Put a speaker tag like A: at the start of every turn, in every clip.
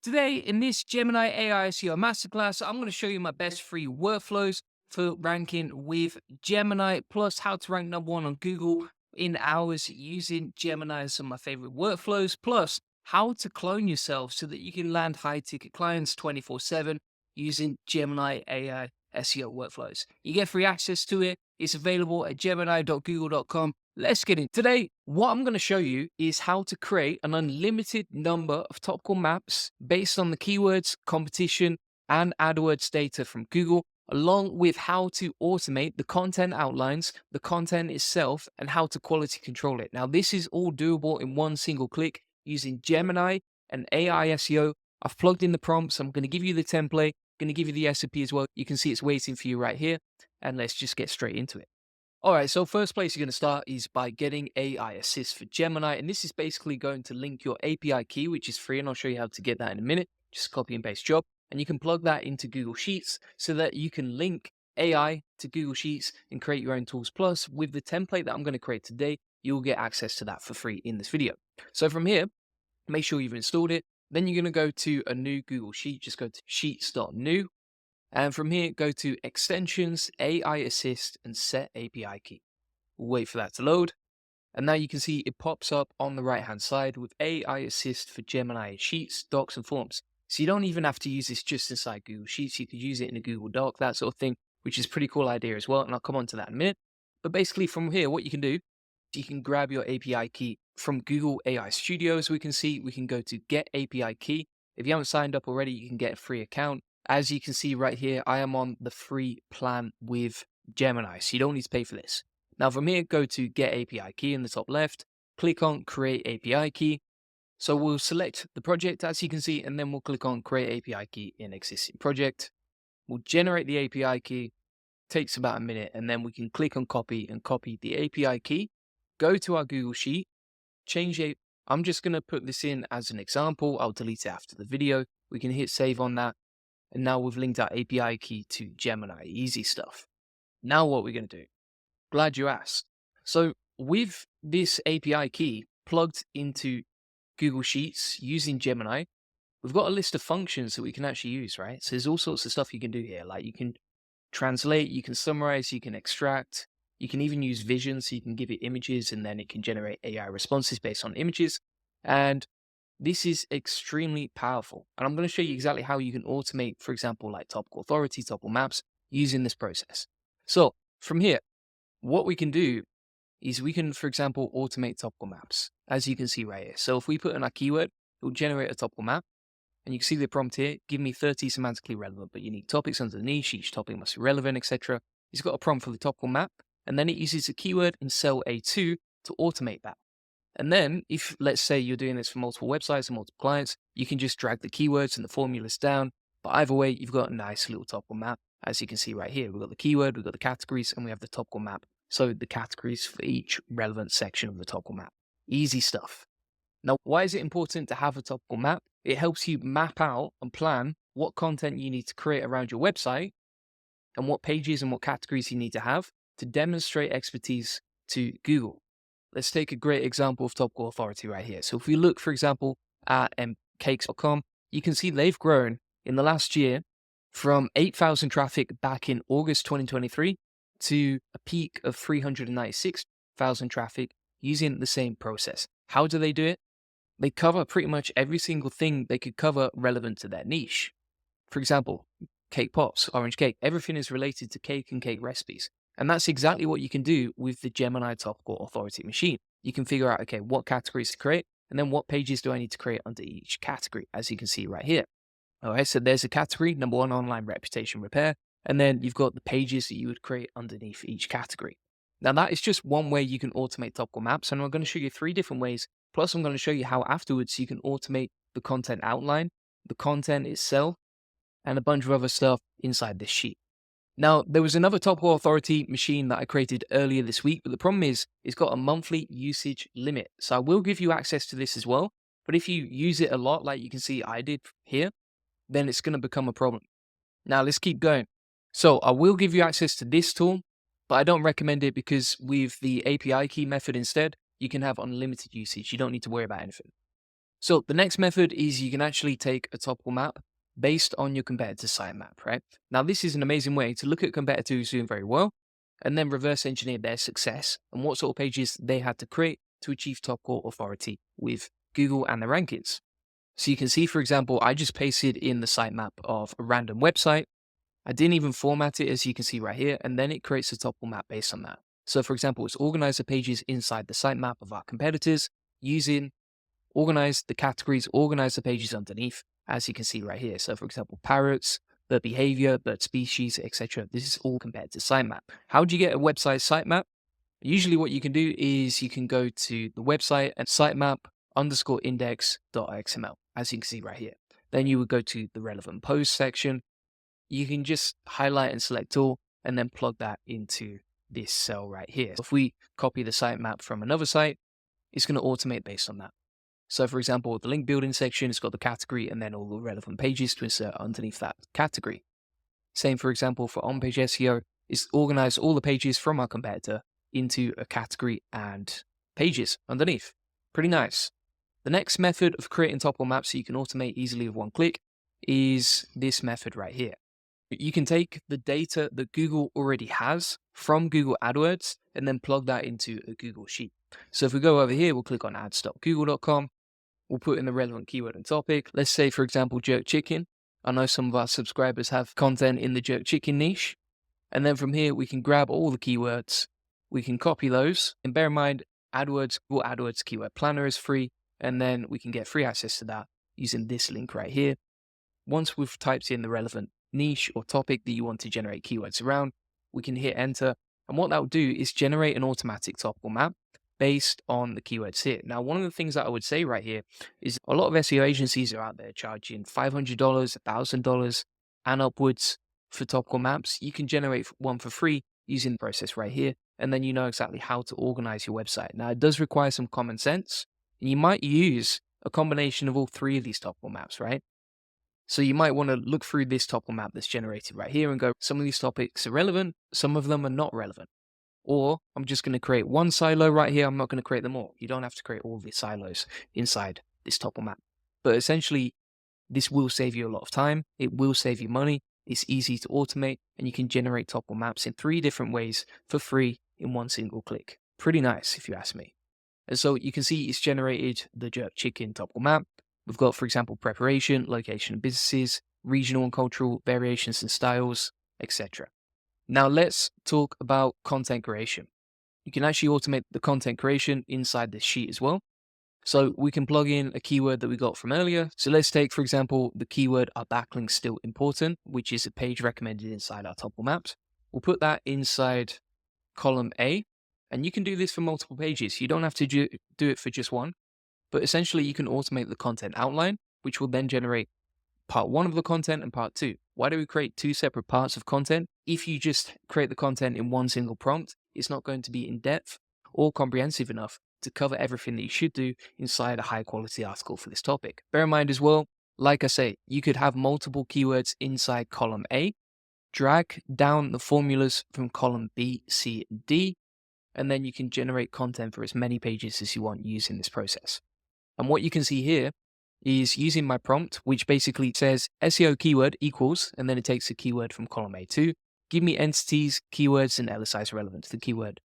A: Today, in this Gemini AI SEO Masterclass, I'm going to show you my best free workflows for ranking with Gemini, plus how to rank #1 on Google in hours using Gemini as some of my favorite workflows, plus how to clone yourself so that you can land high ticket clients 24/7 using Gemini AI SEO workflows. You get free access to it. It's available at gemini.google.com. Let's get in. Today, what I'm going to show you is how to create an unlimited number of topical maps based on the keywords, competition, and AdWords data from Google, along with how to automate the content outlines, the content itself, and how to quality control it. Now, this is all doable in one single click using Gemini and AI SEO. I've plugged in the prompts. I'm going to give you the template, going to give you the recipe as well. You can see it's waiting for you right here. And let's just get straight into it. All right, so first place you're going to start is by getting AI Assist for Gemini. And this is basically going to link your API key, which is free. And I'll show you how to get that in a minute. Just copy and paste job. And you can plug that into Google Sheets so that you can link AI to Google Sheets and create your own tools. Plus, with the template that I'm going to create today, you'll get access to that for free in this video. So from here, make sure you've installed it. Then you're going to go to a new Google Sheet. Just go to sheets.new. And from here, go to Extensions, AI Assist, and Set API Key. We'll wait for that to load. And now you can see it pops up on the right-hand side with AI Assist for Gemini Sheets, Docs, and Forms. So you don't even have to use this just inside Google Sheets. You could use it in a Google Doc, that sort of thing, which is a pretty cool idea as well. And I'll come on to that in a minute. But basically from here, what you can do, you can grab your API key from Google AI Studios. We can go to Get API Key. If you haven't signed up already, you can get a free account. As you can see right here, I am on the free plan with Gemini, so you don't need to pay for this. Now from here, go to Get API Key in the top left, click on Create API Key. So we'll select the project as you can see, and then we'll click on Create API Key in existing project. We'll generate the API key, takes about a minute, and then we can click on copy and copy the API key. Go to our Google Sheet, change it. I'm just going to put this in as an example. I'll delete it after the video. We can hit save on that. And now we've linked our API key to Gemini. Easy stuff. Now what we're going to do? Glad you asked. So with this API key plugged into Google Sheets using Gemini, we've got a list of functions that we can actually use, right? So there's all sorts of stuff you can do here. Like you can translate, you can summarize, you can extract, you can even use vision. So you can give it images and then it can generate AI responses based on images. And this is extremely powerful. And I'm going to show you exactly how you can automate, for example, like Topical Authority, Topical Maps, using this process. So from here, what we can do is we can, for example, automate Topical Maps, as you can see right here. So if we put in our keyword, it will generate a topical map. And you can see the prompt here, give me 30 semantically relevant but unique topics under the niche. Each topic must be relevant, etc. It's got a prompt for the topical map. And then it uses a keyword in cell A2 to automate that. And then if, let's say, you're doing this for multiple websites and multiple clients, you can just drag the keywords and the formulas down. But either way, you've got a nice little topical map. As you can see right here, we've got the keyword, we've got the categories, and we have the topical map. So the categories for each relevant section of the topical map. Easy stuff. Now, why is it important to have a topical map? It helps you map out and plan what content you need to create around your website and what pages and what categories you need to have to demonstrate expertise to Google. Let's take a great example of Topical Authority right here. So if we look, for example, at cakes.com, you can see they've grown in the last year from 8,000 traffic back in August 2023 to a peak of 396,000 traffic using the same process. How do they do it? They cover pretty much every single thing they could cover relevant to their niche. For example, cake pops, orange cake, everything is related to cake and cake recipes. And that's exactly what you can do with the Gemini Topical Authority machine. You can figure out, okay, what categories to create, and then what pages do I need to create under each category, as you can see right here. All right, so there's a category, #1 online reputation repair, and then you've got the pages that you would create underneath each category. Now that is just one way you can automate topical maps, and I'm going to show you 3 different ways. Plus, I'm going to show you how afterwards you can automate the content outline, the content itself, and a bunch of other stuff inside this sheet. Now, there was another Topical Authority machine that I created earlier this week, but the problem is it's got a monthly usage limit. So I will give you access to this as well. But if you use it a lot, like you can see I did here, then it's going to become a problem. Now, let's keep going. So I will give you access to this tool, but I don't recommend it because with the API key method instead, you can have unlimited usage. You don't need to worry about anything. So the next method is you can actually take a topical map based on your competitor's sitemap, right? Now, this is an amazing way to look at competitors who are doing very well and then reverse engineer their success and what sort of pages they had to create to achieve topical authority with Google and the rankings. So you can see, for example, I just pasted in the sitemap of a random website. I didn't even format it, as you can see right here, and then it creates a topical map based on that. So for example, it's organized the pages inside the sitemap of our competitors using organize the categories, organize the pages underneath, as you can see right here. So for example, parrots, bird behavior, bird species, etc. This is all compared to sitemap. How do you get a website sitemap? Usually what you can do is you can go to the website and sitemap underscore index.xml, as you can see right here. Then you would go to the relevant post section. You can just highlight and select all and then plug that into this cell right here. If we copy the sitemap from another site, it's going to automate based on that. So for example, the link building section, it's got the category and then all the relevant pages to insert underneath that category. Same, for example, for on-page SEO, it's organized all the pages from our competitor into a category and pages underneath. Pretty nice. The next method of creating topical maps so you can automate easily with one click is this method right here. You can take the data that Google already has from Google AdWords and then plug that into a Google Sheet. So if we go over here, we'll click on ads.google.com. We'll put in the relevant keyword and topic. Let's say, for example, jerk chicken. I know some of our subscribers have content in the jerk chicken niche. And then from here, we can grab all the keywords. We can copy those. And bear in mind, Google AdWords Keyword Planner is free. And then we can get free access to that using this link right here. Once we've typed in the relevant niche or topic that you want to generate keywords around, we can hit enter. And what that will do is generate an automatic topical map based on the keywords here. Now, one of the things that I would say right here is a lot of SEO agencies are out there charging $500, $1,000 and upwards for topical maps. You can generate one for free using the process right here, and then you know exactly how to organize your website. Now, it does require some common sense, and you might use a combination of all three of these topical maps, right? So you might want to look through this topical map that's generated right here and go, some of these topics are relevant, some of them are not relevant. Or I'm just going to create one silo right here. I'm not going to create them all. You don't have to create all the silos inside this topical map. But essentially, this will save you a lot of time. It will save you money. It's easy to automate, and you can generate topical maps in 3 different ways for free in one single click. Pretty nice, if you ask me. And so you can see it's generated the jerk chicken topical map. We've got, for example, preparation, location of businesses, regional and cultural variations and styles, etc. Now let's talk about content creation. You can actually automate the content creation inside this sheet as well. So we can plug in a keyword that we got from earlier. So let's take, for example, the keyword "are backlinks still important?", which is a page recommended inside our topical maps. We'll put that inside column A, and you can do this for multiple pages. You don't have to do it for just one, but essentially you can automate the content outline, which will then generate part 1 of the content and part 2. Why do we create 2 separate parts of content? If you just create the content in one single prompt, it's not going to be in depth or comprehensive enough to cover everything that you should do inside a high quality article for this topic. Bear in mind as well, like I say, you could have multiple keywords inside column A, drag down the formulas from column B, C, and D, and then you can generate content for as many pages as you want using this process. And what you can see here is using my prompt, which basically says SEO keyword equals, and then it takes a keyword from column A2, give me entities, keywords, and LSIs relevant to the keyword,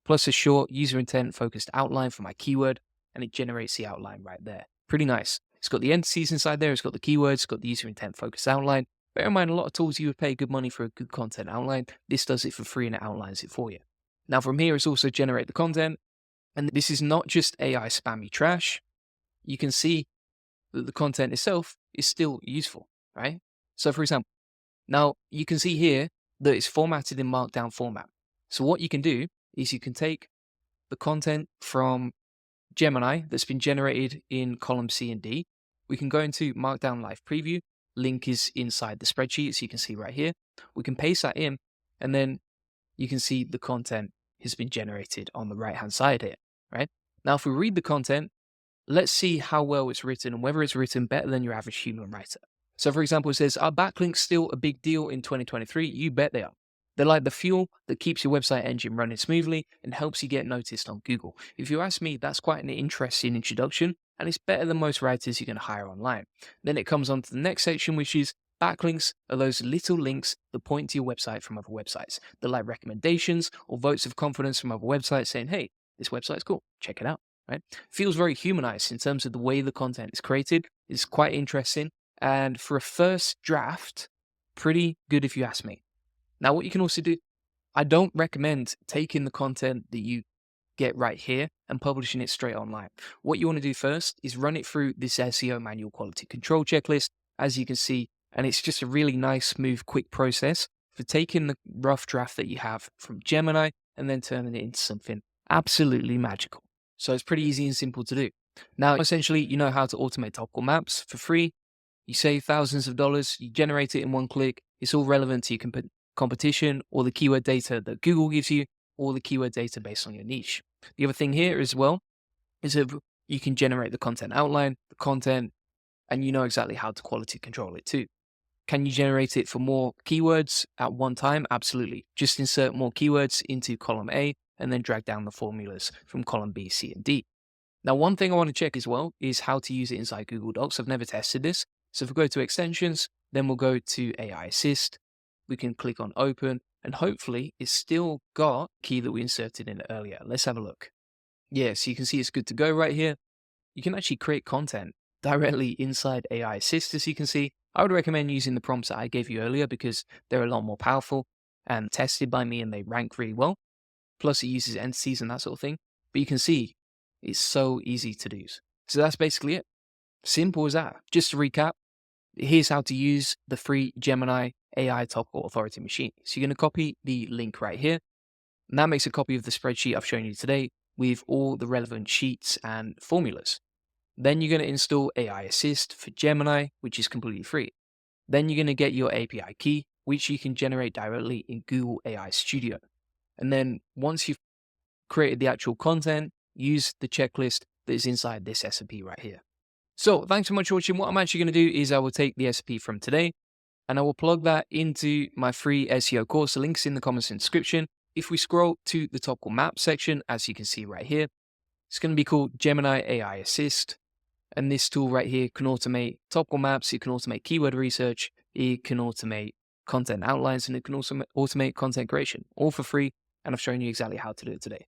A: plus a short user intent focused outline for my keyword, and it generates the outline right there. Pretty nice. It's got the entities inside there, it's got the keywords, it's got the user intent focused outline. Bear in mind, a lot of tools you would pay good money for a good content outline. This does it for free and it outlines it for you. Now from here, it's also generate the content, and this is not just AI spammy trash. You can see that the content itself is still useful, right? So for example, now you can see here that it's formatted in Markdown format. So what you can do is you can take the content from Gemini that's been generated in column C and D. We can go into Markdown Live Preview. Link is inside the spreadsheet, as you can see right here. We can paste that in, and then you can see the content has been generated on the right-hand side here, right? Now, if we read the content, let's see how well it's written and whether it's written better than your average human writer. So for example, it says, are backlinks still a big deal in 2023? You bet they are. They're like the fuel that keeps your website engine running smoothly and helps you get noticed on Google. If you ask me, that's quite an interesting introduction, and it's better than most writers you can hire online. Then it comes on to the next section, which is backlinks are those little links that point to your website from other websites. They're like recommendations or votes of confidence from other websites saying, hey, this website's cool, check it out, right? Feels very humanized in terms of the way the content is created. It's quite interesting. And for a first draft, pretty good if you ask me. Now, what you can also do, I don't recommend taking the content that you get right here and publishing it straight online. What you want to do first is run it through this SEO manual quality control checklist, as you can see, and it's just a really nice, smooth, quick process for taking the rough draft that you have from Gemini and then turning it into something absolutely magical. So it's pretty easy and simple to do. Now, essentially, you know how to automate topical maps for free. You save thousands of dollars, you generate it in one click. It's all relevant to your competition or the keyword data that Google gives you or the keyword data based on your niche. The other thing here as well is that you can generate the content outline, the content, and you know exactly how to quality control it too. Can you generate it for more keywords at one time? Absolutely. Just insert more keywords into column A and then drag down the formulas from column B, C, and D. Now, one thing I want to check as well is how to use it inside Google Docs. I've never tested this. So if we go to extensions, then we'll go to AI Assist. We can click on open and hopefully it's still got key that we inserted in earlier. Let's have a look. Yeah, so you can see it's good to go right here. You can actually create content directly inside AI Assist, as you can see. I would recommend using the prompts that I gave you earlier because they're a lot more powerful and tested by me and they rank really well. Plus it uses entities and that sort of thing. But you can see it's so easy to do. So that's basically it. Simple as that. Just to recap, here's how to use the free Gemini AI Topical Authority machine. So you're going to copy the link right here. And that makes a copy of the spreadsheet I've shown you today with all the relevant sheets and formulas. Then you're going to install AI Assist for Gemini, which is completely free. Then you're going to get your API key, which you can generate directly in Google AI Studio. And then once you've created the actual content, use the checklist that is inside this SOP right here. So thanks so much for watching. What I'm actually going to do is I will take the SOP from today and I will plug that into my free SEO course. The link's in the comments and description. If we scroll to the Topical Maps section, as you can see right here, it's going to be called Gemini AI Assist. And this tool right here can automate topical maps, it can automate keyword research, it can automate content outlines, and it can also automate content creation, all for free. And I've shown you exactly how to do it today.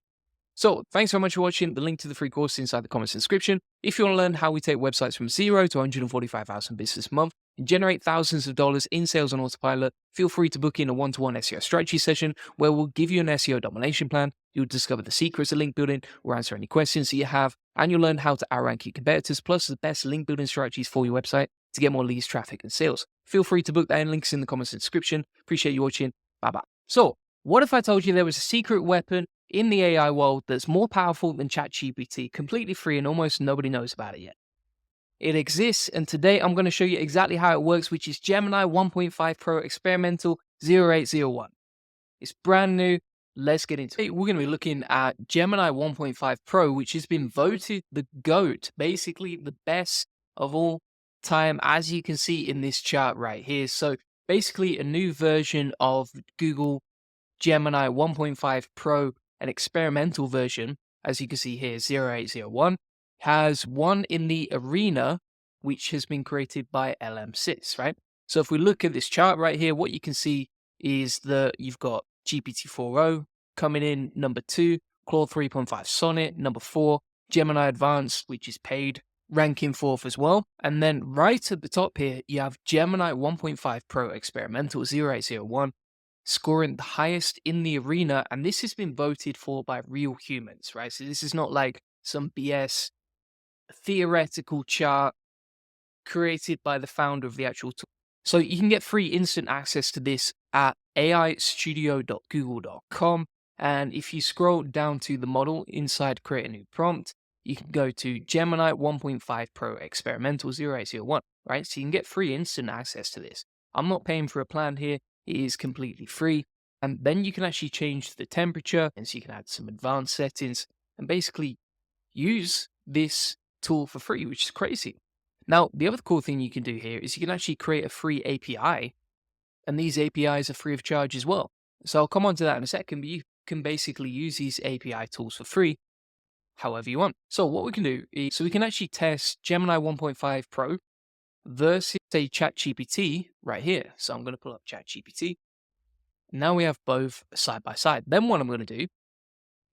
A: So thanks so much for watching. The link to the free course is inside the comments and description. If you want to learn how we take websites from 0 to 145,000 business a month and generate thousands of dollars in sales on autopilot, feel free to book in a one-to-one SEO strategy session where we'll give you an SEO domination plan. You'll discover the secrets of link building, we'll answer any questions that you have, and you'll learn how to outrank your competitors, plus the best link building strategies for your website to get more leads, traffic, and sales. Feel free to book that in, links in the comments and description. Appreciate you watching. Bye-bye. So, what if I told you there was a secret weapon in the AI world that's more powerful than ChatGPT, completely free, and almost nobody knows about it yet? It exists, and today I'm going to show you exactly how it works, which is Gemini 1.5 Pro Experimental 0801. It's brand new. Let's get into it. We're going to be looking at Gemini 1.5 Pro, which has been voted the GOAT, basically the best of all time, as you can see in this chart right here. So basically a new version of Google Gemini 1.5 Pro, an experimental version, as you can see here, 0801, has won in the arena, which has been created by LM6, right? So if we look at this chart right here, what you can see is that you've got GPT-4o coming in number 2, Claude 3.5 Sonnet number 4, Gemini Advanced, which is paid, ranking 4th as well. And then right at the top here, you have Gemini 1.5 Pro Experimental 0801, scoring the highest in the arena, and this has been voted for by real humans, right? So this is not like some BS theoretical chart created by the founder of the actual tool. So you can get free instant access to this at aistudio.google.com. And if you scroll down to the model inside create a new prompt, you can go to Gemini 1.5 Pro Experimental 0801, right? So you can get free instant access to this. I'm not paying for a plan here. It is completely free. And then you can actually change the temperature, and so you can add some advanced settings and basically use this tool for free, which is crazy. Now, the other cool thing you can do here is you can actually create a free API, and these APIs are free of charge as well. So I'll come on to that in a second, but you can basically use these API tools for free. however you want. So what we can do is, so we can actually test Gemini 1.5 Pro versus, say, ChatGPT right here. So I'm going to pull up ChatGPT. Now we have both side by side. Then what I'm going to do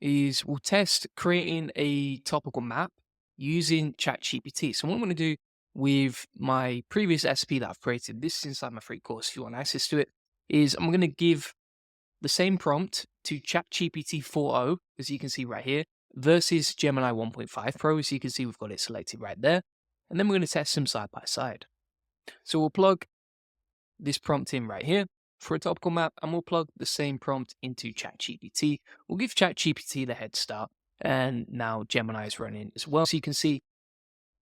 A: is we'll test creating a topical map using ChatGPT. So what I'm going to do with my previous SP that I've created, this is inside my free course if you want access to it, is I'm going to give the same prompt to ChatGPT 4.0, as you can see right here, versus Gemini 1.5 Pro, as you can see we've got it selected right there. And then we're going to test them side by side. So we'll plug this prompt in right here for a topical map, and we'll plug the same prompt into ChatGPT. We'll give ChatGPT the head start, and now Gemini is running as well. So you can see,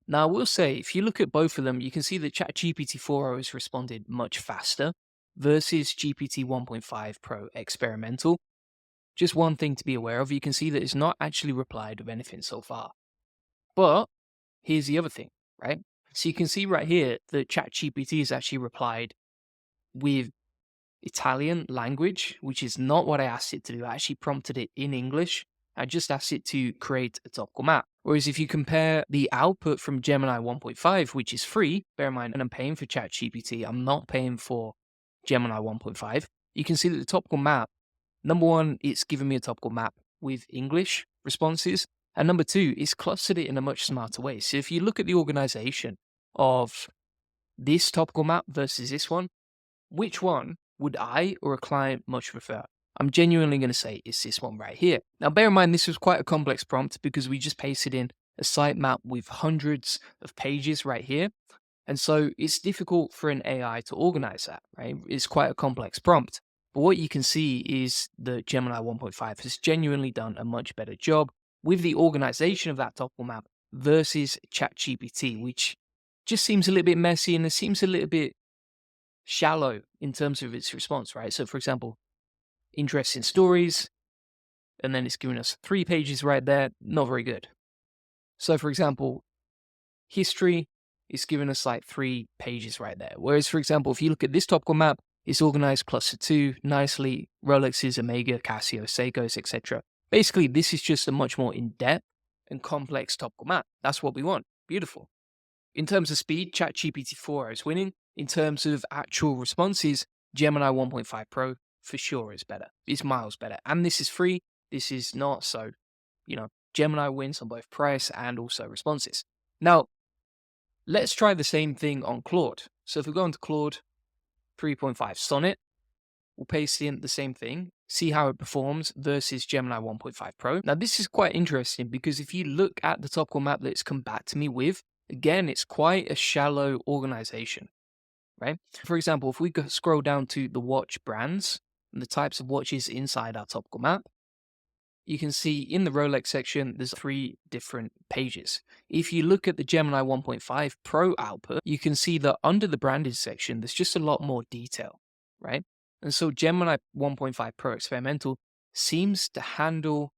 A: now I will say, if you look at both of them, you can see that ChatGPT 4.0 has responded much faster versus GPT 1.5 Pro experimental. Just one thing to be aware of, you can see that it's not actually replied with anything so far. But here's the other thing, right? So you can see right here that ChatGPT has actually replied with Italian language, which is not what I asked it to do. I actually prompted it in English. I just asked it to create a topical map. Whereas if you compare the output from Gemini 1.5, which is free, bear in mind, and I'm paying for ChatGPT, I'm not paying for Gemini 1.5, you can see that the topical map, number one, it's giving me a topical map with English responses. And number two, it's clustered it in a much smarter way. So if you look at the organization of this topical map versus this one, which one would I or a client much prefer? I'm genuinely going to say it's this one right here. Now, bear in mind, this was quite a complex prompt because we just pasted in a sitemap with hundreds of pages right here. And so it's difficult for an AI to organize that, right? It's quite a complex prompt. But what you can see is that Gemini 1.5 has genuinely done a much better job with the organization of that topical map versus ChatGPT, which just seems a little bit messy and it seems a little bit shallow in terms of its response, right? So, for example, interesting stories, and then it's giving us 3 pages right there, not very good. So, for example, history is giving us like 3 pages right there. Whereas, for example, if you look at this topical map, it's organized cluster 2 nicely, Rolexes, Omega, Casio, Seikos, etc. Basically, this is just a much more in-depth and complex topical map. That's what we want. Beautiful. In terms of speed, ChatGPT 4 is winning. In terms of actual responses, Gemini 1.5 Pro for sure is better. It's miles better. And this is free. This is not. So, Gemini wins on both price and also responses. Now, let's try the same thing on Claude. So if we go into Claude 3.5 Sonnet, we'll paste in the same thing, see how it performs versus Gemini 1.5 Pro. Now, this is quite interesting because if you look at the topical map that it's come back to me with, again, it's quite a shallow organization, right? For example, if we scroll down to the watch brands and the types of watches inside our topical map, you can see in the Rolex section, there's 3 different pages. If you look at the Gemini 1.5 Pro output, you can see that under the branded section, there's just a lot more detail, right? And so Gemini 1.5 Pro Experimental seems to handle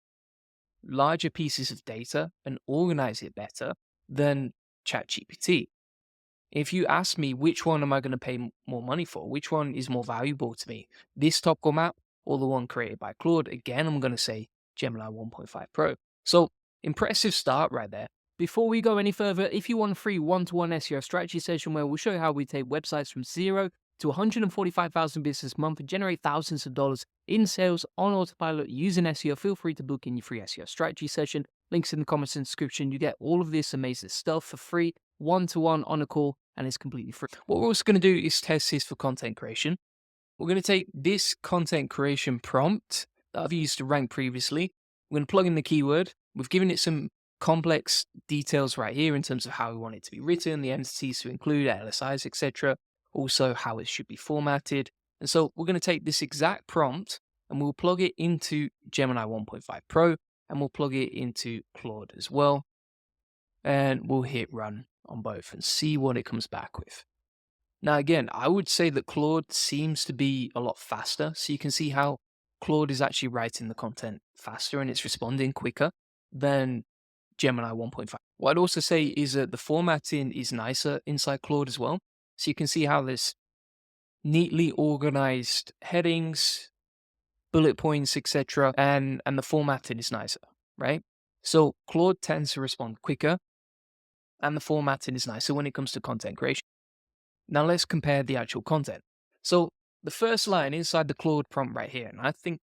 A: larger pieces of data and organize it better than ChatGPT. If you ask me which one am I going to pay more money for, which one is more valuable to me, this topical map or the one created by Claude, again, I'm going to say Gemini 1.5 Pro. So impressive start right there. Before we go any further, if you want a free one-to-one SEO strategy session where we'll show you how we take websites from 0 to 145,000 business a month and generate thousands of dollars in sales on autopilot using SEO, feel free to book in your free SEO strategy session. Links in the comments and description. You get all of this amazing stuff for free, one-to-one on a call, and it's completely free. What we're also going to do is test this for content creation. We're going to take this content creation prompt that I've used to rank previously. We're going to plug in the keyword. We've given it some complex details right here in terms of how we want it to be written, the entities to include, LSIs, etc. Also how it should be formatted. And so we're going to take this exact prompt and we'll plug it into Gemini 1.5 Pro and we'll plug it into Claude as well. And we'll hit run on both and see what it comes back with. Now, again, I would say that Claude seems to be a lot faster. So you can see how Claude is actually writing the content faster and it's responding quicker than Gemini 1.5. What I'd also say is that the formatting is nicer inside Claude as well. So you can see how there's neatly organized headings, bullet points, etc. And the formatting is nicer, right? So Claude tends to respond quicker and the formatting is nicer when it comes to content creation. Now let's compare the actual content. So the first line inside the Claude prompt right here, and I think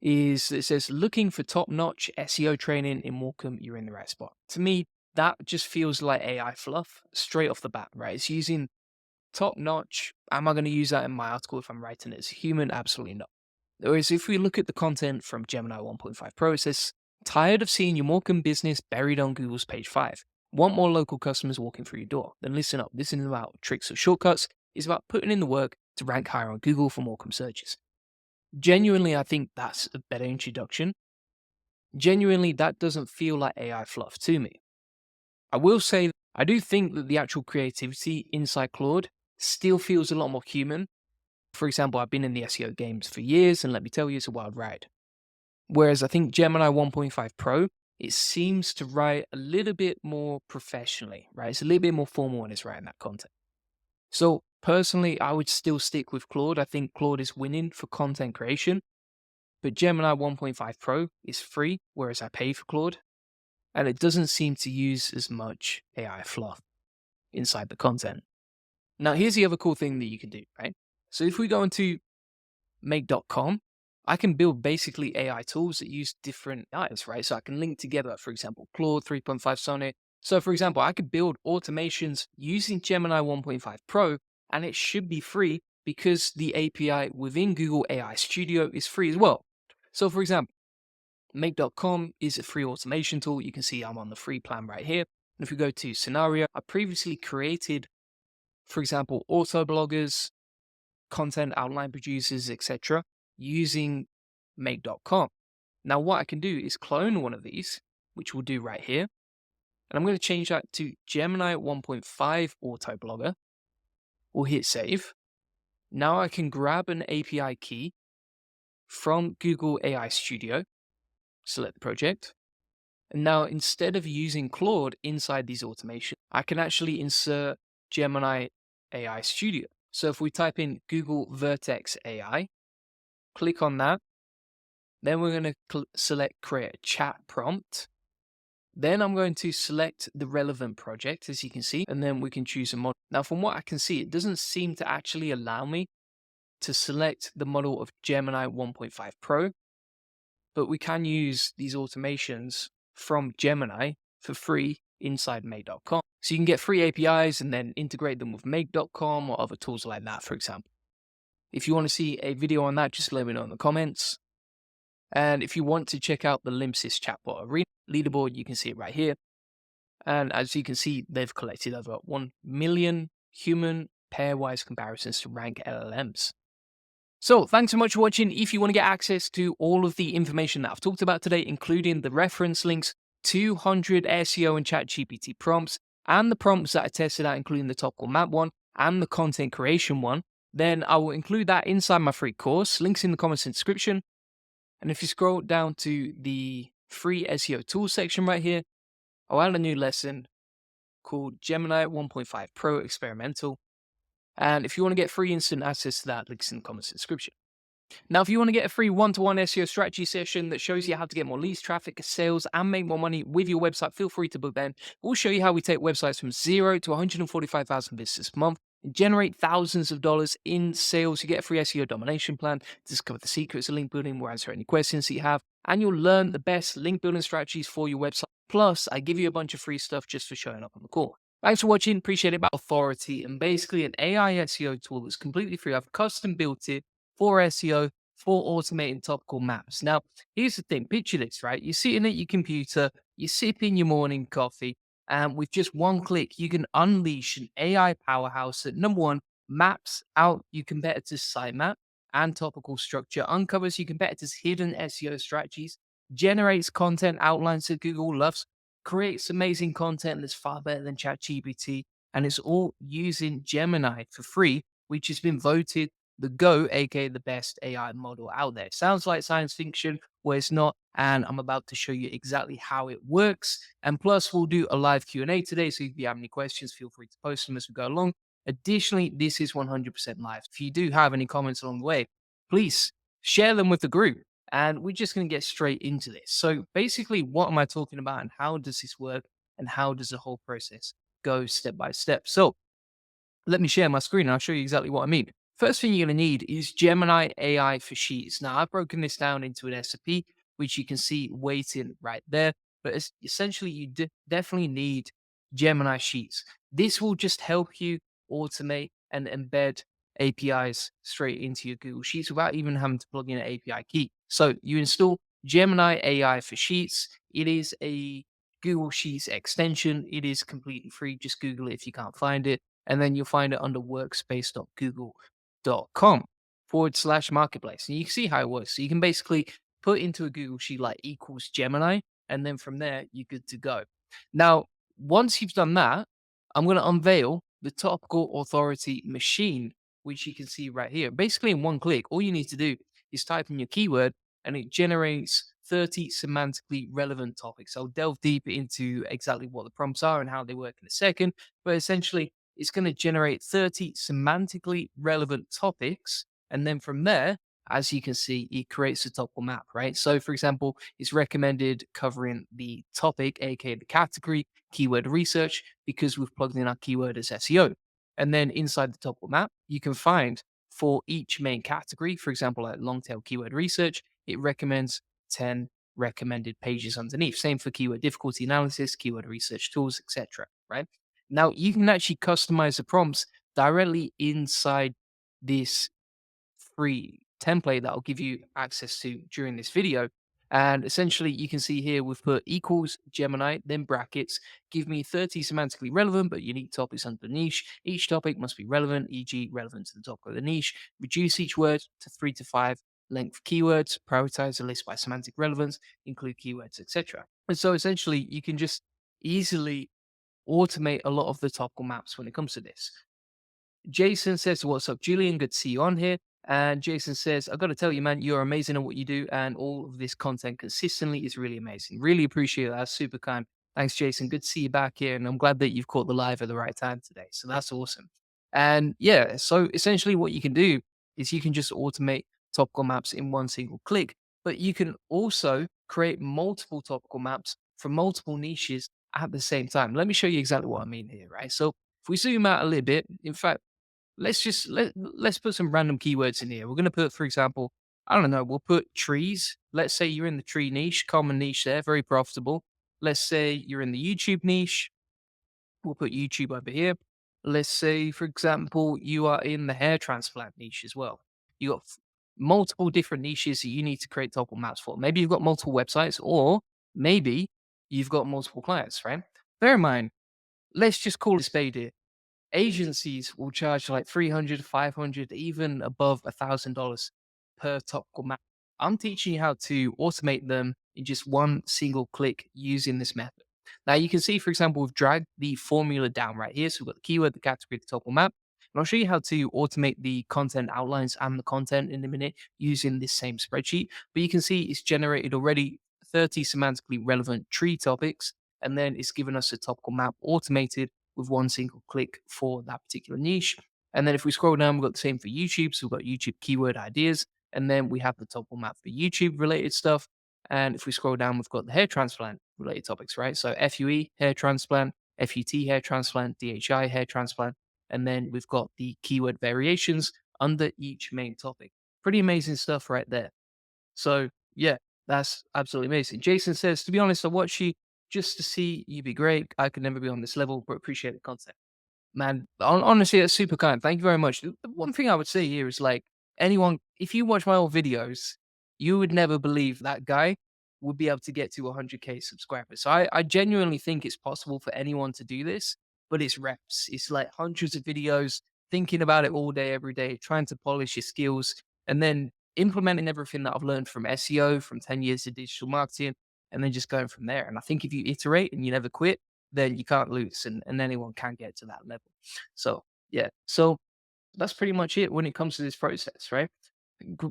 A: it says, looking for top-notch SEO training in Morecambe, you're in the right spot. To me, that just feels like AI fluff straight off the bat, right? It's using top-notch. Am I going to use that in my article if I'm writing it as a human? Absolutely not. Whereas if we look at the content from Gemini 1.5 Pro, it says, tired of seeing your Morecambe business buried on Google's page 5? Want more local customers walking through your door? Then listen up. This isn't about tricks or shortcuts. It's about putting in the work to rank higher on Google for Morecambe searches. Genuinely, I think that's a better introduction. Genuinely, that doesn't feel like AI fluff to me. I will say, I do think that the actual creativity inside Claude still feels a lot more human. For example, I've been in the SEO games for years, and let me tell you, it's a wild ride. Whereas I think Gemini 1.5 Pro, it seems to write a little bit more professionally, right? It's a little bit more formal when it's writing that content. So personally, I would still stick with Claude. I think Claude is winning for content creation. But Gemini 1.5 Pro is free, whereas I pay for Claude, and it doesn't seem to use as much AI fluff inside the content. Now, here's the other cool thing that you can do, right? So if we go into make.com, I can build basically AI tools that use different AIs, right? So I can link together, for example, Claude 3.5 Sonnet. So for example, I could build automations using Gemini 1.5 Pro, and it should be free because the API within Google AI Studio is free as well. So for example, make.com is a free automation tool. You can see I'm on the free plan right here. And if we go to scenario, I previously created, for example, autobloggers, content outline producers, etc., using make.com. Now, what I can do is clone one of these, which we'll do right here. And I'm going to change that to Gemini 1.5 Autoblogger. We'll hit save. Now I can grab an API key from Google AI Studio, select the project. And now instead of using Claude inside these automations, I can actually insert Gemini AI Studio. So if we type in Google Vertex AI, click on that, then we're going to select create a chat prompt. Then I'm going to select the relevant project, as you can see, and then we can choose a model. Now, from what I can see, it doesn't seem to actually allow me to select the model of Gemini 1.5 Pro, but we can use these automations from Gemini for free inside make.com. So you can get free APIs and then integrate them with make.com or other tools like that, for example. If you want to see a video on that, just let me know in the comments. And if you want to check out the Limbsys chatbot arena leaderboard, you can see it right here. And as you can see, they've collected over 1 million human pairwise comparisons to rank LLMs. So thanks so much for watching. If you want to get access to all of the information that I've talked about today, including the reference links, 200 SEO and ChatGPT prompts, and the prompts that I tested out, including the Topical Map one and the content creation one, then I will include that inside my free course. Links in the comments and description. And if you scroll down to the free SEO tools section right here, I'll add a new lesson called Gemini 1.5 Pro Experimental. And if you want to get free instant access to that, links in the comments and description. Now, if you want to get a free one-to-one SEO strategy session that shows you how to get more leads, traffic, sales, and make more money with your website, feel free to book then. We'll show you how we take websites from 0 to 145,000 visitors per month and generate thousands of dollars in sales. You get a free SEO domination plan, discover the secrets of link building, we'll answer any questions that you have, and you'll learn the best link building strategies for your website. Plus, I give you a bunch of free stuff just for showing up on the call. Thanks for watching. Appreciate it. About authority and basically an AI SEO tool that's completely free. I've custom built it for SEO for automating topical maps. Now, here's the thing. Picture this, right? You're sitting at your computer, you're sipping your morning coffee, and with just one click, you can unleash an AI powerhouse that, number one, maps out your competitor's sitemap and topical structure, uncovers your competitor's hidden SEO strategies, generates content outlines that Google loves, creates amazing content that's far better than ChatGPT, and it's all using Gemini for free, which has been voted the GO, aka the best AI model out there. Sounds like science fiction, where it's not, and I'm about to show you exactly how it works. And plus, we'll do a live Q&A today, so if you have any questions, feel free to post them as we go along. Additionally, this is 100% live. If you do have any comments along the way, please share them with the group. And we're just going to get straight into this. So basically, what am I talking about and how does this work and how does the whole process go step by step? So let me share my screen and I'll show you exactly what I mean. First thing you're going to need is Gemini AI for Sheets. Now, I've broken this down into an SOP, which you can see waiting right there. But it's essentially, you definitely need Gemini Sheets. This will just help you automate and embed APIs straight into your Google Sheets without even having to plug in an API key. So you install Gemini AI for Sheets. It is a Google Sheets extension. It is completely free. Just Google it if you can't find it, and then you'll find it under workspace.google.com/marketplace. And you can see how it works. So you can basically put into a Google Sheet like equals Gemini, and then from there, you're good to go. Now, once you've done that, I'm going to unveil the Topical Authority machine, which you can see right here. Basically, in one click, all you need to do is type in your keyword and it generates 30 semantically relevant topics. I'll delve deep into exactly what the prompts are and how they work in a second, but essentially, it's going to generate 30 semantically relevant topics. And then from there, as you can see, it creates a topical map, right? So, for example, it's recommended covering the topic, aka the category, keyword research, because we've plugged in our keyword as SEO. And then inside the topical map, you can find for each main category, for example, like long tail keyword research, it recommends 10 recommended pages underneath. Same for keyword difficulty analysis, keyword research tools, etc. Right? Now you can actually customize the prompts directly inside this free template that I'll give you access to during this video. And essentially, you can see here we've put equals Gemini, then brackets, give me 30 semantically relevant but unique topics under the niche. Each topic must be relevant, e.g., relevant to the topic of the niche. Reduce each word to 3 to 5 length keywords. Prioritize the list by semantic relevance, include keywords, etc. And so essentially, you can just easily automate a lot of the topical maps when it comes to this. Jason says, "What's up, Julian? Good to see you on here." And Jason says, "I got to tell you, man, you're amazing at what you do, and all of this content consistently is really amazing. Really appreciate that. That's super kind. Thanks, Jason. Good to see you back here, and I'm glad that you've caught the live at the right time today. So that's awesome." And yeah, so essentially, what you can do is you can just automate topical maps in one single click, but you can also create multiple topical maps for multiple niches at the same time. Let me show you exactly what I mean here, right? So if we zoom out a little bit, in fact, let's put some random keywords in here. We're going to put, for example, I don't know, we'll put trees. Let's say you're in the tree niche, common niche there, very profitable. Let's say you're in the YouTube niche. We'll put YouTube over here. Let's say, for example, you are in the hair transplant niche as well. You got multiple different niches that you need to create topical maps for. Maybe you've got multiple websites, or maybe you've got multiple clients, right? Bear in mind, let's just call it a spade here. Agencies will charge like 300, 500, even above $1,000 per topical map. I'm teaching you how to automate them in just one single click using this method. Now you can see, for example, we've dragged the formula down right here. So we've got the keyword, the category, the topical map. And I'll show you how to automate the content outlines and the content in a minute using this same spreadsheet. But you can see it's generated already 30 semantically relevant tree topics. And then it's given us a topical map automated with one single click for that particular niche. And then if we scroll down, we've got the same for YouTube. So we've got YouTube keyword ideas, and then we have the topical map for YouTube related stuff. And if we scroll down, we've got the hair transplant related topics, right? So FUE, hair transplant, FUT, hair transplant, DHI, hair transplant. And then we've got the keyword variations under each main topic. Pretty amazing stuff right there. So yeah, that's absolutely amazing. Jason says, to be honest, I watch you just to see you be great. I could never be on this level, but appreciate the content. Man, honestly, that's super kind. Thank you very much. The one thing I would say here is like anyone, if you watch my old videos, you would never believe that guy would be able to get to 100K subscribers. So I genuinely think it's possible for anyone to do this, but it's reps. It's like hundreds of videos, thinking about it all day, every day, trying to polish your skills, and then implementing everything that I've learned from SEO, from 10 years of digital marketing, and then just going from there. And I think if you iterate and you never quit, then you can't lose, and anyone can get to that level. So yeah, so that's pretty much it when it comes to this process, right?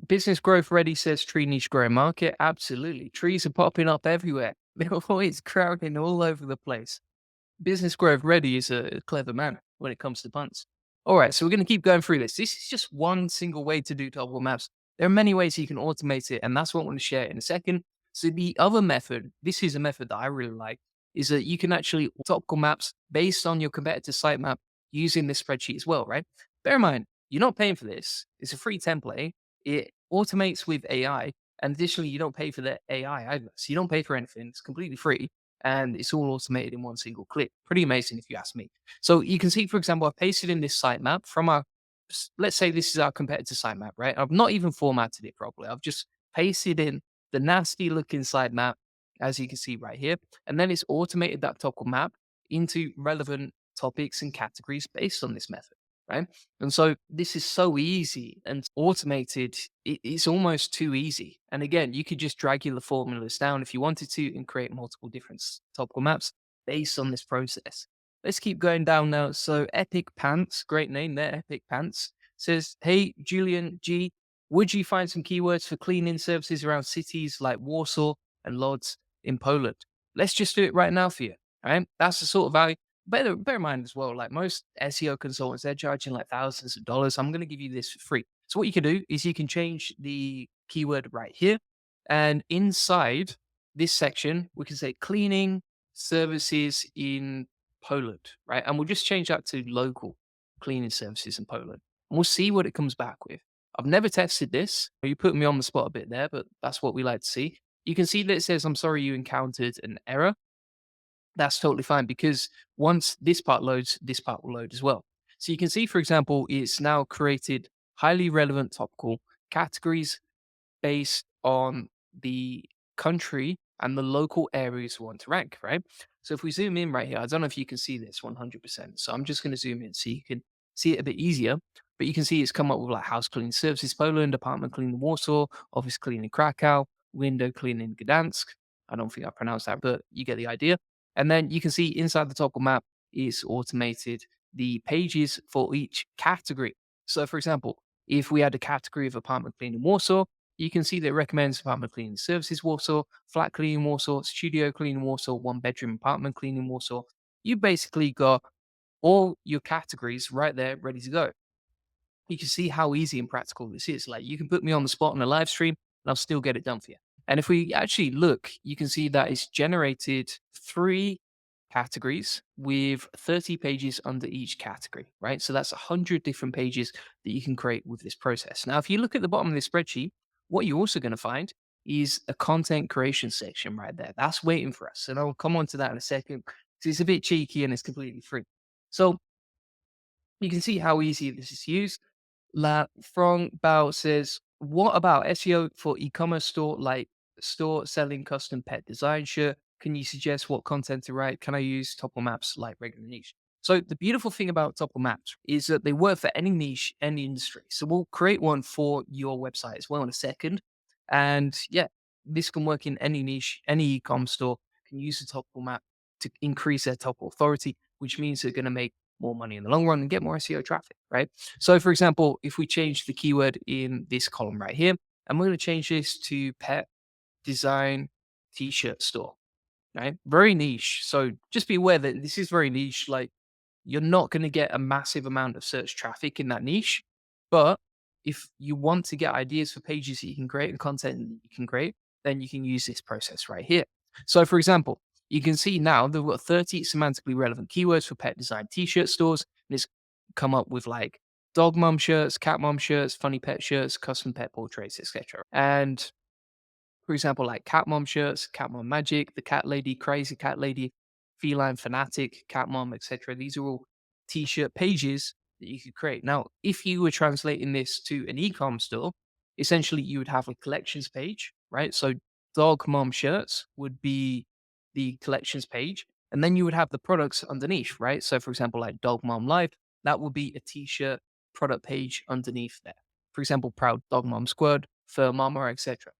A: Business growth ready says tree niche growing market. Absolutely, trees are popping up everywhere. They're always crowding all over the place. Business growth ready is a clever man when it comes to puns. All right, so we're going to keep going through this. This is just one single way to do topical maps. There are many ways you can automate it, and that's what I want to share in a second. So the other method, this is a method that I really like, is that you can actually topical maps based on your competitor sitemap using this spreadsheet as well, right? Bear in mind, you're not paying for this. It's a free template. It automates with AI, and additionally, you don't pay for the AI either. So you don't pay for anything. It's completely free, and it's all automated in one single click. Pretty amazing, if you ask me. So you can see, for example, I've pasted in this sitemap from our let's say this is our competitor sitemap, right? I've not even formatted it properly. I've just pasted in the nasty looking sitemap, as you can see right here. And then it's automated that topical map into relevant topics and categories based on this method, right? And so this is so easy and automated. It's almost too easy. And again, you could just drag your formulas down if you wanted to and create multiple different topical maps based on this process. Let's keep going down now. So Epic Pants, great name there, Epic Pants, says, "Hey, Julian G, would you find some keywords for cleaning services around cities like Warsaw and Lodz in Poland? Let's just do it right now for you." All right. That's the sort of value. Bear in mind as well, like most SEO consultants, they're charging like thousands of dollars. I'm going to give you this for free. So what you can do is you can change the keyword right here. And inside this section, we can say cleaning services in Poland, right? And we'll just change that to local cleaning services in Poland. And we'll see what it comes back with. I've never tested this. You put me on the spot a bit there, but that's what we like to see. You can see that it says, "I'm sorry you encountered an error." That's totally fine because once this part loads, this part will load as well. So you can see, for example, it's now created highly relevant topical categories based on the country and the local areas we want to rank, right? So if we zoom in right here, I don't know if you can see this 100%. So I'm just going to zoom in so you can see it a bit easier. But you can see it's come up with like house cleaning services Poland, apartment cleaning Warsaw, office cleaning Krakow, window cleaning Gdansk. I don't think I pronounced that, but you get the idea. And then you can see inside the toggle map is automated the pages for each category. So for example, if we had a category of apartment cleaning Warsaw, you can see that it recommends apartment cleaning services Warsaw, flat cleaning Warsaw, studio cleaning Warsaw, one bedroom apartment cleaning Warsaw. You basically got all your categories right there ready to go. You can see how easy and practical this is. Like you can put me on the spot on a live stream and I'll still get it done for you. And if we actually look, you can see that it's generated 3 categories with 30 pages under each category, right? So that's 100 different pages that you can create with this process. Now, if you look at the bottom of this spreadsheet, what you're also going to find is a content creation section right there. That's waiting for us. And I'll come on to that in a second because it's a bit cheeky and it's completely free. So you can see how easy this is used. La Frong Bao says, "What about SEO for e-commerce store like store selling custom pet design shirt? Can you suggest what content to write? Can I use Topical Maps like regular niche?" So the beautiful thing about Topical Maps is that they work for any niche, any industry. So we'll create one for your website as well in a second. And yeah, this can work in any niche, any e-com store can use the Topical Map to increase their top authority, which means they're going to make more money in the long run and get more SEO traffic, right? So, for example, if we change the keyword in this column right here, and we're going to change this to pet design t-shirt store, right? Very niche. So just be aware that this is very niche. Like you're not going to get a massive amount of search traffic in that niche. But if you want to get ideas for pages that you can create and content that you can create, then you can use this process right here. So, for example, you can see now they've got 30 semantically relevant keywords for pet design t-shirt stores. And it's come up with like dog mom shirts, cat mom shirts, funny pet shirts, custom pet portraits, etc. And for example, like cat mom shirts, cat mom magic, the cat lady, crazy cat lady, feline fanatic, cat mom, etc. These are all t-shirt pages that you could create. Now, if you were translating this to an e-com store, essentially you would have a collections page, right? So dog mom shirts would be the collections page, and then you would have the products underneath, right? So for example, like dog mom life, that would be a t-shirt product page underneath there. For example, proud dog mom squad, fur mama, etc.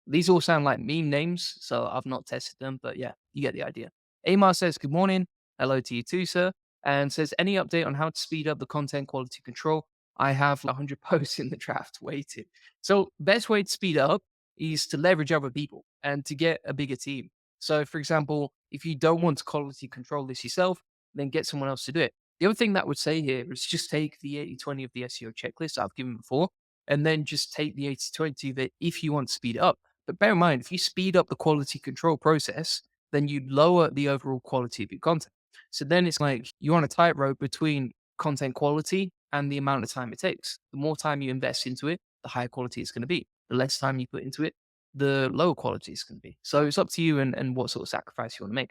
A: These all sound like meme names, so I've not tested them, but yeah, you get the idea. Amar says, "Good morning. Hello to you too, sir." And says, "Any update on how to speed up the content quality control? I have 100 posts in the draft waiting." So, best way to speed it up is to leverage other people and to get a bigger team. So, for example, if you don't want to quality control this yourself, then get someone else to do it. The other thing that I would say here is just take the 80/20 of the SEO checklist I've given before and then just take the 80/20 that if you want to speed it up. But bear in mind, if you speed up the quality control process, then you lower the overall quality of your content. So then it's like you're on a tightrope between content quality and the amount of time it takes. The more time you invest into it, the higher quality it's going to be. The less time you put into it, the lower quality it's going to be. So it's up to you and what sort of sacrifice you want to make.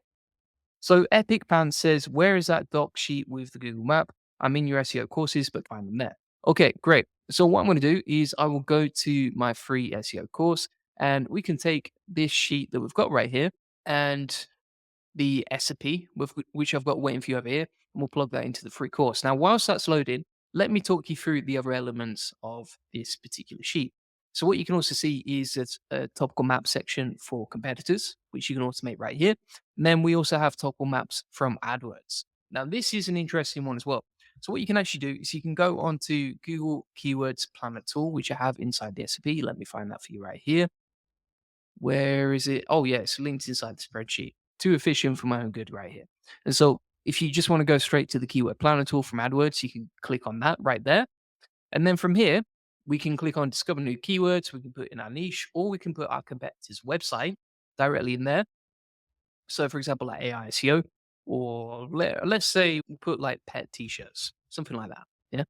A: So Epic Pan says, where is that doc sheet with the Google map? I'm in your SEO courses, but find them there. Okay, great. So what I'm going to do is I will go to my free SEO course and we can take this sheet that we've got right here and the SOP, which I've got waiting for you over here, and we'll plug that into the free course. Now, whilst that's loading, let me talk you through the other elements of this particular sheet. So what you can also see is there's a topical map section for competitors, which you can automate right here. And then we also have topical maps from AdWords. Now, this is an interesting one as well. So what you can actually do is you can go onto Google Keywords Planner tool, which I have inside the SOP. Let me find that for you right here. Where is it? Oh, yeah, it's linked inside the spreadsheet. Too efficient for my own good right here. And so if you just want to go straight to the keyword planner tool from AdWords, you can click on that right there. And then from here, we can click on discover new keywords. We can put in our niche, or we can put our competitor's website directly in there. So for example, like AI SEO, or let's say we put like pet t-shirts, something like that. Yeah.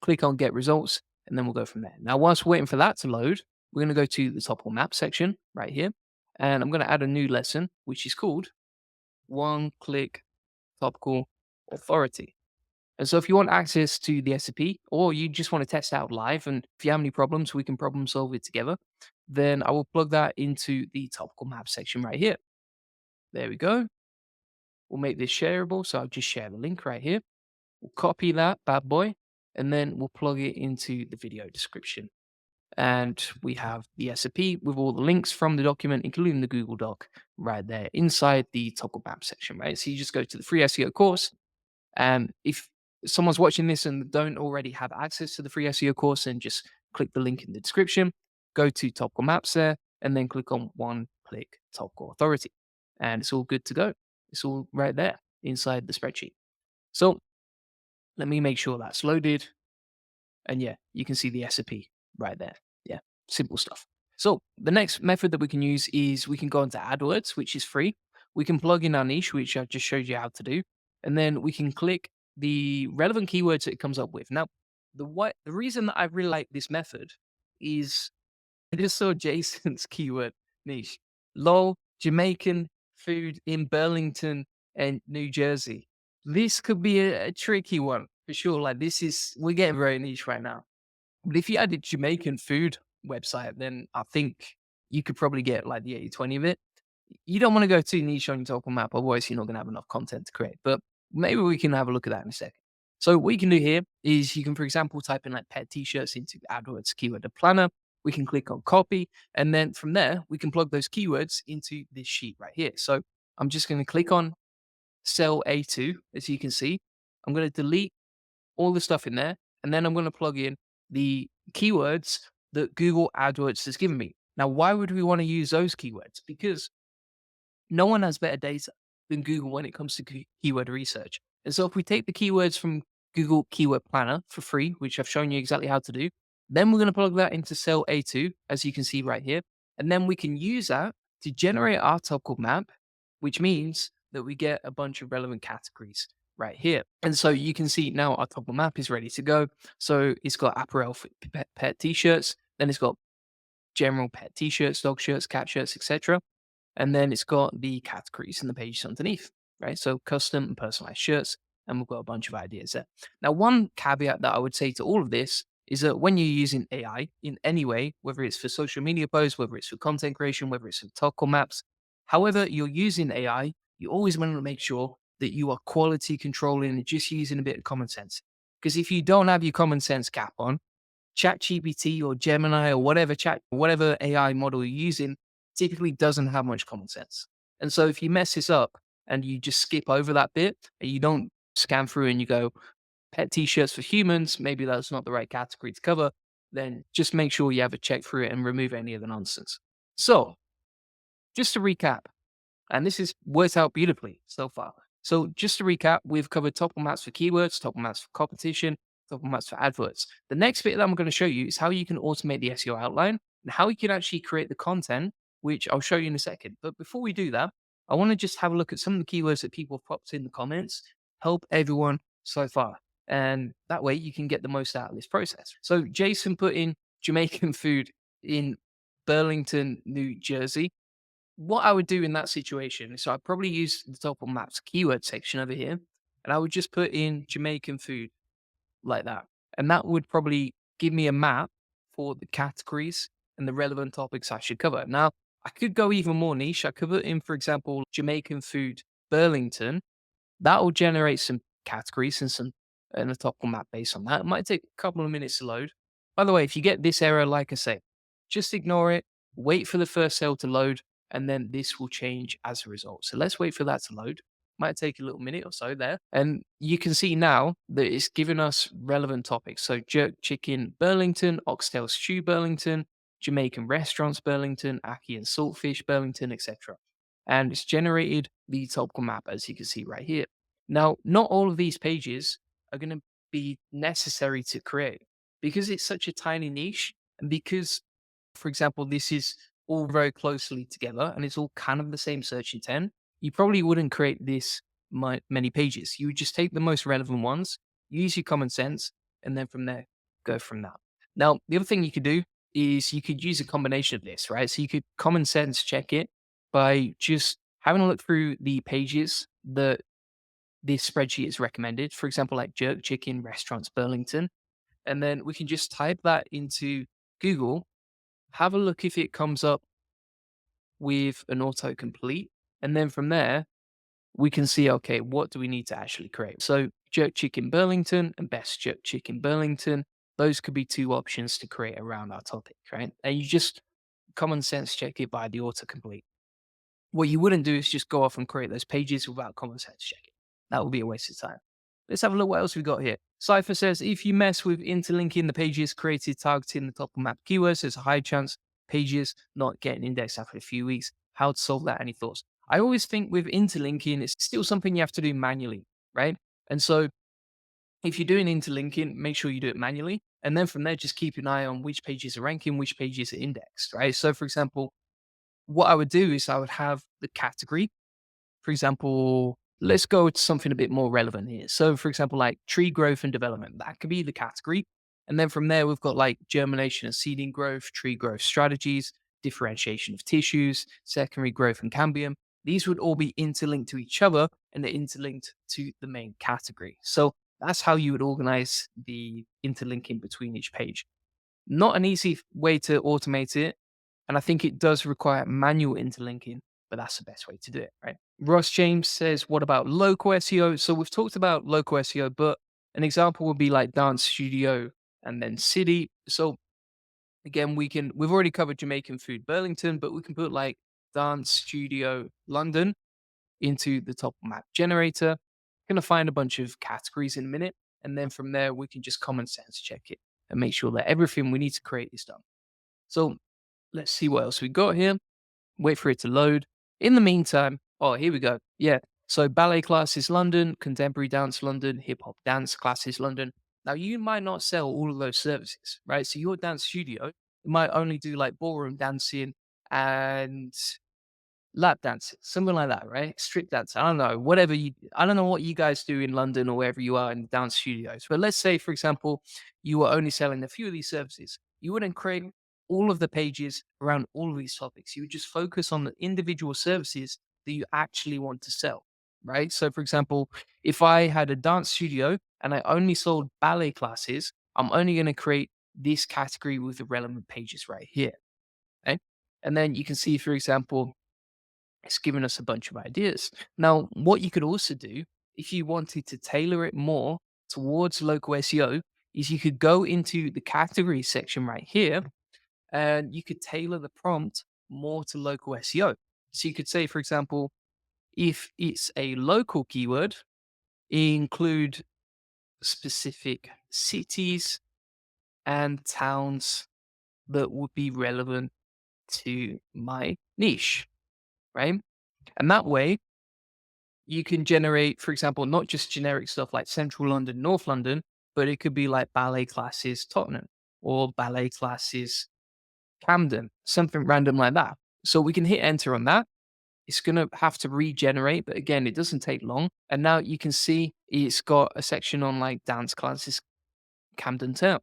A: Click on get results, and then we'll go from there. Now, whilst we're waiting for that to load, we're going to go to the topical map section right here. And I'm going to add a new lesson, which is called one click topical authority. And so if you want access to the SCP or you just want to test out live, and if you have any problems, we can problem solve it together, then I will plug that into the topical map section right here. There we go. We'll make this shareable. So I'll just share the link right here. We'll copy that bad boy, and then we'll plug it into the video description. And we have the SCP with all the links from the document, including the Google Doc right there inside the topical map section, right? So you just go to the free SEO course. And if someone's watching this and don't already have access to the free SEO course, then just click the link in the description, go to topical maps there, and then click on one click topical authority. And it's all good to go. It's all right there inside the spreadsheet. So let me make sure that's loaded. And yeah, you can see the SOP right there. Yeah, simple stuff. So the next method that we can use is we can go into AdWords, which is free. We can plug in our niche, which I just showed you how to do. And then we can click the relevant keywords that it comes up with. Now, the reason that I really like this method is I just saw Jason's keyword niche. LOL, Jamaican food in Burlington and New Jersey. This could be a tricky one for sure. Like we're getting very niche right now. But if you added Jamaican food website, then I think you could probably get like the 80/20 of it. You don't want to go too niche on your topical map, otherwise you're not going to have enough content to create. But maybe we can have a look at that in a second. So what you can do here is you can, for example, type in like pet t-shirts into AdWords keyword planner. We can click on copy, and then from there we can plug those keywords into this sheet right here. So I'm just going to click on cell A2, as you can see. I'm going to delete all the stuff in there, and then I'm going to plug in the keywords that Google AdWords has given me. Now, why would we want to use those keywords? Because no one has better data than Google when it comes to keyword research. And so if we take the keywords from Google Keyword Planner for free, which I've shown you exactly how to do, then we're going to plug that into cell A2, as you can see right here. And then we can use that to generate our topical map, which means that we get a bunch of relevant categories right here. And so you can see now our topical map is ready to go. So it's got apparel for pet t-shirts, then it's got general pet t-shirts, dog shirts, cat shirts, etc. And then it's got the categories and the pages underneath, right? So custom and personalized shirts, and we've got a bunch of ideas there. Now, one caveat that I would say to all of this is that when you're using AI in any way, whether it's for social media posts, whether it's for content creation, whether it's for topical maps, however you're using AI, you always want to make sure that you are quality controlling and just using a bit of common sense. Because if you don't have your common sense cap on, ChatGPT or Gemini or whatever AI model you're using typically doesn't have much common sense. And so if you mess this up and you just skip over that bit and you don't scan through and you go pet t-shirts for humans, maybe that's not the right category to cover, then just make sure you have a check through it and remove any of the nonsense. So just to recap, and this has worked out beautifully so far. So just to recap, we've covered topical maps for keywords, topical maps for competition, Topical Maps for adverts. The next bit that I'm going to show you is how you can automate the SEO outline and how you can actually create the content, which I'll show you in a second. But before we do that, I want to just have a look at some of the keywords that people have popped in the comments. Help everyone so far. And that way you can get the most out of this process. So Jason put in Jamaican food in Burlington, New Jersey. What I would do in that situation is I'd probably use the Topical Maps keyword section over here, and I would just put in Jamaican food like that. And that would probably give me a map for the categories and the relevant topics I should cover. Now, I could go even more niche. I could put in, for example, Jamaican food Burlington. That will generate some categories and a topical map based on that. It might take a couple of minutes to load. By the way, if you get this error, like I say, just ignore it, wait for the first cell to load, and then this will change as a result. So let's wait for that to load. Might take a little minute or so there. And you can see now that it's given us relevant topics. So jerk chicken Burlington, oxtail stew Burlington, Jamaican restaurants Burlington, ackee and saltfish Burlington, etc. And it's generated the topical map, as you can see right here. Now, not all of these pages are going to be necessary to create because it's such a tiny niche and because, for example, this is all very closely together and it's all kind of the same search intent. You probably wouldn't create this many pages. You would just take the most relevant ones, use your common sense, and then from there, go from that. Now, the other thing you could do is you could use a combination of this, right? So you could common sense check it by just having a look through the pages that this spreadsheet is recommended. For example, like jerk chicken restaurants Burlington. And then we can just type that into Google, have a look if it comes up with an autocomplete. And then from there, we can see, okay, what do we need to actually create? So jerk chicken Burlington and best jerk chicken Burlington, those could be two options to create around our topic, right? And you just common sense check it by the autocomplete. What you wouldn't do is just go off and create those pages without common sense checking. That would be a waste of time. Let's have a look what else we got here. Cypher says, if you mess with interlinking the pages created targeting the top map keywords, there's a high chance pages not getting indexed after a few weeks. How to solve that? Any thoughts? I always think with interlinking, it's still something you have to do manually, right? And so if you're doing interlinking, make sure you do it manually. And then from there, just keep an eye on which pages are ranking, which pages are indexed, right? So for example, what I would do is I would have the category. For example, let's go to something a bit more relevant here. So, for example, like tree growth and development, that could be the category. And then from there, we've got like germination and seeding growth, tree growth strategies, differentiation of tissues, secondary growth and cambium. These would all be interlinked to each other and they're interlinked to the main category. So that's how you would organize the interlinking between each page. Not an easy way to automate it. And I think it does require manual interlinking, but that's the best way to do it, right? Ross James says, what about local SEO? So we've talked about local SEO, but an example would be like dance studio and then city. So again, we've already covered Jamaican food Burlington, but we can put like dance studio London into the top map generator. Gonna find a bunch of categories in a minute. And then from there, we can just common sense check it and make sure that everything we need to create is done. So let's see what else we got here. Wait for it to load. In the meantime, oh, here we go. Yeah. So ballet classes London, contemporary dance London, hip hop dance classes London. Now you might not sell all of those services, right? So your dance studio might only do like ballroom dancing and lap dancing, something like that, right? Strip dance. I don't know, I don't know what you guys do in London or wherever you are in dance studios. But let's say, for example, you were only selling a few of these services. You wouldn't create all of the pages around all of these topics. You would just focus on the individual services that you actually want to sell, right? So, for example, if I had a dance studio and I only sold ballet classes, I'm only going to create this category with the relevant pages right here. Okay. And then you can see, for example, it's given us a bunch of ideas. Now, what you could also do if you wanted to tailor it more towards local SEO is you could go into the category section right here and you could tailor the prompt more to local SEO. So you could say, for example, if it's a local keyword, include specific cities and towns that would be relevant to my niche, right? And that way, you can generate, for example, not just generic stuff like Central London, North London, but it could be like ballet classes Tottenham or ballet classes Camden, something random like that. So we can hit enter on that. It's going to have to regenerate, but again, it doesn't take long. And now you can see it's got a section on like dance classes Camden Town,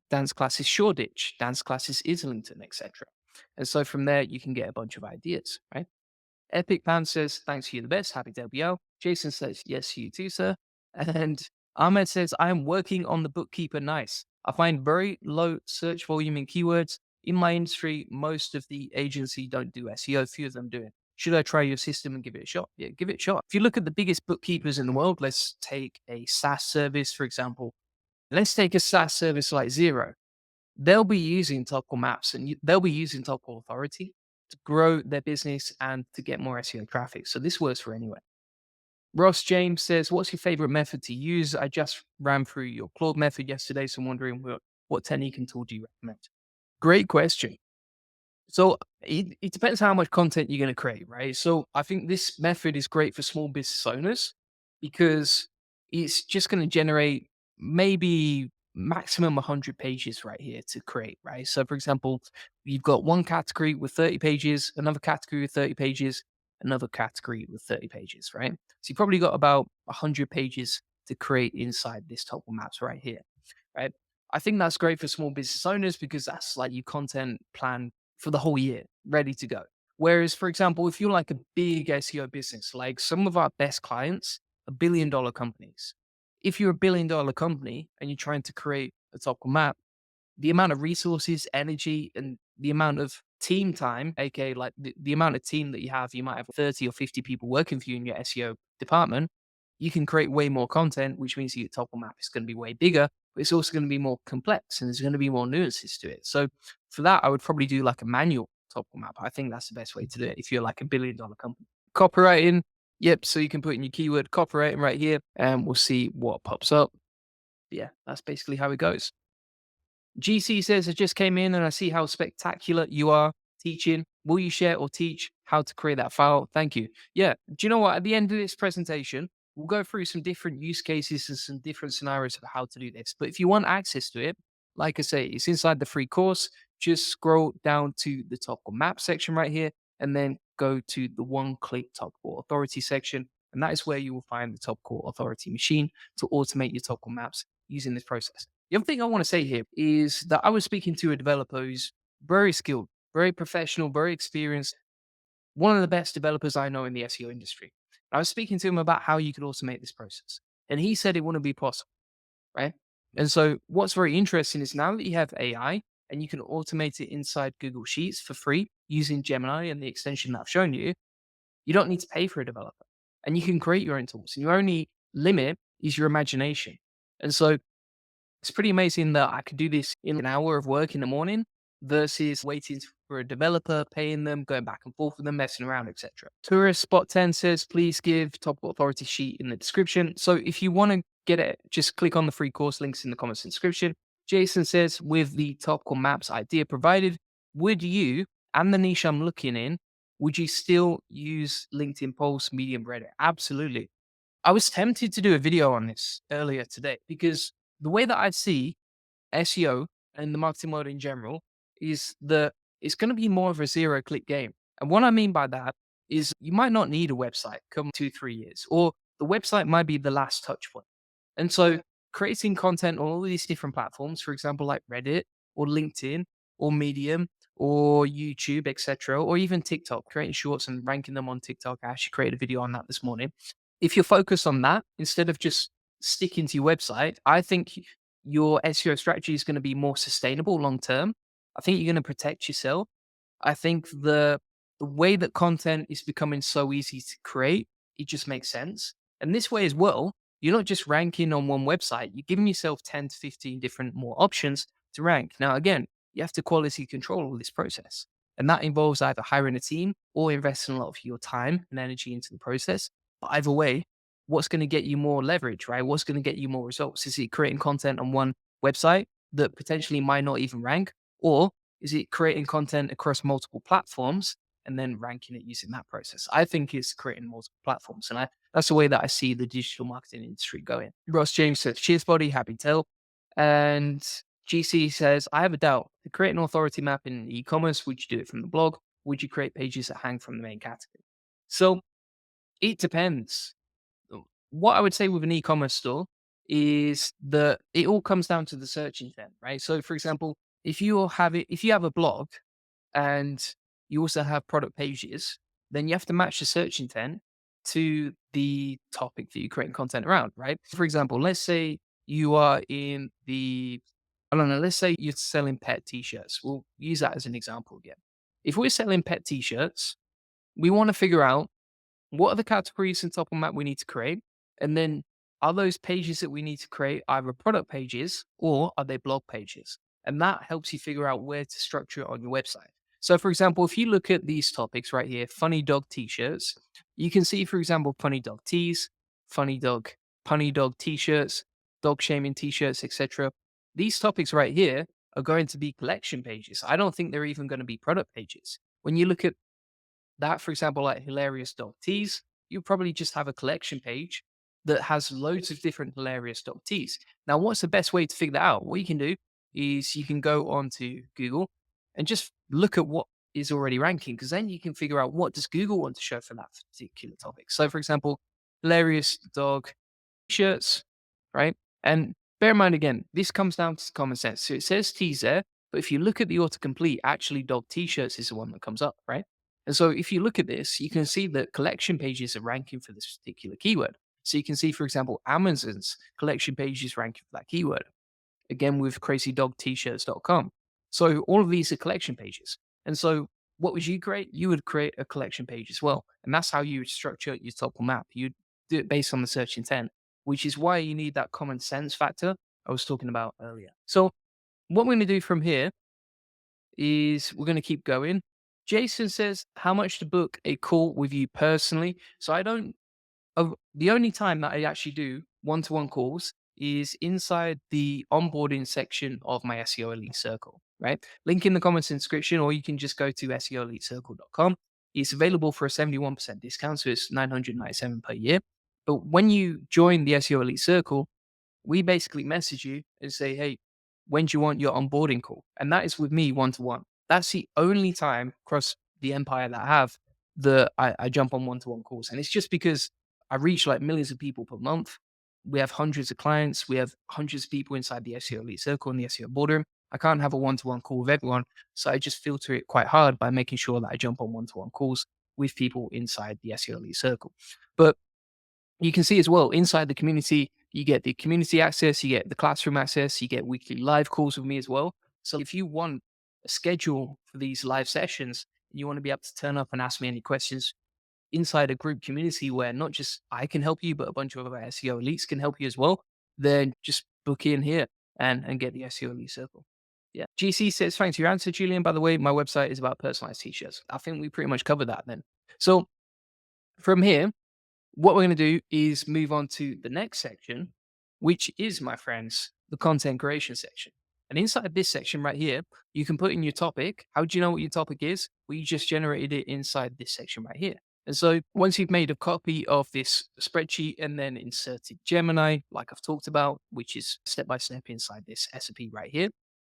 A: dance classes Shoreditch, dance classes Islington, etc. And so from there, you can get a bunch of ideas, right? Epic Pan says, thanks, you're the best. Happy to help you out. Jason says, yes, you too, sir. And Ahmed says, I am working on the bookkeeper. Nice. I find very low search volume in keywords. In my industry, most of the agency don't do SEO. Few of them do it. Should I try your system and give it a shot? Yeah, give it a shot. If you look at the biggest bookkeepers in the world, let's take a SaaS service, for example. Let's take a SaaS service like Zero. They'll be using Topical Maps and they'll be using Topical Authority to grow their business and to get more SEO traffic. So this works for anyone. Ross James says, what's your favorite method to use? I just ran through your Claude method yesterday, so I'm wondering what technique and tool do you recommend? Great question. So it depends how much content you're going to create, right? So I think this method is great for small business owners because it's just going to generate maybe maximum 100 pages right here to create, right? So for example, you've got one category with 30 pages, another category with 30 pages, another category with 30 pages, right? So you probably got about 100 pages to create inside this Topical Maps right here, right? I think that's great for small business owners because that's like your content plan for the whole year, ready to go. Whereas, for example, if you're like a big SEO business, like some of our best clients are $1 billion companies. If you're a $1 billion company and you're trying to create a topical map, the amount of resources, energy, and the amount of team time, aka like the amount of team that you might have 30 or 50 people working for you in your SEO department, you can create way more content, which means your topical map is going to be way bigger, but it's also going to be more complex and there's going to be more nuances to it. So for that, I would probably do like a manual topical map. I think that's the best way to do it if you're like a $1 billion company. Copywriting, yep. So you can put in your keyword copywriting right here and we'll see what pops up. Yeah, that's basically how it goes. GC says, I just came in and I see how spectacular you are teaching. Will you share or teach how to create that file? Thank you. Yeah. Do you know what? At the end of this presentation, we'll go through some different use cases and some different scenarios of how to do this. But if you want access to it, like I say, it's inside the free course. Just scroll down to the Topical Map section right here and then go to the one-click Topical Authority section. And that is where you will find the Topical Authority machine to automate your Topical Maps using this process. The other thing I want to say here is that I was speaking to a developer who's very skilled, very professional, very experienced, one of the best developers I know in the SEO industry. I was speaking to him about how you could automate this process. And he said it wouldn't be possible, right? And so what's very interesting is now that you have AI and you can automate it inside Google Sheets for free using Gemini and the extension that I've shown you, you don't need to pay for a developer. And you can create your own tools. And your only limit is your imagination. And so it's pretty amazing that I could do this in an hour of work in the morning versus waiting for a developer, paying them, going back and forth with them, messing around, etc. Tourist Spot 10 says, please give Topical Authority sheet in the description. So if you want to get it, just click on the free course links in the comments and description. Jason says, with the Topical Maps idea provided, would you, and the niche I'm looking in, would you still use LinkedIn Pulse, Medium, Reddit? Absolutely. I was tempted to do a video on this earlier today because the way that I see SEO and the marketing world in general is that it's going to be more of a zero click game. And what I mean by that is you might not need a website come 2, 3 years, or the website might be the last touch point. And so creating content on all of these different platforms, for example, like Reddit or LinkedIn or Medium or YouTube, etc., or even TikTok, creating shorts and ranking them on TikTok. I actually created a video on that this morning. If you're focused on that instead of just sticking to your website, I think your SEO strategy is going to be more sustainable long term. I think you're going to protect yourself. I think the way that content is becoming so easy to create, it just makes sense. And this way as well, you're not just ranking on one website, you're giving yourself 10 to 15 different more options to rank. Now, again, you have to quality control all this process. And that involves either hiring a team or investing a lot of your time and energy into the process. But either way, what's going to get you more leverage, right? What's going to get you more results? Is it creating content on one website that potentially might not even rank? Or is it creating content across multiple platforms and then ranking it using that process? I think it's creating multiple platforms. And That's the way that I see the digital marketing industry going. Ross James says, cheers, buddy. Happy to help. And GC says, I have a doubt. To create an authority map in e-commerce, would you do it from the blog? Would you create pages that hang from the main category? So it depends. What I would say with an e-commerce store is that it all comes down to the search intent, right? So for example, if you have a blog and you also have product pages, then you have to match the search intent to the topic that you're creating content around, right? For example, let's say you are in the, I don't know, let's say you're selling pet t-shirts. We'll use that as an example again. If we're selling pet t-shirts, we want to figure out what are the categories in Topical Map we need to create? And then are those pages that we need to create either product pages or are they blog pages? And that helps you figure out where to structure it on your website. So, for example, if you look at these topics right here, funny dog t-shirts, you can see, for example, funny dog tees, funny dog, punny dog t-shirts, dog shaming t-shirts, etc. These topics right here are going to be collection pages. I don't think they're even going to be product pages. When you look at that, for example, like hilarious dog teas, you probably just have a collection page that has loads of different hilarious dog teas. Now, what's the best way to figure that out? What you can do is you can go onto Google and just look at what is already ranking, because then you can figure out what does Google want to show for that particular topic. So, for example, hilarious dog shirts, right? And bear in mind again, this comes down to common sense. So it says teas there, but if you look at the autocomplete, actually dog t-shirts is the one that comes up, right? And so if you look at this, you can see that collection pages are ranking for this particular keyword. So you can see, for example, Amazon's collection page is ranking for that keyword. Again, with crazydogtshirts.com. So all of these are collection pages. And so what would you create? You would create a collection page as well. And that's how you would structure your topical map. You'd do it based on the search intent, which is why you need that common sense factor I was talking about earlier. So what we're going to do from here is we're going to keep going. Jason says, how much to book a call with you personally? So I don't, the only time that I actually do one-to-one calls is inside the onboarding section of my SEO Elite Circle, right? Link in the comments and description, or you can just go to SEOEliteCircle.com. It's available for a 71% discount, so it's $997 per year. But when you join the SEO Elite Circle, we basically message you and say, hey, when do you want your onboarding call? And that is with me one to one. That's the only time across the empire that I have that I jump on one to one calls. And it's just because I reach like millions of people per month. We have hundreds of clients. We have hundreds of people inside the SEO Elite Circle and the SEO Boardroom. I can't have a one to one call with everyone. So I just filter it quite hard by making sure that I jump on one to one calls with people inside the SEO Elite Circle. But you can see as well inside the community, you get the community access, you get the classroom access, you get weekly live calls with me as well. So if you want a schedule for these live sessions, you want to be able to turn up and ask me any questions inside a group community where not just I can help you, but a bunch of other SEO elites can help you as well, then just book in here and get the SEO elite circle. Yeah. GC says, thanks for your answer, Julian. By the way, my website is about personalized t-shirts. I think we pretty much covered that then. So from here, what we're going to do is move on to the next section, which is, my friends, the content creation section. And inside this section right here, you can put in your topic. How do you know what your topic is? Well, you just generated it inside this section right here. And so once you've made a copy of this spreadsheet and then inserted Gemini, like I've talked about, which is step by step inside this SOP right here,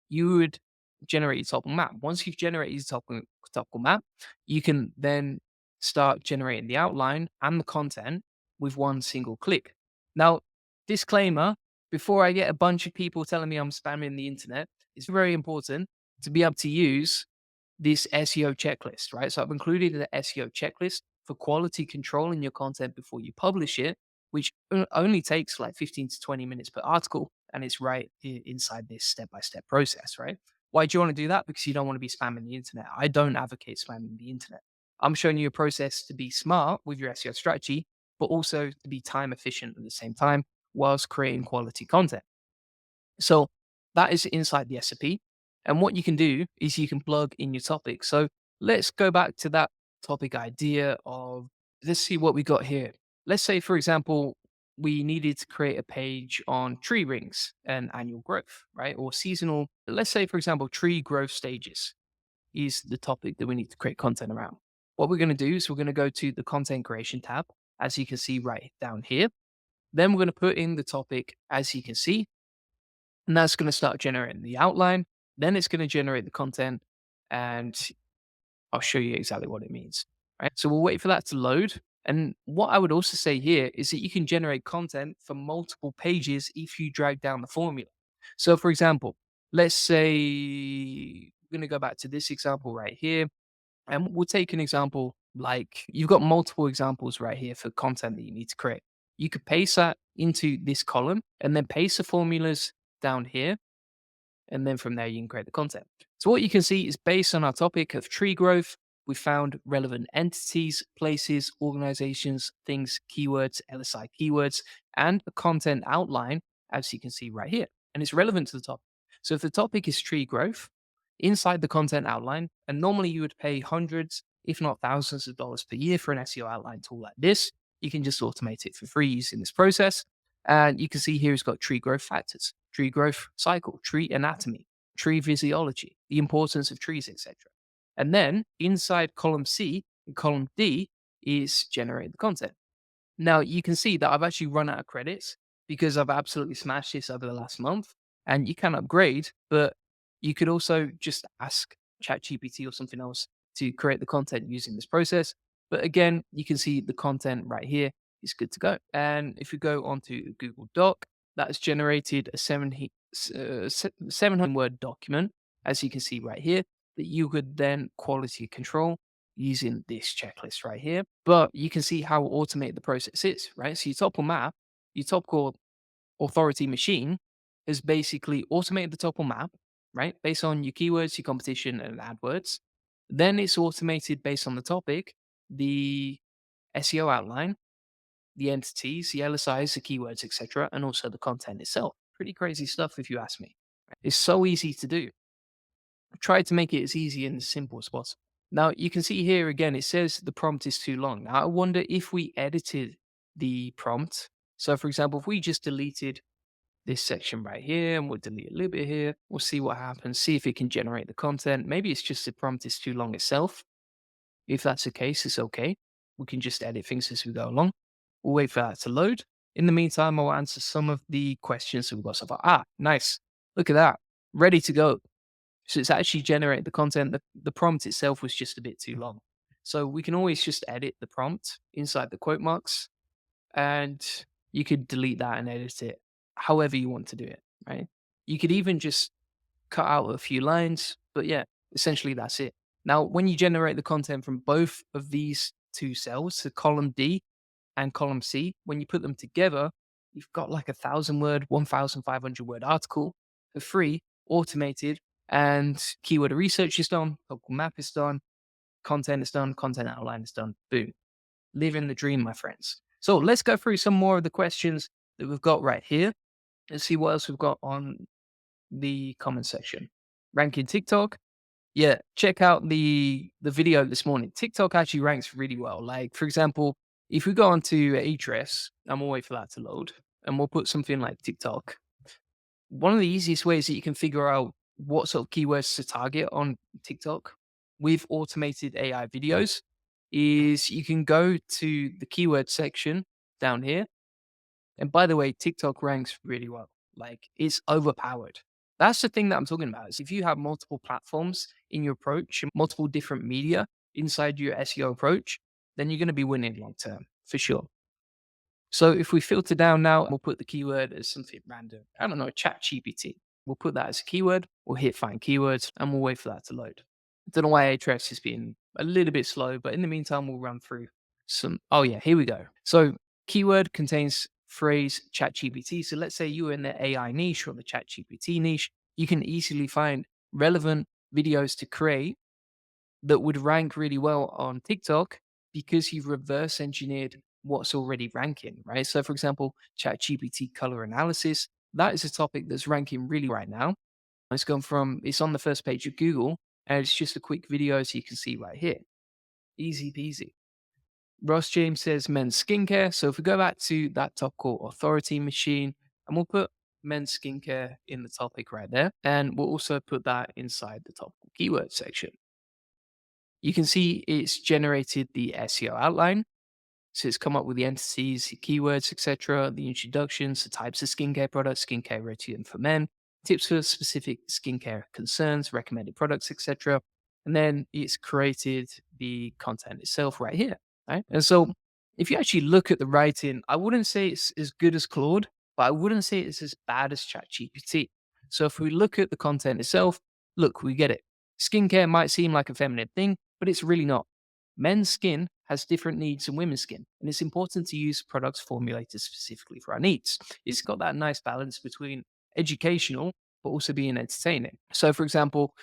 A: you would generate your topical map. Once you've generated your topical map, you can then start generating the outline and the content with one single click. Now, disclaimer, before I get a bunch of people telling me I'm spamming the internet, it's very important to be able to use this SEO checklist, right? So I've included an SEO checklist for quality control in your content before you publish it, which only takes like 15 to 20 minutes per article. And it's right inside this step-by-step process, right? Why do you want to do that? Because you don't want to be spamming the internet. I don't advocate spamming the internet. I'm showing you a process to be smart with your SEO strategy, but also to be time efficient at the same time whilst creating quality content. So that is inside the SOP. And what you can do is you can plug in your topic. So let's go back to that topic idea of, let's see what we got here. Let's say, for example, we needed to create a page on tree rings and annual growth, right? Or seasonal. Let's say, for example, tree growth stages is the topic that we need to create content around. What we're going to do is we're going to go to the content creation tab. as you can see right down here. Then we're going to put in the topic, as you can see, and that's going to start generating the outline. Then it's going to generate the content, and I'll show you exactly what it means. Right. So we'll wait for that to load. And what I would also say here is that you can generate content for multiple pages if you drag down the formula. So, for example, let's say we're going to go back to this example right here. And we'll take an example like you've got multiple examples right here for content that you need to create. You could paste that into this column and then paste the formulas down here, and then from there you can create the content. So what you can see is based on our topic of tree growth, we found relevant entities, places, organizations, things, keywords, LSI keywords, and a content outline, as you can see right here. And it's relevant to the topic. So if the topic is tree growth, inside the content outline, and normally you would pay hundreds, if not thousands of dollars per year for an SEO outline tool like this, you can just automate it for free using this process. And you can see here it's got tree growth factors, tree growth cycle, tree anatomy, tree physiology, the importance of trees, etc. And then inside column C and column D is generate the content. Now you can see that I've actually run out of credits because I've absolutely smashed this over the last month. And you can upgrade, but you could also just ask ChatGPT or something else to create the content using this process. But again, you can see the content right here is good to go. And if you go onto Google Doc, that's generated a 700 word document, as you can see right here, that you could then quality control using this checklist right here. But you can see how automated the process is, right? So your topical map, your topical authority machine has basically automated the topical map, right? Based on your keywords, your competition, and AdWords. Then it's automated based on the topic, the SEO outline, the entities, the LSIs, the keywords, etc., and also the content itself. Pretty crazy stuff, if you ask me. It's so easy to do. I tried to make it as easy and as simple as possible. Now, you can see here again, it says the prompt is too long. Now, I wonder if we edited the prompt. So, for example, if we just deleted this section right here and we'll delete a little bit here, we'll see what happens, see if it can generate the content. Maybe it's just the prompt is too long itself. If that's the case, it's okay. We can just edit things as we go along. We'll wait for that to load. In the meantime, I'll answer some of the questions that we've got so far. Ah, nice. Look at that. Ready to go. So it's actually generated the content. The prompt itself was just a bit too long. So we can always just edit the prompt inside the quote marks, and you could delete that and edit it however you want to do it, right? You could even just cut out a few lines, but yeah, essentially that's it. Now, when you generate the content from both of these two cells, so column D and column C, when you put them together, you've got like 1,000 word, 1,500 word article for free, automated, and keyword research is done, topical map is done, content is done, content outline is done. Boom. Living the dream, my friends. So let's go through some more of the questions that we've got right here and see what else we've got on the comment section. Ranking TikTok. Yeah, check out the video this morning. TikTok actually ranks really well. Like, for example, if we go onto Ahrefs, and we'll wait for that to load, and we'll put something like TikTok. One of the easiest ways that you can figure out what sort of keywords to target on TikTok with automated AI videos is you can go to the keyword section down here. And by the way, TikTok ranks really well. Like, it's overpowered. That's the thing that I'm talking about. Is if you have multiple platforms in your approach, multiple different media inside your SEO approach, then you're going to be winning long term for sure. So if we filter down now, we'll put the keyword as something random. I don't know, ChatGPT. We'll put that as a keyword. We'll hit find keywords and we'll wait for that to load. I don't know why Ahrefs is being a little bit slow, but in the meantime, we'll run through some. Oh yeah, here we go. So keyword contains phrase ChatGPT. So let's say you were in the AI niche or the ChatGPT niche, you can easily find relevant videos to create that would rank really well on TikTok because you've reverse engineered what's already ranking, right? So, for example, ChatGPT color analysis, that is a topic that's ranking really right now. It's on the first page of Google, and it's just a quick video as you can see right here. Easy peasy. Ross James says men's skincare. So, if we go back to that topical authority machine, and we'll put men's skincare in the topic right there, and we'll also put that inside the topical keyword section. You can see it's generated the SEO outline. So it's come up with the entities, the keywords, etc., the introductions, the types of skincare products, skincare routine for men, tips for specific skincare concerns, recommended products, etc. And then it's created the content itself right here. Right. And so if you actually look at the writing, I wouldn't say it's as good as Claude, but I wouldn't say it's as bad as ChatGPT. So if we look at the content itself, look, we get it. Skincare might seem like a feminine thing, but it's really not. Men's skin has different needs than women's skin, and it's important to use products formulated specifically for our needs. It's got that nice balance between educational but also being entertaining. So, for example,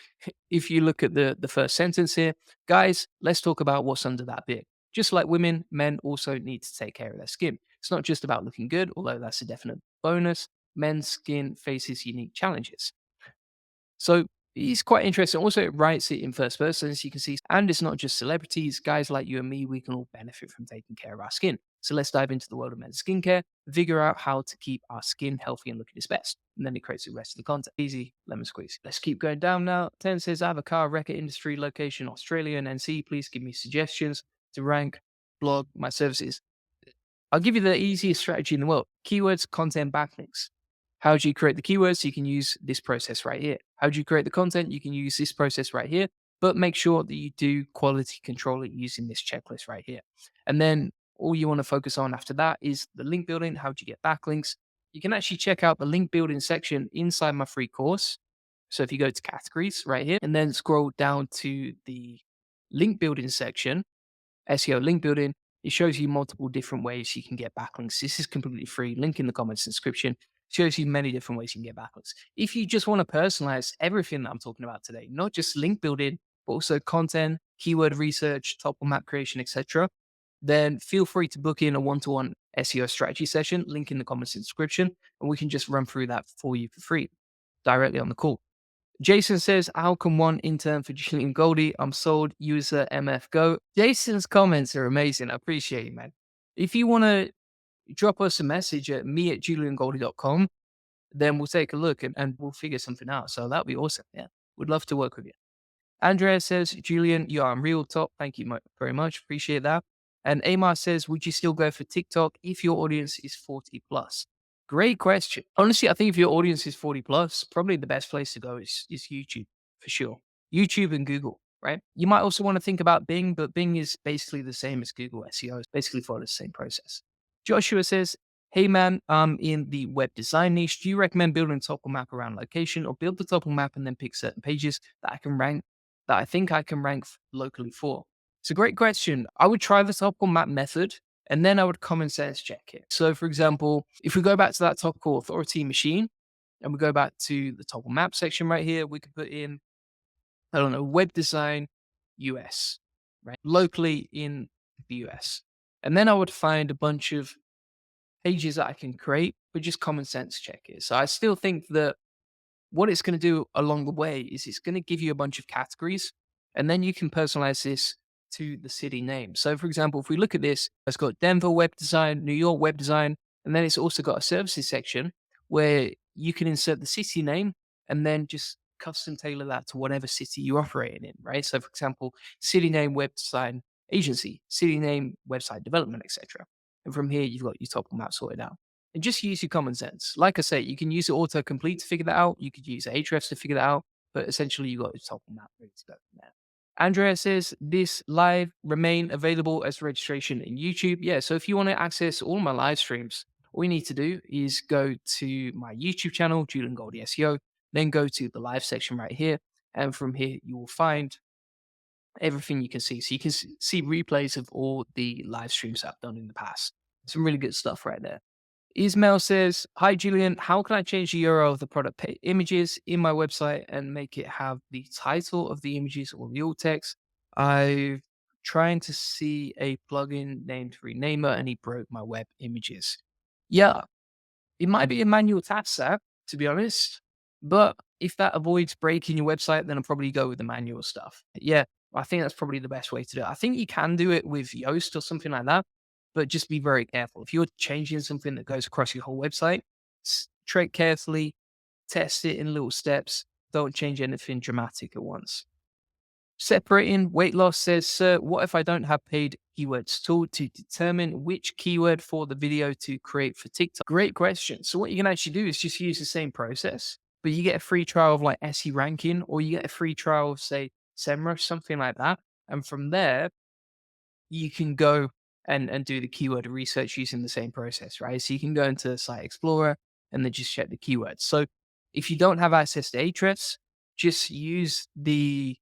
A: if you look at the first sentence here, guys, let's talk about what's under that bit. Just like women, men also need to take care of their skin. It's not just about looking good, although that's a definite bonus. Men's skin faces unique challenges. So it's quite interesting. Also, it writes it in first person, as you can see. And it's not just celebrities, guys like you and me, we can all benefit from taking care of our skin. So let's dive into the world of men's skincare, figure out how to keep our skin healthy and looking its best. And then it creates the rest of the content. Easy, lemon squeeze. Let's keep going down now. 10 says, I have a car wrecker industry location, Australia and NC. Please give me suggestions to rank, blog my services. I'll give you the easiest strategy in the world. Keywords, content, backlinks. How do you create the keywords? You can use this process right here. How do you create the content? You can use this process right here, but make sure that you do quality control it using this checklist right here. And then all you want to focus on after that is the link building. How do you get backlinks? You can actually check out the link building section inside my free course. So if you go to categories right here and then scroll down to the link building section, SEO link building, it shows you multiple different ways you can get backlinks. This is completely free. Link in the comments description shows you many different ways you can get backlinks. If you just want to personalize everything that I'm talking about today, not just link building, but also content, keyword research, topical map creation, etc., then feel free to book in a one-to-one SEO strategy session. Link in the comments description, and we can just run through that for you for free directly on the call. Jason says, how can one intern for Julian Goldie? I'm sold, user MF Go. Jason's comments are amazing. I appreciate it, man. If you want to drop us a message at me@juliangoldie.com, then we'll take a look and we'll figure something out. So that'd be awesome. Yeah. Would love to work with you. Andrea says, Julian, you are on real top. Thank you very much. Appreciate that. And Amar says, would you still go for TikTok if your audience is 40 plus? Great question. Honestly, I think if your audience is 40 plus, probably the best place to go is YouTube for sure. YouTube and Google, right? You might also want to think about Bing, but Bing is basically the same as Google SEO. It's basically follow the same process. Joshua says, hey man, I'm in the web design niche. Do you recommend building a topical map around location or build the topical map and then pick certain pages that I think I can rank locally for? It's a great question. I would try the topical map method and then I would common sense check it. So, for example, if we go back to that topical authority machine and we go back to the topical map section right here, we could put in, I don't know, web design US, right? Locally in the US. And then I would find a bunch of pages that I can create, but just common sense check it. So I still think that what it's going to do along the way is it's going to give you a bunch of categories and then you can personalize this to the city name. So, for example, if we look at this, it's got Denver web design, New York web design, and then it's also got a services section where you can insert the city name and then just custom tailor that to whatever city you're operating in, right? So, for example, city name web design agency, city name website development, etc. And from here, you've got your topical map sorted out. And just use your common sense. Like I say, you can use autocomplete to figure that out. You could use Ahrefs to figure that out. But essentially, you got your topical map ready to go from there. Andrea says, this live remain available as registration in YouTube. Yeah, so if you want to access all my live streams, all you need to do is go to my YouTube channel, Julian Goldie SEO, then go to the live section right here. And from here, you will find everything you can see. So you can see replays of all the live streams I've done in the past. Some really good stuff right there. Ismail says, hi, Julian. How can I change the URL of the product images in my website and make it have the title of the images or the alt text? I'm trying to see a plugin named Renamer and he broke my web images. Yeah, it might be a manual task set, to be honest. But if that avoids breaking your website, then I'll probably go with the manual stuff. Yeah, I think that's probably the best way to do it. I think you can do it with Yoast or something like that, but just be very careful. If you're changing something that goes across your whole website, tread carefully, test it in little steps. Don't change anything dramatic at once. Separating weight loss says, sir, what if I don't have paid keywords tool to determine which keyword for the video to create for TikTok? Great question. So what you can actually do is just use the same process, but you get a free trial of like SE ranking, or you get a free trial of say SEMrush, something like that. And from there, you can go and do the keyword research using the same process, right? So you can go into Site Explorer and then just check the keywords. So if you don't have access to Ahrefs, just use the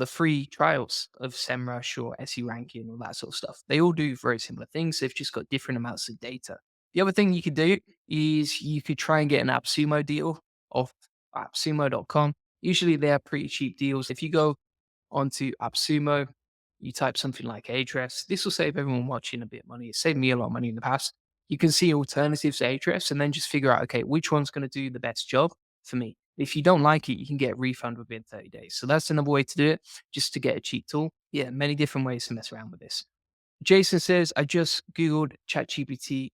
A: free trials of SEMrush or SE ranking, all that sort of stuff. They all do very similar things. They've just got different amounts of data. The other thing you could do is you could try and get an AppSumo deal off appsumo.com. Usually they have pretty cheap deals. If you go onto AppSumo, you type something like Ahrefs. This will save everyone watching a bit of money. It saved me a lot of money in the past. You can see alternatives to Ahrefs and then just figure out, okay, which one's going to do the best job for me. If you don't like it, you can get a refund within 30 days. So that's another way to do it, just to get a cheap tool. Yeah, many different ways to mess around with this. Jason says, I just Googled ChatGPT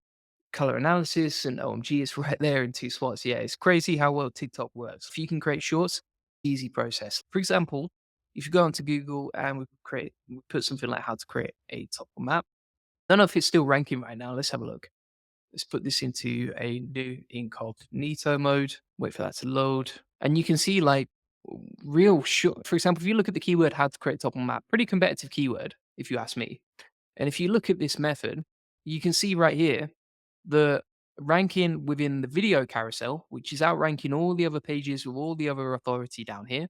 A: color analysis and OMG is right there in two spots. Yeah, it's crazy how well TikTok works. If you can create shorts, easy process. For example, if you go onto Google and we put something like how to create a topical map. I don't know if it's still ranking right now. Let's have a look. Let's put this into a new incognito mode. Wait for that to load. And you can see like real short. For example, if you look at the keyword how to create a topical map, pretty competitive keyword, if you ask me. And if you look at this method, you can see right here the ranking within the video carousel, which is outranking all the other pages with all the other authority down here.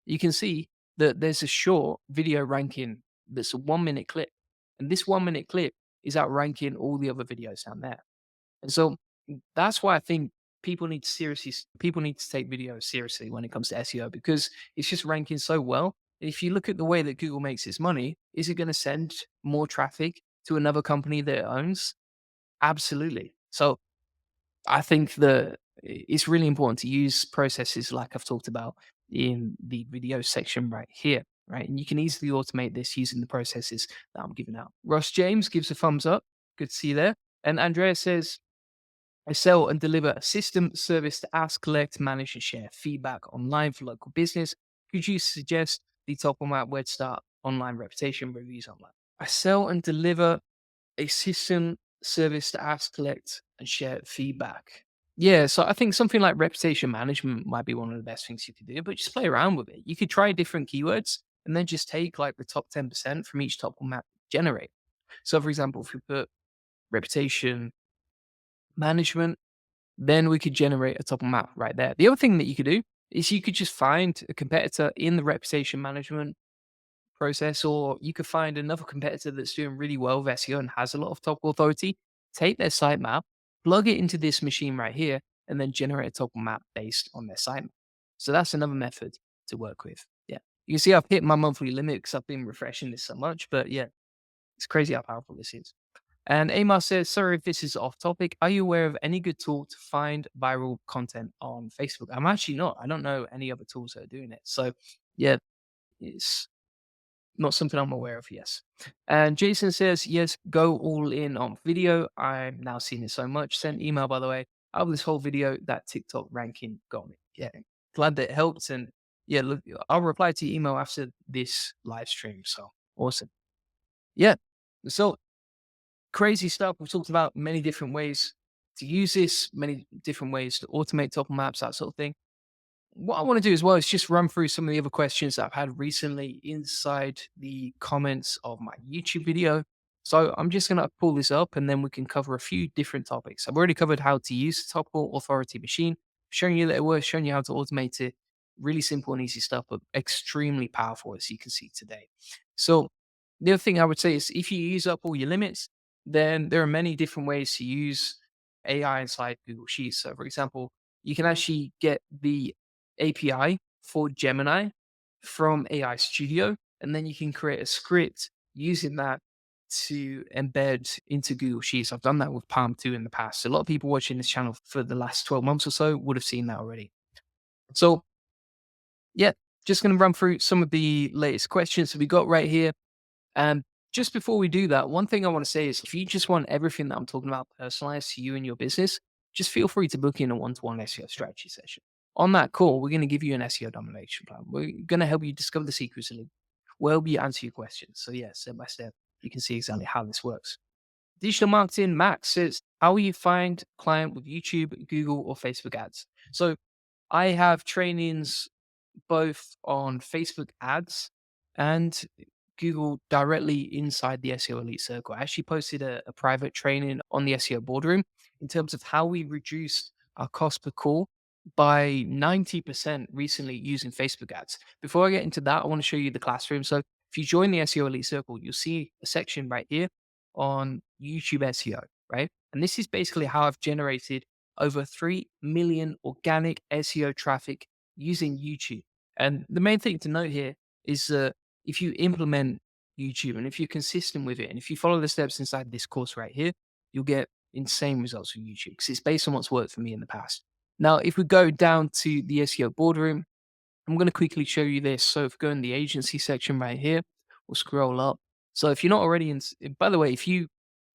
A: You can see that there's a short video ranking that's a 1 minute clip. And this 1 minute clip is outranking all the other videos down there. And so that's why I think people need to take videos seriously when it comes to SEO because it's just ranking so well. If you look at the way that Google makes its money, is it going to send more traffic to another company that it owns? Absolutely. So I think that it's really important to use processes like I've talked about in the video section right here, right? And you can easily automate this using the processes that I'm giving out. Ross James gives a thumbs up. Good to see you there. And Andrea says, I sell and deliver a system service to ask, collect, manage, and share feedback online for local business. Could you suggest the top of my where to start online reputation reviews online? I sell and deliver a system service to ask, collect, and share feedback. Yeah, so I think something like reputation management might be one of the best things you could do, but just play around with it. You could try different keywords and then just take like the top 10% from each top map generate. So, for example, if we put reputation management, then we could generate a top map right there. The other thing that you could do is you could just find a competitor in the reputation management process, or you could find another competitor that's doing really well with SEO and has a lot of topical authority, take their sitemap, plug it into this machine right here, and then generate a topical map based on their sitemap. So that's another method to work with. Yeah. You can see I've hit my monthly limit because I've been refreshing this so much, but yeah, it's crazy how powerful this is. And Amar says, sorry if this is off topic. Are you aware of any good tool to find viral content on Facebook? I'm actually not. I don't know any other tools that are doing it. So yeah, it's not something I'm aware of, yes. And Jason says, yes, go all in on video. I'm now seeing it so much. Sent email, by the way, out of this whole video, that TikTok ranking got me. Yeah, glad that it helped. And yeah, look, I'll reply to your email after this live stream. So awesome. Yeah. So crazy stuff. We've talked about many different ways to use this, many different ways to automate top maps, that sort of thing. What I want to do as well is just run through some of the other questions that I've had recently inside the comments of my YouTube video. So I'm just going to pull this up and then we can cover a few different topics. I've already covered how to use the topical authority machine, showing you that it works, showing you how to automate it. Really simple and easy stuff, but extremely powerful, as you can see today. So the other thing I would say is if you use up all your limits, then there are many different ways to use AI inside Google Sheets. So for example, you can actually get the API for Gemini from AI Studio, and then you can create a script using that to embed into Google Sheets. I've done that with Palm 2 in the past. A lot of people watching this channel for the last 12 months or so would have seen that already. So, yeah, just going to run through some of the latest questions that we got right here. And just before we do that, one thing I want to say is if you just want everything that I'm talking about personalized to you and your business, just feel free to book in a one-to-one SEO strategy session. On that call, we're going to give you an SEO domination plan. We're going to help you discover the secrets where we answer your questions. So yeah, step by step, you can see exactly how this works. Digital Marketing Max says, how will you find client with YouTube, Google, or Facebook ads? So I have trainings both on Facebook ads and Google directly inside the SEO Elite Circle. I actually posted a private training on the SEO Boardroom in terms of how we reduced our cost per call by 90% recently using Facebook ads. Before I get into that, I want to show you the classroom. So if you join the SEO Elite Circle, you'll see a section right here on YouTube SEO, right? And this is basically how I've generated over 3 million organic SEO traffic using YouTube. And the main thing to note here is that if you implement YouTube and if you're consistent with it, and if you follow the steps inside this course right here, you'll get insane results from YouTube because it's based on what's worked for me in the past. Now, if we go down to the SEO boardroom, I'm going to quickly show you this. So if we go in the agency section right here, we'll scroll up. So if you're not already in, by the way, if you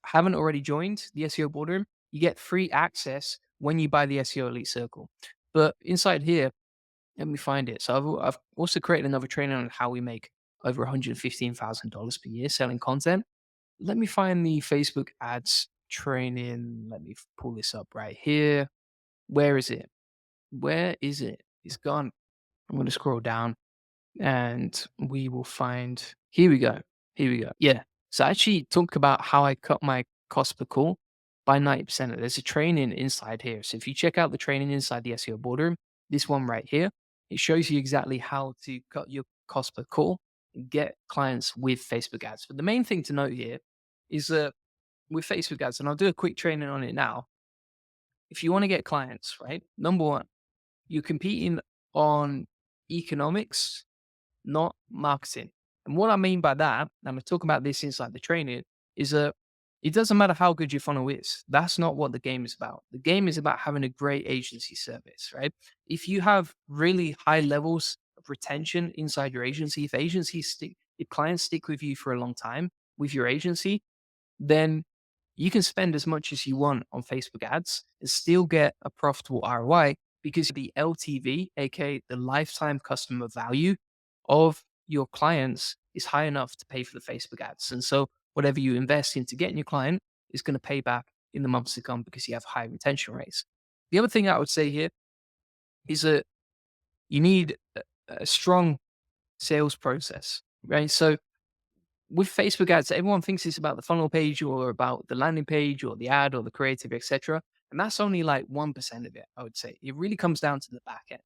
A: haven't already joined the SEO boardroom, you get free access when you buy the SEO Elite Circle. But inside here, let me find it. So I've also created another training on how we make over $115,000 per year selling content. Let me find the Facebook ads training. Let me pull this up right here. Where is it? Where is it? It's gone. I'm going to scroll down and we will find, here we go. Here we go. Yeah. So I actually talk about how I cut my cost per call by 90%. There's a training inside here. So if you check out the training inside the SEO boardroom, this one right here, it shows you exactly how to cut your cost per call and get clients with Facebook ads. But the main thing to note here is that with Facebook ads, and I'll do a quick training on it now. If you want to get clients, right? Number one, you're competing on economics, not marketing. And what I mean by that, and I'm talking about this inside the training, is that it doesn't matter how good your funnel is. That's not what the game is about. The game is about having a great agency service, right? If you have really high levels of retention inside your agency, if clients stick with you for a long time with your agency, then you can spend as much as you want on Facebook ads and still get a profitable ROI because the LTV, aka the lifetime customer value of your clients, is high enough to pay for the Facebook ads. And so whatever you invest into getting your client is going to pay back in the months to come because you have high retention rates. The other thing I would say here is that you need a strong sales process, right? So with Facebook ads, everyone thinks it's about the funnel page or about the landing page or the ad or the creative, etc. And that's only like 1% of it, I would say. It really comes down to the back end,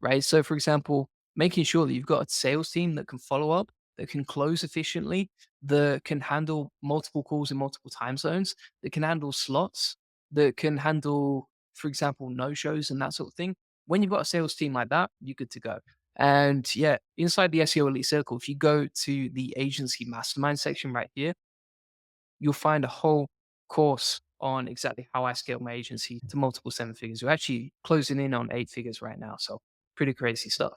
A: right? So, for example, making sure that you've got a sales team that can follow up, that can close efficiently, that can handle multiple calls in multiple time zones, that can handle slots, that can handle, for example, no shows and that sort of thing. When you've got a sales team like that, you're good to go. And yeah, inside the SEO Elite Circle, if you go to the agency mastermind section right here, you'll find a whole course on exactly how I scale my agency to multiple seven figures. We're actually closing in on 8 figures right now. So pretty crazy stuff.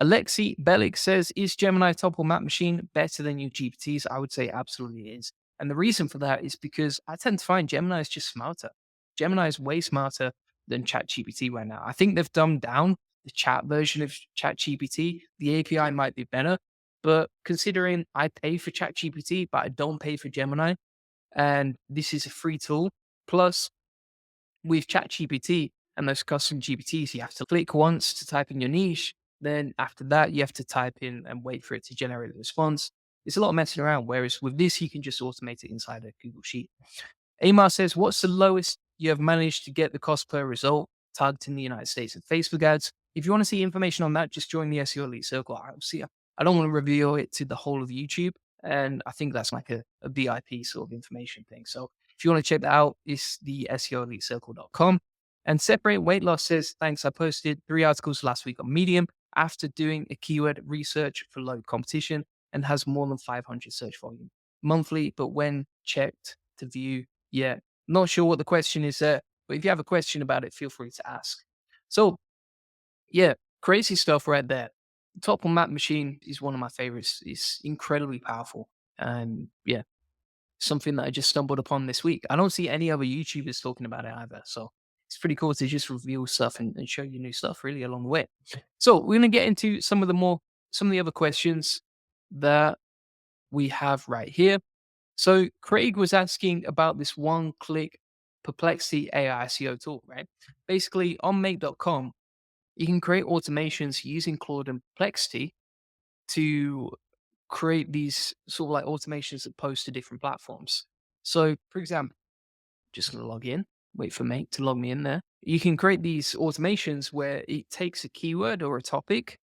A: Alexi Bellick says, is Gemini Topical Map Machine better than your GPTs? I would say absolutely is. And the reason for that is because I tend to find Gemini is just smarter. Gemini is way smarter than ChatGPT right now. I think they've dumbed down the chat version of ChatGPT. The API might be better, but considering I pay for ChatGPT, but I don't pay for Gemini, and this is a free tool, plus with ChatGPT and those custom GPTs, you have to click once to type in your niche. Then after that, you have to type in and wait for it to generate a response. It's a lot of messing around. Whereas with this, you can just automate it inside a Google Sheet. Amar says, what's the lowest you have managed to get the cost per result targeting the United States and Facebook ads? If you want to see information on that, just join the SEO Elite Circle. I don't want to reveal it to the whole of YouTube. And I think that's like a VIP sort of information thing. So if you want to check that out, it's the SEOEliteCircle.com. And Separate Weight Loss says, thanks. I posted 3 articles last week on Medium after doing a keyword research for low competition and has more than 500 search volume monthly. But when checked to view, yeah, not sure what the question is there. But if you have a question about it, feel free to ask. So, yeah, crazy stuff right there. Topical Map Machine is one of my favorites. It's incredibly powerful. And yeah, something that I just stumbled upon this week. I don't see any other YouTubers talking about it either. So it's pretty cool to just reveal stuff and show you new stuff really along the way. So we're going to get into some of the other questions. that we have right here. So Craig was asking about this one-click Perplexity AI SEO tool, right? Basically, on make.com, you can create automations using Claude and Perplexity to create these sort of like automations that post to different platforms. So, for example, just going to log in, wait for Make to log me in there. You can create these automations where it takes a keyword or a topic,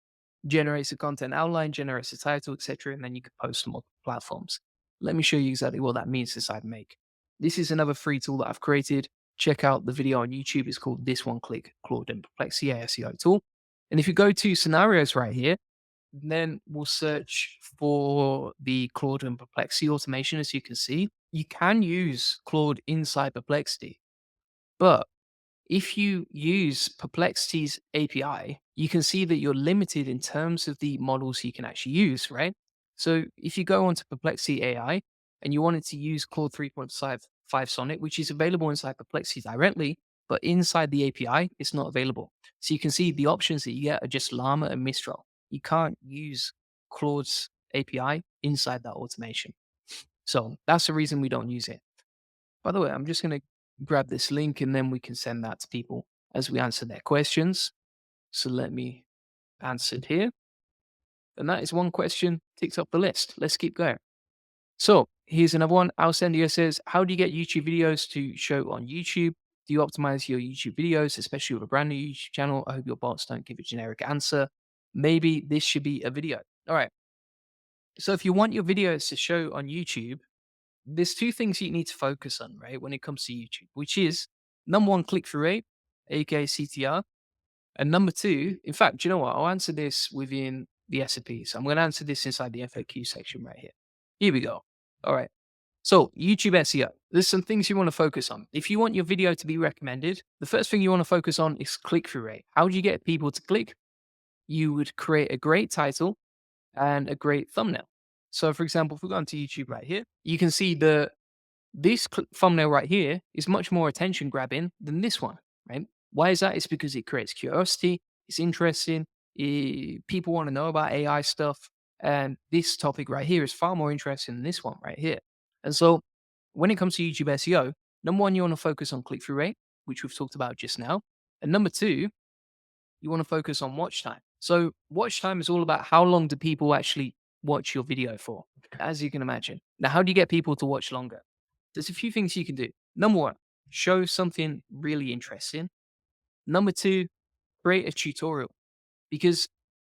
A: generates a content outline, generates a title, etc., and then you can post on multiple platforms. Let me show you exactly what that means inside Make. This is another free tool that I've created. Check out the video on YouTube. It's called This One Click Claude and Perplexity SEO tool. And if you go to scenarios right here, then we'll search for the Claude and Perplexity automation. As you can see, you can use Claude inside Perplexity, but if you use Perplexity's API, you can see that you're limited in terms of the models you can actually use, right? So if you go onto Perplexity AI and you wanted to use Claude 3.5 Sonnet, which is available inside Perplexity directly, but inside the API, it's not available. So you can see the options that you get are just Llama and Mistral. You can't use Claude's API inside that automation. So that's the reason we don't use it. By the way, I'm just going to grab this link and then we can send that to people as we answer their questions. So let me answer it here. And that is one question ticked off the list. Let's keep going. So here's another one. Alcendia says, how do you get YouTube videos to show on YouTube? Do you optimize your YouTube videos, especially with a brand new YouTube channel? I hope your bots don't give a generic answer. Maybe this should be a video. All right. So if you want your videos to show on YouTube, there's two things you need to focus on, right, when it comes to YouTube, which is number one, click through rate, aka CTR. And number two, in fact, do you know what? I'll answer this within the SOPs. I'm going to answer this inside the FAQ section right here. Here we go. All right. So, YouTube SEO. There's some things you want to focus on. If you want your video to be recommended, the first thing you want to focus on is click through rate. How do you get people to click? You would create a great title and a great thumbnail. So, for example, if we go onto YouTube right here, you can see this thumbnail right here is much more attention grabbing than this one, right? Why is that? It's because it creates curiosity. It's interesting. People want to know about AI stuff. And this topic right here is far more interesting than this one right here. And so when it comes to YouTube SEO, number one, you want to focus on click through rate, which we've talked about just now. And number two, you want to focus on watch time. So watch time is all about how long do people actually watch your video for, as you can imagine. Now, how do you get people to watch longer? There's a few things you can do. Number one, show something really interesting. Number two, create a tutorial. Because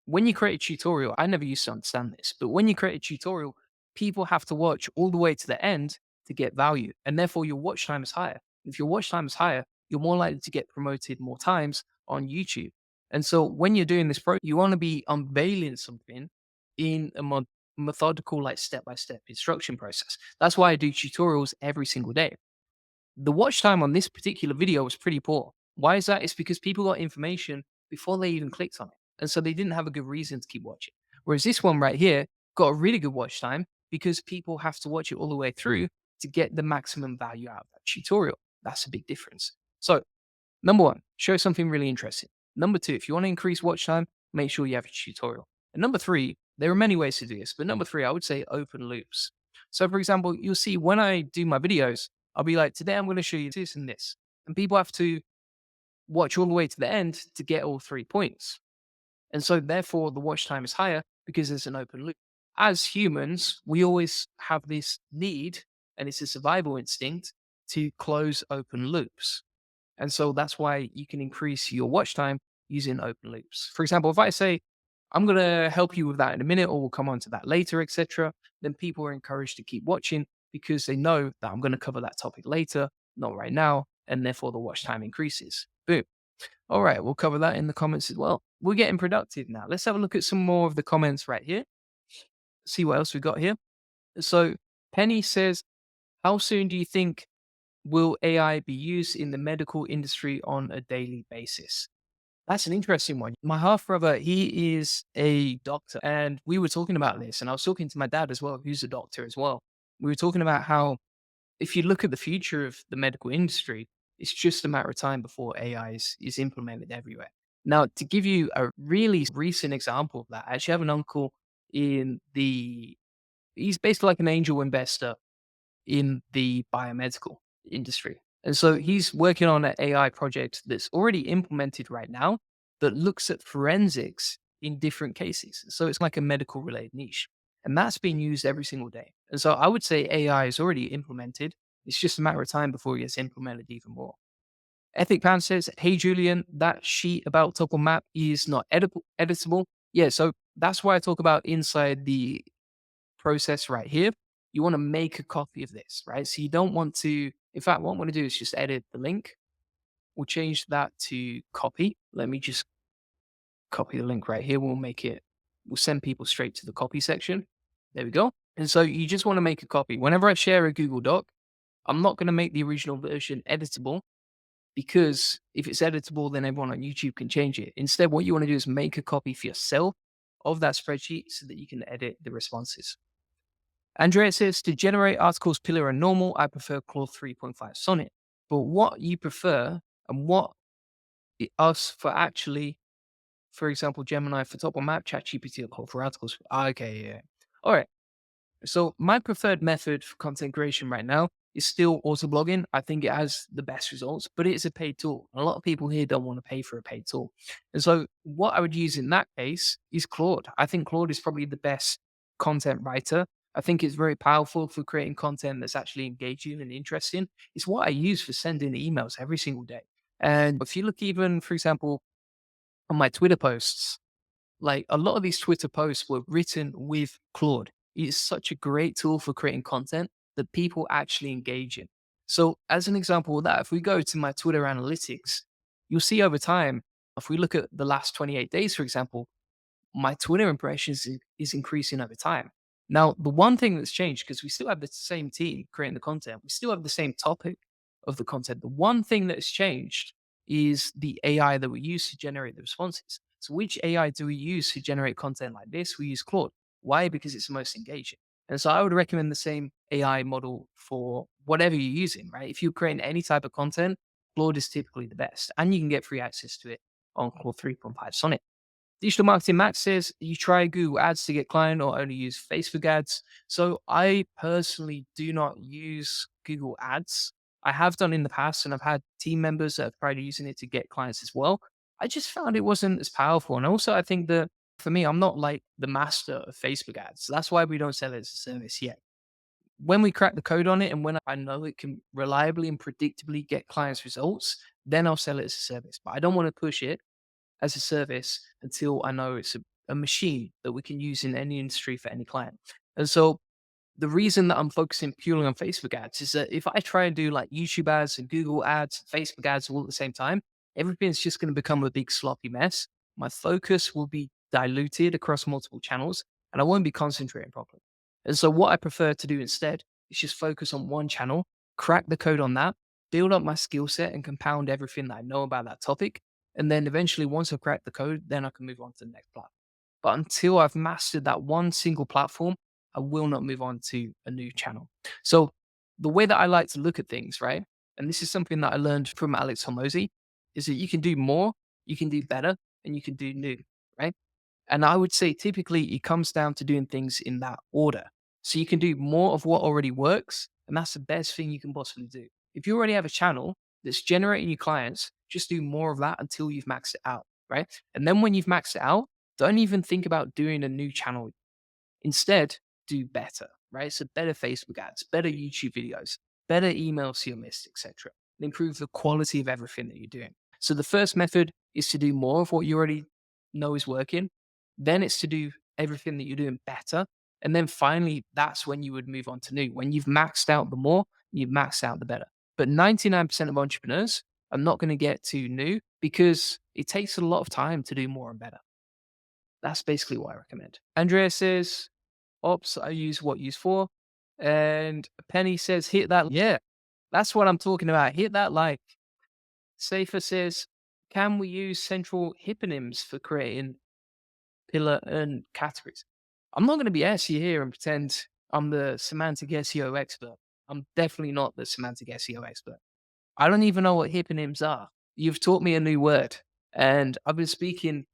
A: when you create a tutorial, I never used to understand this, but when you create a tutorial, people have to watch all the way to the end to get value. And therefore, your watch time is higher. If your watch time is higher, you're more likely to get promoted more times on YouTube. And so when you're doing this, you want to be unveiling something in a methodical, like step-by-step instruction process. That's why I do tutorials every single day. The watch time on this particular video was pretty poor. Why is that? It's because people got information before they even clicked on it. And so they didn't have a good reason to keep watching. Whereas this one right here got a really good watch time because people have to watch it all the way through to get the maximum value out of that tutorial. That's a big difference. So, number one, show something really interesting. Number two, if you want to increase watch time, make sure you have a tutorial. And number three, there are many ways to do this, but number three, I would say open loops. So, for example, you'll see when I do my videos, I'll be like, today I'm going to show you this and this. And people have to watch all the way to the end to get all 3 points. And so, therefore, the watch time is higher because there's an open loop. As humans, we always have this need, and it's a survival instinct, to close open loops. And so that's why you can increase your watch time using open loops. For example, if I say, I'm going to help you with that in a minute, or we'll come on to that later, etc., then people are encouraged to keep watching because they know that I'm going to cover that topic later, not right now, and therefore the watch time increases. Boom. All right, we'll cover that in the comments as well. We're getting productive now. Let's have a look at some more of the comments right here. See what else we got here. So Penny says, how soon do you think will AI be used in the medical industry on a daily basis? That's an interesting one. My half brother, he is a doctor, and we were talking about this, and I was talking to my dad as well, who's a doctor as well. We were talking about how if you look at the future of the medical industry, it's just a matter of time before AI is implemented everywhere. Now, to give you a really recent example of that, I actually have an uncle in he's basically like an angel investor in the biomedical industry. And so he's working on an AI project that's already implemented right now that looks at forensics in different cases. So it's like a medical related niche. And that's being used every single day. And so I would say AI is already implemented. It's just a matter of time before it gets implemented even more. Ethic Pan says, "Hey Julian, that sheet about Topical Map is not editable." Yeah, so that's why I talk about inside the process right here. You want to make a copy of this, right? So you don't want to, in fact, what I'm going to do is just edit the link. We'll change that to copy. Let me just copy the link right here. We'll send people straight to the copy section. There we go. And so you just want to make a copy. Whenever I share a Google Doc, I'm not going to make the original version editable because if it's editable, then everyone on YouTube can change it. Instead, what you want to do is make a copy for yourself of that spreadsheet so that you can edit the responses. Andrea says, to generate articles pillar and normal, I prefer Claude 3.5 Sonnet. But what you prefer and what us for actually, for example, Gemini for Topical Map, ChatGPT or Claude for articles. Okay, yeah. All right. So my preferred method for content creation right now is still Autoblogging. I think it has the best results, but it's a paid tool. A lot of people here don't want to pay for a paid tool. And so what I would use in that case is Claude. I think Claude is probably the best content writer. I think it's very powerful for creating content that's actually engaging and interesting. It's what I use for sending emails every single day. And if you look even, for example, on my Twitter posts, like a lot of these Twitter posts were written with Claude. It's such a great tool for creating content that people actually engage in. So, as an example of that, if we go to my Twitter analytics, you'll see over time, if we look at the last 28 days, for example, my Twitter impressions is increasing over time. Now, the one thing that's changed, because we still have the same team creating the content, we still have the same topic of the content. The one thing that has changed is the AI that we use to generate the responses. So, which AI do we use to generate content like this? We use Claude. Why? Because it's the most engaging. And so, I would recommend the same AI model for whatever you're using, right? If you're creating any type of content, Claude is typically the best, and you can get free access to it on Claude 3.5 Sonnet. Digital Marketing Max says you try Google Ads to get client or only use Facebook ads. So I personally do not use Google Ads. I have done in the past, and I've had team members that have tried using it to get clients as well. I just found it wasn't as powerful. And also, I think that for me, I'm not like the master of Facebook ads. So that's why we don't sell it as a service yet. When we crack the code on it and when I know it can reliably and predictably get clients results, then I'll sell it as a service. But I don't want to push it as a service until I know it's a machine that we can use in any industry for any client. And so the reason that I'm focusing purely on Facebook ads is that if I try and do like YouTube ads and Google ads, Facebook ads all at the same time, everything's just going to become a big sloppy mess. My focus will be diluted across multiple channels and I won't be concentrating properly. And so what I prefer to do instead is just focus on one channel, crack the code on that, build up my skill set and compound everything that I know about that topic. And then eventually, once I've cracked the code, then I can move on to the next platform. But until I've mastered that one single platform, I will not move on to a new channel. So the way that I like to look at things, right? And this is something that I learned from Alex Hormozy, is that you can do more, you can do better, and you can do new, right? And I would say typically it comes down to doing things in that order. So you can do more of what already works, and that's the best thing you can possibly do. If you already have a channel that's generating you clients, just do more of that until you've maxed it out, right? And then when you've maxed it out, don't even think about doing a new channel. Instead, do better, right? So better Facebook ads, better YouTube videos, better email to your list, etc. And improve the quality of everything that you're doing. So the first method is to do more of what you already know is working. Then it's to do everything that you're doing better. And then finally, that's when you would move on to new. When you've maxed out the more, you've maxed out the better. But 99% of entrepreneurs are not going to get to new because it takes a lot of time to do more and better. That's basically what I recommend. Andrea says, Ops, I use what use for. And Penny says, hit that. Yeah, that's what I'm talking about. Hit that like. Safer says, can we use central hyponyms for creating pillar and categories? I'm not going to be arsy here and pretend I'm the semantic SEO expert. I'm definitely not the semantic SEO expert. I don't even know what hyponyms are. You've taught me a new word, and I've been speaking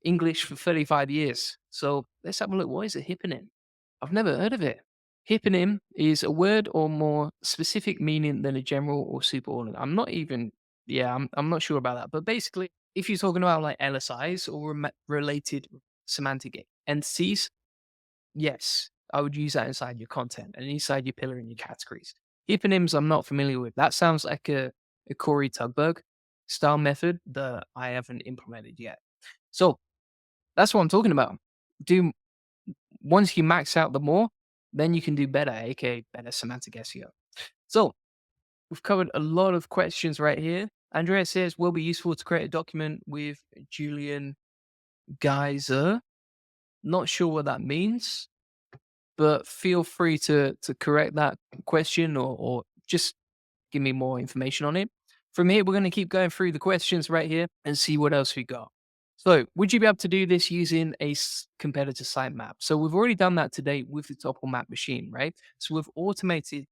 A: English for 35 years. So let's have a look. What is a hyponym? I've never heard of it. Hyponym is a word or more specific meaning than a general or superordinate. I'm not even, yeah, I'm not sure about that. But basically, if you're talking about like LSIs or related semantic entities, yes, I would use that inside your content and inside your pillar and your categories. Hyponyms, I'm not familiar with. That sounds like a Corey Tugberg style method that I haven't implemented yet. So that's what I'm talking about. Do once you max out the more, then you can do better, aka better semantic SEO. So we've covered a lot of questions right here. Andrea says, will be useful to create a document with Julian Geyser. Not sure what that means, but feel free to correct that question or just give me more information on it. From here, we're going to keep going through the questions right here and see what else we got. So, would you be able to do this using a competitor sitemap? So, we've already done that today with the Topical Map machine, right? So, we've automated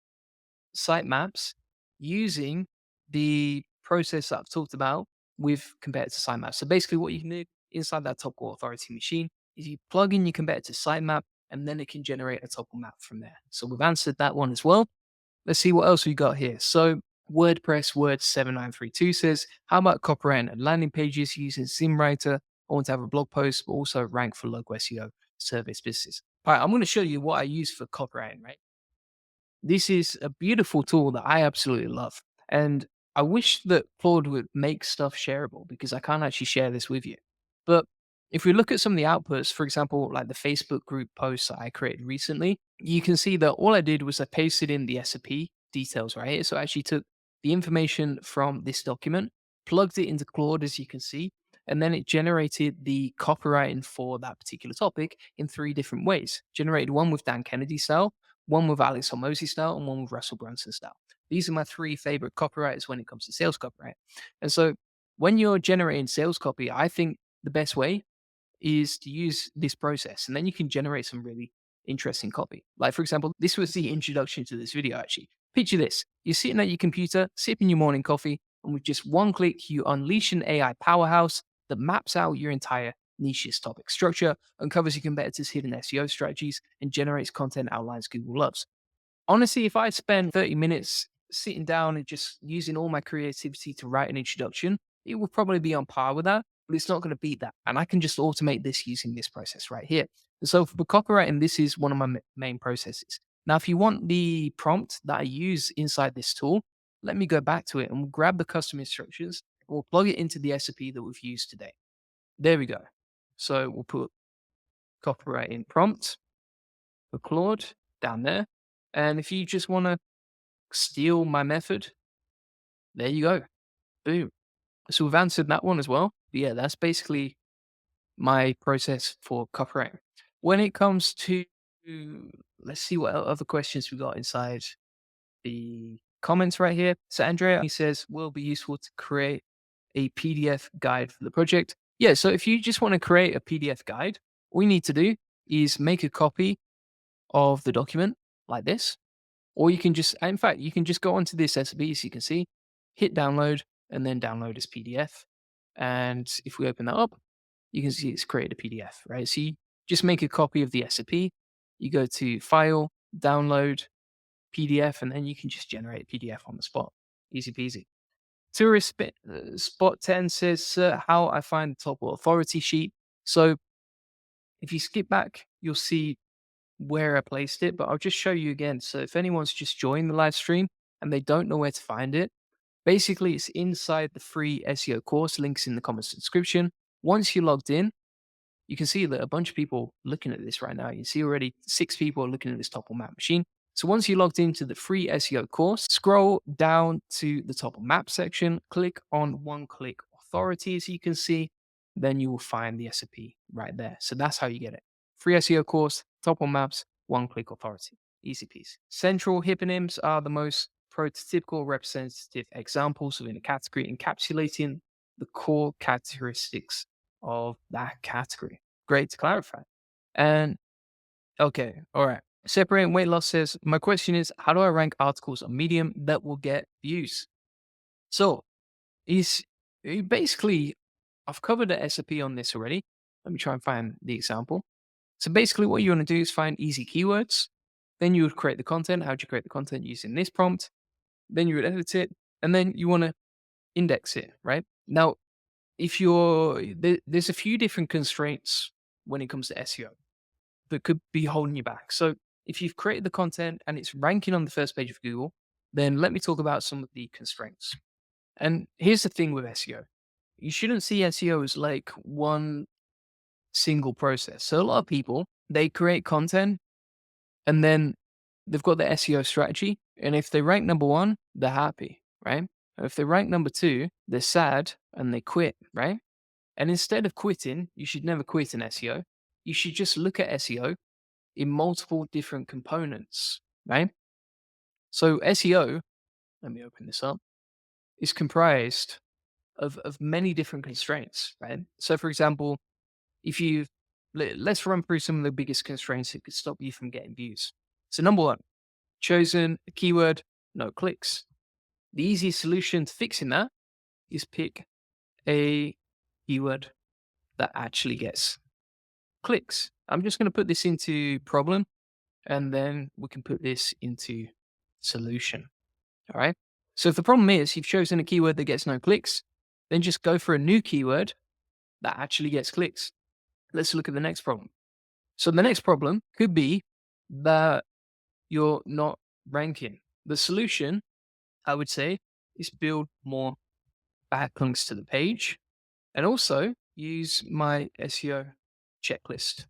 A: sitemaps using the process that I've talked about with competitor sitemaps. So, basically, what you can do inside that Topical Authority machine is you plug in your competitor sitemap and then it can generate a Topical Map from there. So, we've answered that one as well. Let's see what else we got here. So WordPress Word 7932 says, how about copywriting and landing pages using SimWriter? I want to have a blog post, but also rank for local SEO service business. All right, I'm going to show you what I use for copywriting, right? This is a beautiful tool that I absolutely love. And I wish that Claude would make stuff shareable because I can't actually share this with you. But if we look at some of the outputs, for example, like the Facebook group posts that I created recently, you can see that all I did was I pasted in the SOP details right here. So I actually took the information from this document, plugged it into Claude, as you can see, and then it generated the copywriting for that particular topic in 3 different ways. Generated one with Dan Kennedy style, one with Alex Hormozy style, and one with Russell Brunson style. These are my 3 favorite copywriters when it comes to sales copyright. And so when you're generating sales copy, I think the best way is to use this process and then you can generate some really interesting copy. Like, for example, this was the introduction to this video actually. Picture this. You're sitting at your computer, sipping your morning coffee, and with just one click, you unleash an AI powerhouse that maps out your entire niche's topic structure, uncovers your competitors' hidden SEO strategies, and generates content outlines Google loves. Honestly, if I spend 30 minutes sitting down and just using all my creativity to write an introduction, it will probably be on par with that, but it's not going to beat that. And I can just automate this using this process right here. And so for copywriting, this is one of my main processes. Now, if you want the prompt that I use inside this tool, let me go back to it and we'll grab the custom instructions. We'll plug it into the SOP that we've used today. There we go. So we'll put copywriting prompt for Claude down there. And if you just want to steal my method, there you go. Boom. So we've answered that one as well. But yeah, that's basically my process for copywriting. When it comes to, let's see what other questions we got inside the comments right here. So Andrea, he says, will be useful to create a PDF guide for the project. Yeah, so if you just want to create a PDF guide, all you need to do is make a copy of the document like this. Or you can just, in fact, you can just go onto this SB as you can see, hit download, and then download as PDF. And if we open that up, you can see it's created a PDF, right? So you just make a copy of the SCP, you go to File, Download, PDF, and then you can just generate a PDF on the spot. Easy peasy. Tourist Spot 10 says, how I find the top authority sheet. So if you skip back, you'll see where I placed it, but I'll just show you again. So if anyone's just joined the live stream and they don't know where to find it, basically it's inside the free SEO course, links in the comments description. Once you're logged in, you can see that a bunch of people looking at this right now. You see already 6 people are looking at this Topical Map machine. So once you're logged into the free SEO course, scroll down to the Topical Map section, click on one-click authority as you can see, then you will find the SOP right there. So that's how you get it. Free SEO course, Topical Maps, one-click authority. Easy piece. Central hyponyms are the most prototypical representative examples within a category, encapsulating the core characteristics of that category. Great to clarify. And okay, all right. Separating weight loss says, my question is, how do I rank articles on Medium that will get views? So is basically, I've covered the SOP on this already. Let me try and find the example. So basically what you want to do is find easy keywords. Then you would create the content. How do you create the content? Using this prompt. Then you would edit it. And then you want to index it, right? Now, if there's a few different constraints when it comes to SEO that could be holding you back. So if you've created the content and it's ranking on the first page of Google, then let me talk about some of the constraints. And here's the thing with SEO. You shouldn't see SEO as like one single process. So a lot of people, they create content and then they've got the SEO strategy. And if they rank number one, they're happy, right? If they rank number two, they're sad and they quit, right? And instead of quitting, you should never quit in SEO. You should just look at SEO in multiple different components, right? So SEO, let me open this up, is comprised of many different constraints, right? So for example, if you let's run through some of the biggest constraints that could stop you from getting views. So number one, chosen a keyword, no clicks. The easiest solution to fixing that is pick a keyword that actually gets clicks. I'm just going to put this into problem and then we can put this into solution. All right. So if the problem is you've chosen a keyword that gets no clicks, then just go for a new keyword that actually gets clicks. Let's look at the next problem. So the next problem could be that you're not ranking. The solution, I would say, is build more backlinks to the page and also use my SEO checklist.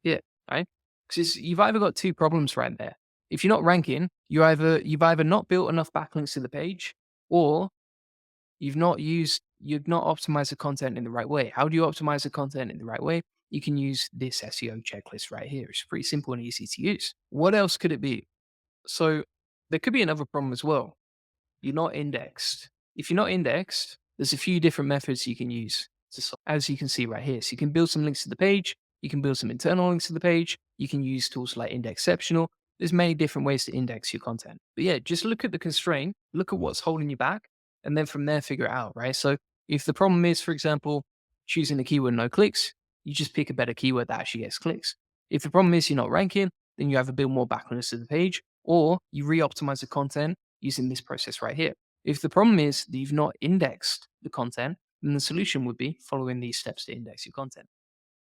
A: Yeah, right. Because you've either got two problems right there. If you're not ranking, you've either not built enough backlinks to the page, or you've not optimized the content in the right way. How do you optimize the content in the right way? You can use this SEO checklist right here. It's pretty simple and easy to use. What else could it be? So there could be another problem as well. You're not indexed. If you're not indexed, there's a few different methods you can use to solve, as you can see right here. So you can build some links to the page. You can build some internal links to the page. You can use tools like Indexceptional. There's many different ways to index your content. But yeah, just look at the constraint, look at what's holding you back, and then from there figure it out, right? So if the problem is, for example, choosing the keyword no clicks, you just pick a better keyword that actually gets clicks. If the problem is you're not ranking, then you either build more backlinks to the page or you re-optimize the content using this process right here. If the problem is that you've not indexed the content, then the solution would be following these steps to index your content.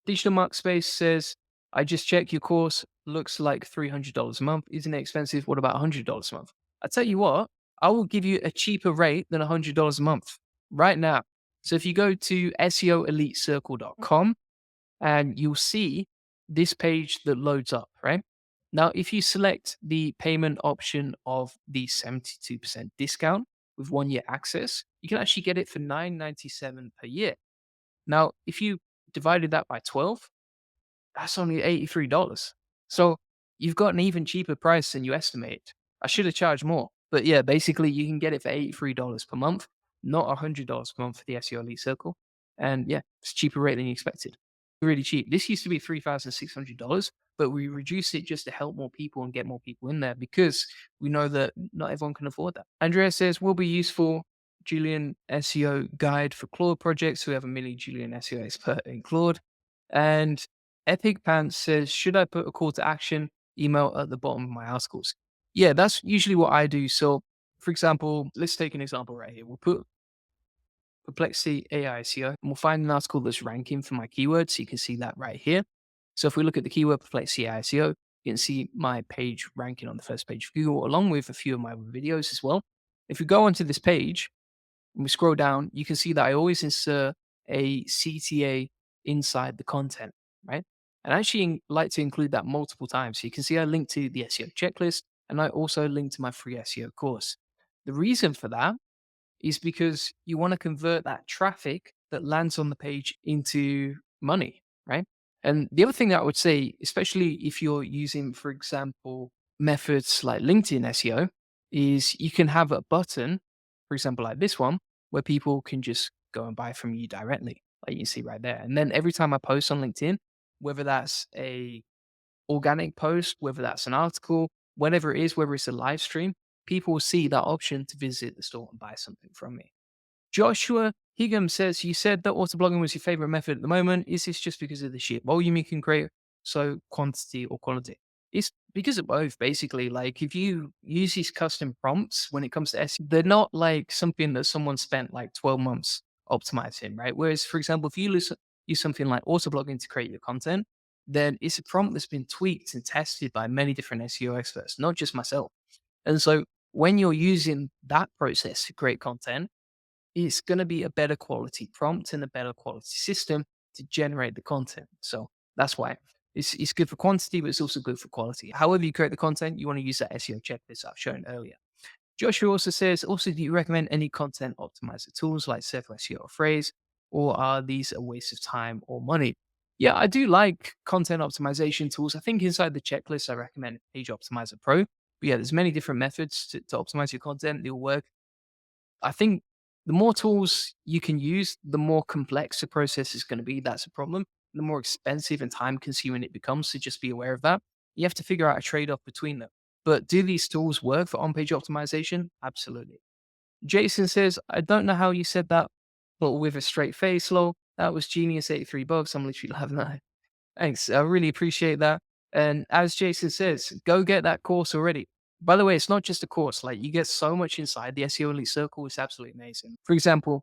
A: Digital Mark Space says, I just checked your course, looks like $300 a month. Isn't it expensive? What about $100 a month? I tell you what, I will give you a cheaper rate than $100 a month right now. So if you go to SEOEliteCircle.com and you'll see this page that loads up, right? Now, if you select the payment option of the 72% discount with 1 year access, you can actually get it for $9.97 per year. Now, if you divided that by 12, that's only $83. So you've got an even cheaper price than you estimate. I should have charged more. But yeah, basically you can get it for $83 per month, not $100 per month for the SEO Elite Circle. And yeah, it's a cheaper rate than you expected. Really cheap. This used to be $3,600, but we reduced it just to help more people and get more people in there because we know that not everyone can afford that. Andrea says, will be useful Julian SEO guide for Claude projects who have a mini Julian SEO expert in Claude. And Epic Pants says, should I put a call to action email at the bottom of my articles? Yeah, that's usually what I do. So, for example, let's take an example right here. We'll put Perplexity AI SEO and we'll find an article that's ranking for my keywords. So you can see that right here. So if we look at the keyword Perplexity AI SEO, you can see my page ranking on the first page of Google, along with a few of my videos as well. If we go onto this page, and we scroll down, you can see that I always insert a CTA inside the content, right? And I actually like to include that multiple times. So you can see I link to the SEO checklist and I also link to my free SEO course. The reason for that is because you want to convert that traffic that lands on the page into money, right? And the other thing that I would say, especially if you're using, for example, methods like LinkedIn SEO, is you can have a button, for example, like this one, where people can just go and buy from you directly, like you see right there. And then every time I post on LinkedIn, whether that's a organic post, whether that's an article, whatever it is, whether it's a live stream, people will see that option to visit the store and buy something from me. Joshua Higgum says, you said that autoblogging was your favorite method at the moment. Is this just because of the sheer volume you can create? So quantity or quality? It's because of both, basically. Like if you use these custom prompts when it comes to SEO, they're not like something that someone spent like 12 months optimizing, right? Whereas, for example, if you use something like autoblogging to create your content, then it's a prompt that's been tweaked and tested by many different SEO experts, not just myself. And so when you're using that process to create content, it's going to be a better quality prompt and a better quality system to generate the content. So that's why it's good for quantity, but it's also good for quality. However you create the content, you want to use that SEO checklist I've shown earlier. Joshua also says, also, do you recommend any content optimizer tools like Circle SEO or Phrase, or are these a waste of time or money? Yeah, I do like content optimization tools. I think inside the checklist, I recommend Page Optimizer Pro. But yeah, there's many different methods to optimize your content. They'll work. I think the more tools you can use, the more complex the process is going to be. That's a problem. The more expensive and time consuming it becomes. So just be aware of that. You have to figure out a trade off between them. But do these tools work for on page optimization? Absolutely. Jason says, I don't know how you said that, but with a straight face, lol. That was genius, $83. I'm literally laughing at it. Thanks. I really appreciate that. And as Jason says, go get that course already. By the way, it's not just a course, like you get so much inside the SEO Elite Circle. It's absolutely amazing. For example,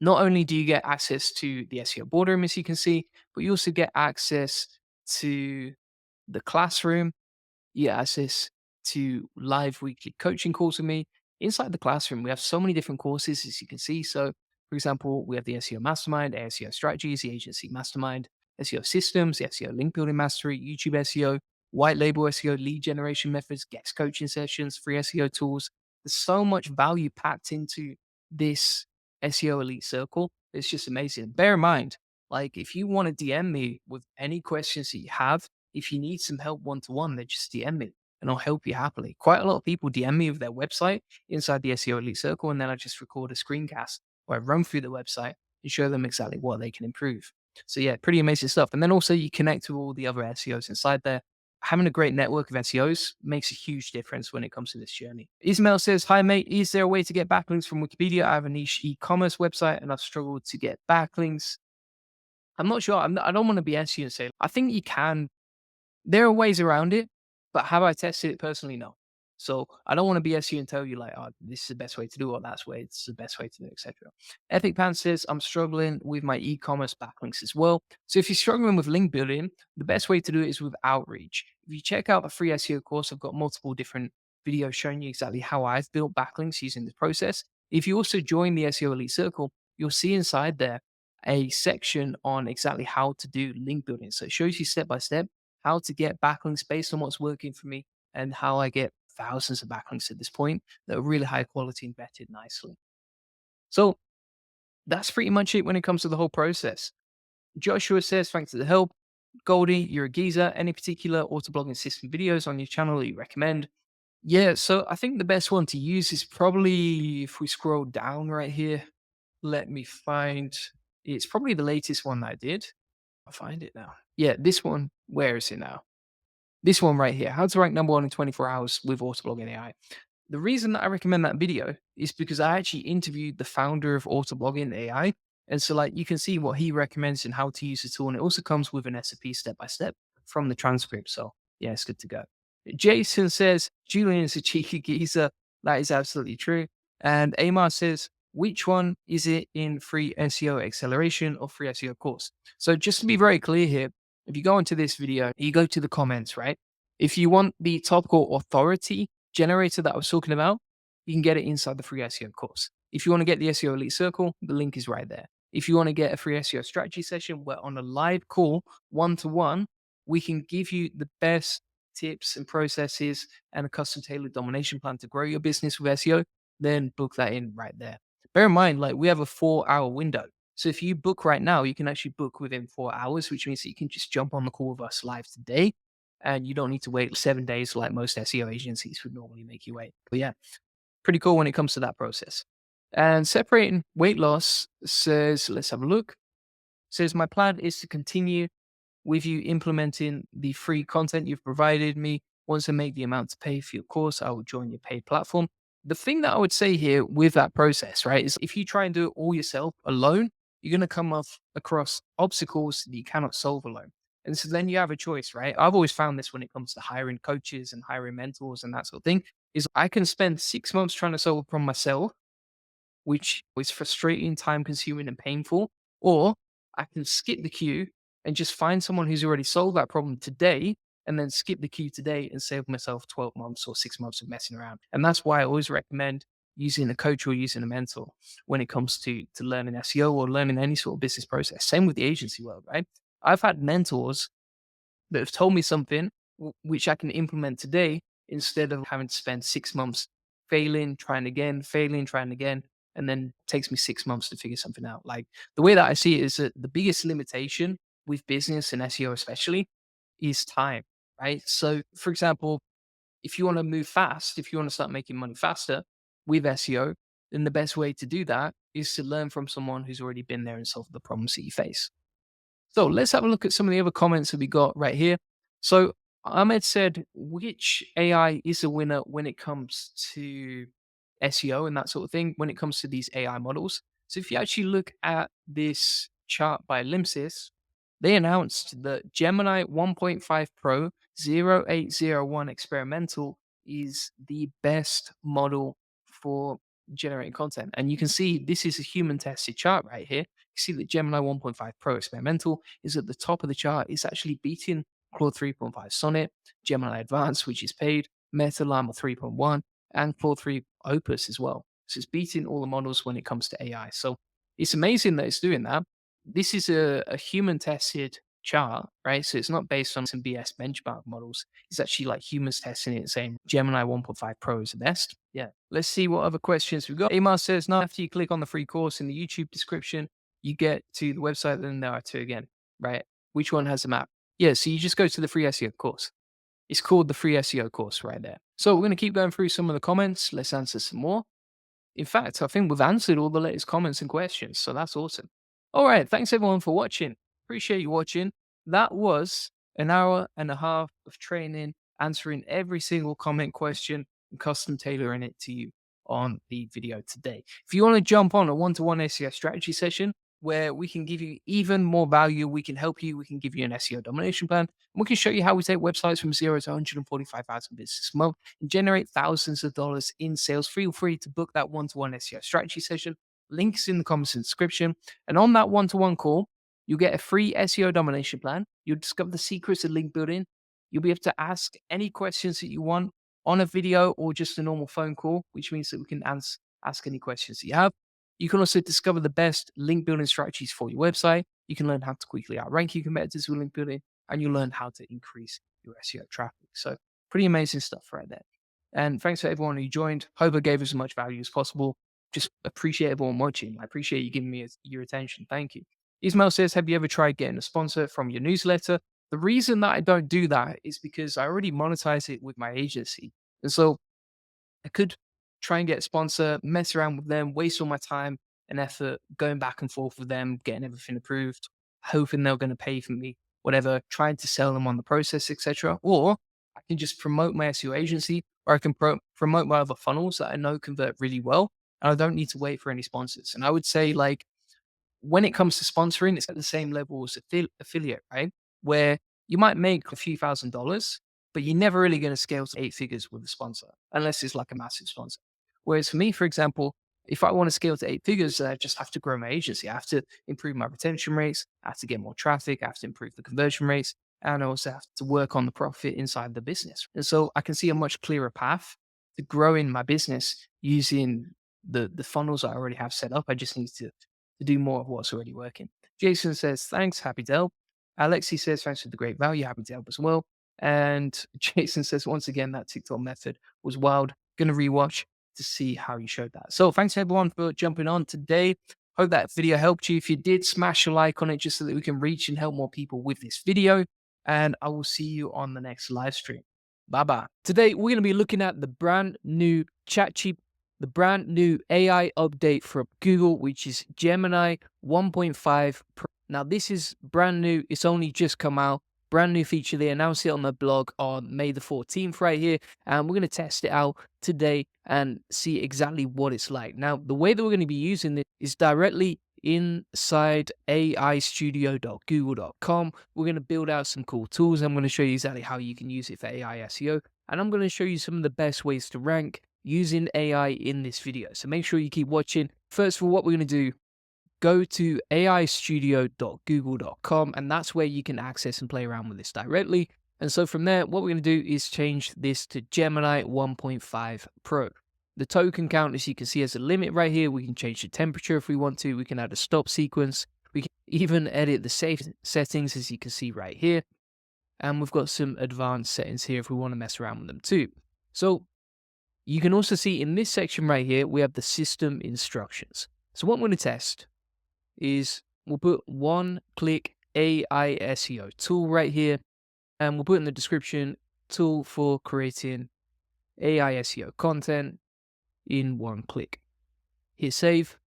A: not only do you get access to the SEO boardroom, as you can see, but you also get access to the classroom, you get access to live weekly coaching calls with me. Inside the classroom, we have so many different courses, as you can see. So, for example, we have the SEO Mastermind, SEO Strategies, the Agency Mastermind, SEO Systems, the SEO Link Building Mastery, YouTube SEO, White Label SEO, lead generation methods, guest coaching sessions, free SEO tools. There's so much value packed into this SEO Elite Circle. It's just amazing. Bear in mind, like if you want to DM me with any questions that you have, if you need some help one to one, then just DM me and I'll help you happily. Quite a lot of people DM me with their website inside the SEO Elite Circle, and then I just record a screencast where I run through the website and show them exactly what they can improve. So yeah, pretty amazing stuff. And then also you connect with all the other SEOs inside there. Having a great network of SEOs makes a huge difference when it comes to this journey. Ismail says, hi mate, is there a way to get backlinks from Wikipedia? I have a niche e-commerce website and I've struggled to get backlinks. I'm not sure. I don't want to be SEO and say, I think you can. There are ways around it, but have I tested it personally? No. So I don't want to BS you and tell you like, oh, this is the best way to do it, or that's way it's the best way to do it, etc. Epic Pan says, I'm struggling with my e-commerce backlinks as well. So if you're struggling with link building, the best way to do it is with outreach. If you check out the free SEO course, I've got multiple different videos showing you exactly how I've built backlinks using this process. If you also join the SEO Elite Circle, you'll see inside there a section on exactly how to do link building. So it shows you step by step how to get backlinks based on what's working for me and how I get thousands of backlinks at this point that are really high quality and vetted nicely. So that's pretty much it when it comes to the whole process. Joshua says, thanks for the help. Goldie, you're a geezer. Any particular auto blogging system videos on your channel that you recommend? Yeah, so I think the best one to use is probably if we scroll down right here. Let me find it's probably the latest one that I did. I'll find it now. Yeah, this one. Where is it now? This one right here, how to rank number one in 24 hours with Autoblogging AI. The reason that I recommend that video is because I actually interviewed the founder of Autoblogging AI. And so like you can see what he recommends and how to use the tool. And it also comes with an SOP step by step from the transcript. So yeah, it's good to go. Jason says, Julian is a cheeky geezer. That is absolutely true. And Amar says, which one is it in free SEO acceleration or free SEO course? So just to be very clear here, if you go into this video, you go to the comments, right? If you want the topical authority generator that I was talking about, you can get it inside the free SEO course. If you want to get the SEO Elite Circle, the link is right there. If you want to get a free SEO strategy session where on a live call, one to one, we can give you the best tips and processes and a custom tailored domination plan to grow your business with SEO, then book that in right there. Bear in mind, like we have a 4-hour window. So if you book right now, you can actually book within 4 hours, which means that you can just jump on the call with us live today and you don't need to wait 7 days like most SEO agencies would normally make you wait. But yeah, pretty cool when it comes to that process. And separating weight loss says, let's have a look. Says, my plan is to continue with you implementing the free content you've provided me. Once I make the amount to pay for your course, I will join your paid platform. The thing that I would say here with that process, right, is if you try and do it all yourself alone, you're going to come across obstacles that you cannot solve alone. And so then you have a choice, right? I've always found this when it comes to hiring coaches and hiring mentors and that sort of thing, is I can spend 6 months trying to solve a problem myself, which is frustrating, time consuming, and painful. Or I can skip the queue and just find someone who's already solved that problem today and then skip the queue today and save myself 12 months or 6 months of messing around. And that's why I always recommend using a coach or using a mentor when it comes to learning SEO or learning any sort of business process. Same with the agency world, right? I've had mentors that have told me something which I can implement today instead of having to spend 6 months failing, trying again, and then takes me 6 months to figure something out. Like the way that I see it is that the biggest limitation with business and SEO, especially, is time, right? So, for example, if you want to move fast, if you want to start making money faster with SEO, then the best way to do that is to learn from someone who's already been there and solved the problems that you face. So let's have a look at some of the other comments that we got right here. So Ahmed said, which AI is a winner when it comes to SEO and that sort of thing, when it comes to these AI models? So if you actually look at this chart by Limsys, they announced that Gemini 1.5 Pro 0801 experimental is the best model for generating content. And you can see this is a human tested chart right here. You see that Gemini 1.5 Pro experimental is at the top of the chart. It's actually beating Claude 3.5 Sonnet, Gemini Advanced, which is paid, Meta Llama 3.1, and Claude 3 Opus as well. So it's beating all the models when it comes to AI. So it's amazing that it's doing that. This is a human tested chart, right? So it's not based on some BS benchmark models. It's actually like humans testing it, saying Gemini 1.5 Pro is the best. Yeah. Let's see what other questions we've got. Emma says, now after you click on the free course in the YouTube description, you get to the website, then there are two again, right? Which one has a map? Yeah, so you just go to the free SEO course. It's called the free SEO course right there. So we're going to keep going through some of the comments. Let's answer some more. In fact, I think we've answered all the latest comments and questions, so that's awesome. All right, thanks everyone for watching. Appreciate you watching. That was an hour and a half of training, answering every single comment, question, and custom tailoring it to you on the video today. If you want to jump on a one-to-one SEO strategy session where we can give you even more value, we can help you, we can give you an SEO domination plan, and we can show you how we take websites from 0 to 145,000 visits a month and generate thousands of dollars in sales. Feel free to book that one-to-one SEO strategy session. Links in the comments and description. And on that one-to-one call, you'll get a free SEO domination plan. You'll discover the secrets of link building. You'll be able to ask any questions that you want on a video or just a normal phone call, which means that we can ask any questions that you have. You can also discover the best link building strategies for your website. You can learn how to quickly outrank your competitors with link building, and you learn how to increase your SEO traffic. So pretty amazing stuff right there. And thanks for everyone who joined. Hope I gave as much value as possible. Just appreciate everyone watching. I appreciate you giving me your attention. Thank you. Ismail says, have you ever tried getting a sponsor from your newsletter? The reason that I don't do that is because I already monetize it with my agency. And so I could try and get a sponsor, mess around with them, waste all my time and effort going back and forth with them, getting everything approved, hoping they're going to pay for me, whatever, trying to sell them on the process, etc. Or I can just promote my SEO agency, or I can promote my other funnels that I know convert really well, and I don't need to wait for any sponsors. And I would say, like, when it comes to sponsoring, it's at the same level as affiliate, right? Where you might make a few $1,000s, but you're never really going to scale to 8 figures with a sponsor unless it's like a massive sponsor. Whereas for me, for example, if I want to scale to 8 figures, I just have to grow my agency. I have to improve my retention rates. I have to get more traffic. I have to improve the conversion rates. And I also have to work on the profit inside the business. And so I can see a much clearer path to growing my business using the funnels I already have set up. I just need to do more of what's already working. Jason says, thanks, happy to help. Alexi says, thanks for the great value, happy to help as well. And Jason says, once again, that TikTok method was wild. Going to rewatch to see how you showed that. So thanks everyone for jumping on today. Hope that video helped you. If you did, smash a like on it just so that we can reach and help more people with this video. And I will see you on the next live stream. Bye-bye. Today, we're going to be looking at the brand new the brand new AI update from Google, which is Gemini 1.5 Pro. Now, this is brand new. It's only just come out. Brand new feature. They announced it on the blog on May the 14th right here. And we're going to test it out today and see exactly what it's like. Now, the way that we're going to be using it is directly inside aistudio.google.com. We're going to build out some cool tools. I'm going to show you exactly how you can use it for AI SEO. And I'm going to show you some of the best ways to rank using AI in this video. So make sure you keep watching. First of all, what we're going to do, go to aistudio.google.com, and that's where you can access and play around with this directly. And so from there, what we're going to do is change this to Gemini 1.5 Pro. The token count, as you can see, has a limit right here. We can change the temperature if we want to. We can add a stop sequence. We can even edit the safe settings, as you can see right here. And we've got some advanced settings here if we want to mess around with them too. So you can also see in this section right here, we have the system instructions. So what I'm going to test is we'll put one-click AI SEO tool right here, and we'll put in the description tool for creating AI SEO content in one click. Hit save,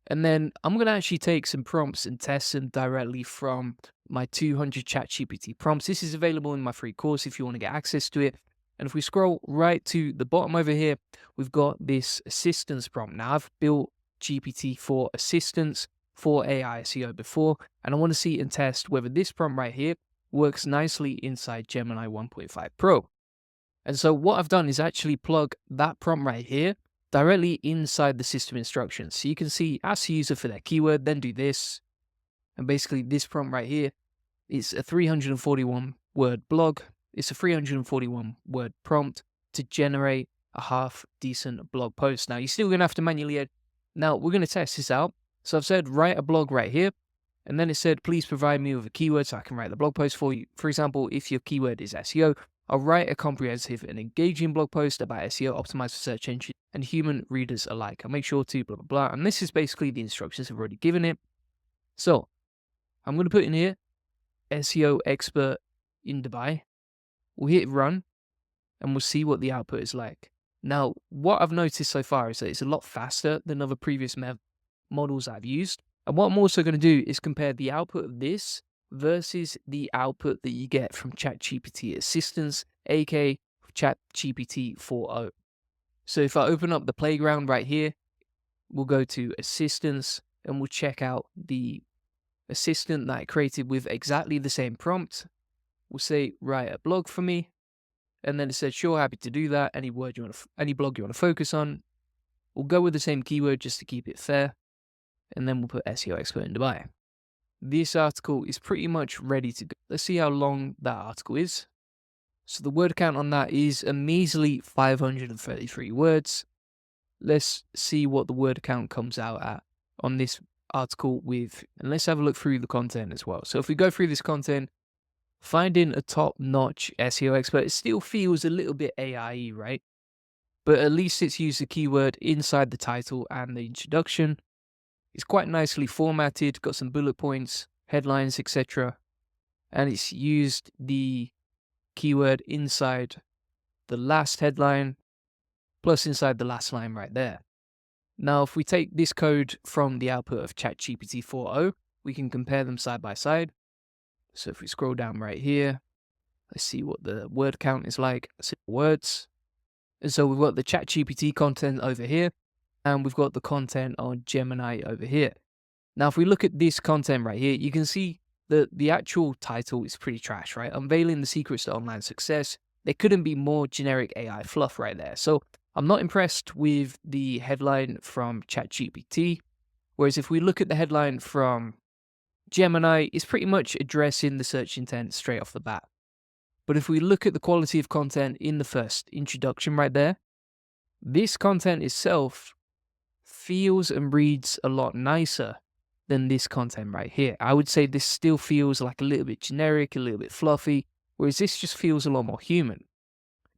A: and then I'm going to actually take some prompts and test them directly from my 200 ChatGPT prompts. This is available in my free course if you want to get access to it. And if we scroll right to the bottom over here, we've got this assistance prompt. Now, I've built GPT for assistance for AI SEO before, and I want to see and test whether this prompt right here works nicely inside Gemini 1.5 Pro. And so what I've done is actually plug that prompt right here directly inside the system instructions. So you can see, ask the user for their keyword, then do this. And basically this prompt right here is a 341 word blog. It's a 341 word prompt to generate a half decent blog post. Now you're still going to have to manually edit. Now we're going to test this out. So I've said, write a blog right here. And then it said, please provide me with a keyword so I can write the blog post for you. For example, if your keyword is SEO, I'll write a comprehensive and engaging blog post about SEO optimized for search engine and human readers alike. I'll make sure to blah, blah, blah. And this is basically the instructions I've already given it. So I'm going to put in here, SEO expert in Dubai. We'll hit run and we'll see what the output is like. Now, what I've noticed so far is that it's a lot faster than other previous models I've used. And what I'm also going to do is compare the output of this versus the output that you get from ChatGPT Assistance, aka ChatGPT 4.0. So if I open up the playground right here, we'll go to Assistance and we'll check out the assistant that I created with exactly the same prompt. We'll say, write a blog for me. And then it said, sure, happy to do that. Any blog you want to focus on. We'll go with the same keyword just to keep it fair. And then we'll put SEO expert in Dubai. This article is pretty much ready to go. Let's see how long that article is. So the word count on that is a measly 533 words. Let's see what the word count comes out at on this article with, and let's have a look through the content as well. So if we go through this content, finding a top-notch SEO expert, it still feels a little bit AI-y, right? But at least it's used the keyword inside the title and the introduction. It's quite nicely formatted, got some bullet points, headlines, etc. And it's used the keyword inside the last headline, plus inside the last line right there. Now, if we take this code from the output of ChatGPT 4.0, we can compare them side by side. So if we scroll down right here, let's see what the word count is like. Words. And so we've got the ChatGPT content over here, and we've got the content on Gemini over here. Now, if we look at this content right here, you can see that the actual title is pretty trash, right? Unveiling the secrets to online success. There couldn't be more generic AI fluff right there. So I'm not impressed with the headline from ChatGPT. Whereas if we look at the headline from Gemini, it's pretty much addressing the search intent straight off the bat. But if we look at the quality of content in the first introduction right there, this content itself feels and reads a lot nicer than this content right here. I would say this still feels like a little bit generic, a little bit fluffy, whereas this just feels a lot more human.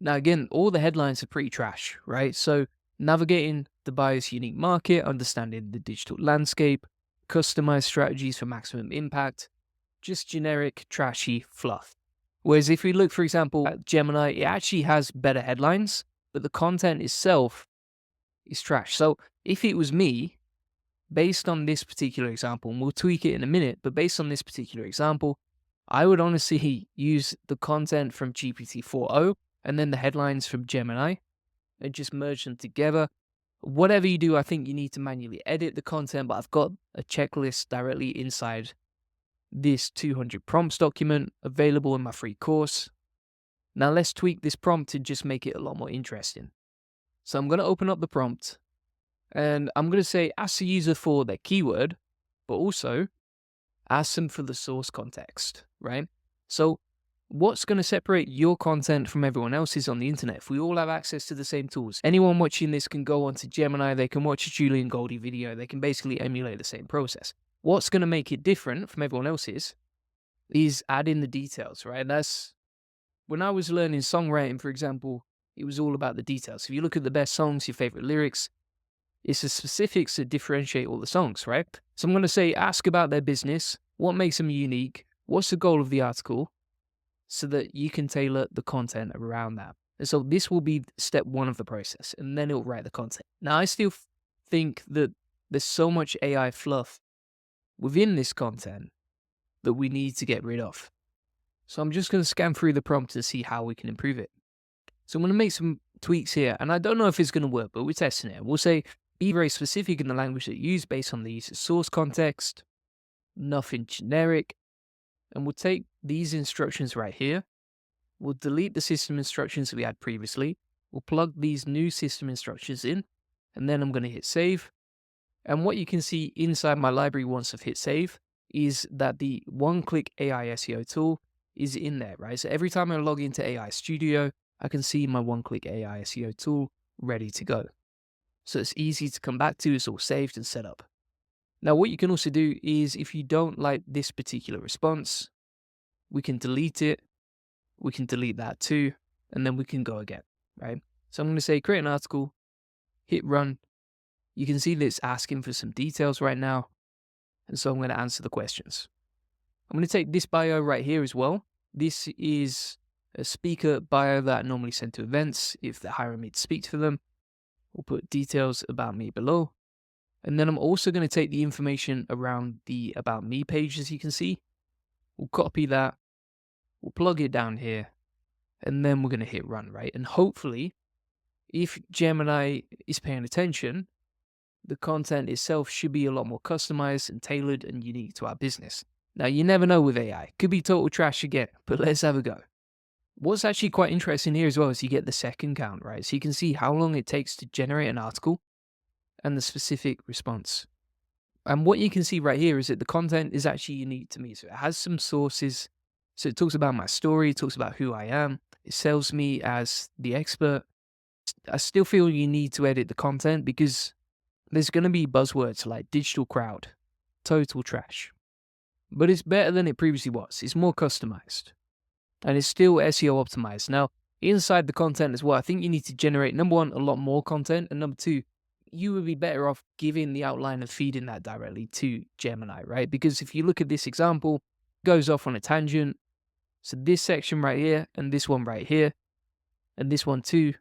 A: Now again, all the headlines are pretty trash, right? So navigating the buyer's unique market, understanding the digital landscape, customized strategies for maximum impact, just generic trashy fluff. Whereas if we look, for example, at Gemini, it actually has better headlines, but the content itself is trash. So if it was me, based on this particular example, and we'll tweak it in a minute, but based on this particular example, I would honestly use the content from GPT 4.0 and then the headlines from Gemini and just merge them together. Whatever you do, I think you need to manually edit the content, but I've got a checklist directly inside this 200 prompts document available in my free course. Now let's tweak this prompt to just make it a lot more interesting. So I'm going to open up the prompt and I'm going to say, ask the user for their keyword, but also ask them for the source context, right? So what's going to separate your content from everyone else's on the internet? If we all have access to the same tools, anyone watching this can go onto Gemini, they can watch a Julian Goldie video, they can basically emulate the same process. What's going to make it different from everyone else's is adding the details, right? That's when I was learning songwriting, for example, it was all about the details. If you look at the best songs, your favorite lyrics, it's the specifics that differentiate all the songs, right? So I'm going to say, ask about their business, what makes them unique, what's the goal of the article, so that you can tailor the content around that. And so this will be step one of the process, and then it'll write the content. Now, I still think that there's so much AI fluff within this content that we need to get rid of. So I'm just going to scan through the prompt to see how we can improve it. So I'm going to make some tweaks here, and I don't know if it's going to work, but we're testing it. We'll say, be very specific in the language that you use based on the user's source context, nothing generic. And we'll take these instructions right here. We'll delete the system instructions we had previously. We'll plug these new system instructions in, and then I'm going to hit save. And what you can see inside my library once I've hit save is that the one-click AI SEO tool is in there, right? So every time I log into AI Studio, I can see my one-click AI SEO tool ready to go. So it's easy to come back to, it's all saved and set up. Now, what you can also do is if you don't like this particular response, we can delete it, we can delete that too, and then we can go again, right? So I'm going to say create an article, hit run. You can see that it's asking for some details right now, and so I'm going to answer the questions. I'm going to take this bio right here as well. This is a speaker bio that I normally send to events if they're hiring me to speak to them. We'll put details about me below. And then I'm also going to take the information around the About Me page, as you can see. We'll copy that. We'll plug it down here. And then we're going to hit run, right? And hopefully, if Gemini is paying attention, the content itself should be a lot more customized and tailored and unique to our business. Now, you never know with AI. Could be total trash again, but let's have a go. What's actually quite interesting here as well is you get the second count, right? So you can see how long it takes to generate an article and the specific response. And what you can see right here is that the content is actually unique to me. So it has some sources. So it talks about my story, it talks about who I am. It sells me as the expert. I still feel you need to edit the content because there's going to be buzzwords like digital crowd, total trash. But it's better than it previously was. It's more customized. And it's still SEO optimized. Now, inside the content as well, I think you need to generate, number one, a lot more content. And number two, you would be better off giving the outline and feeding that directly to Gemini, right? Because if you look at this example, it goes off on a tangent. So this section right here, and this one right here, and this one too,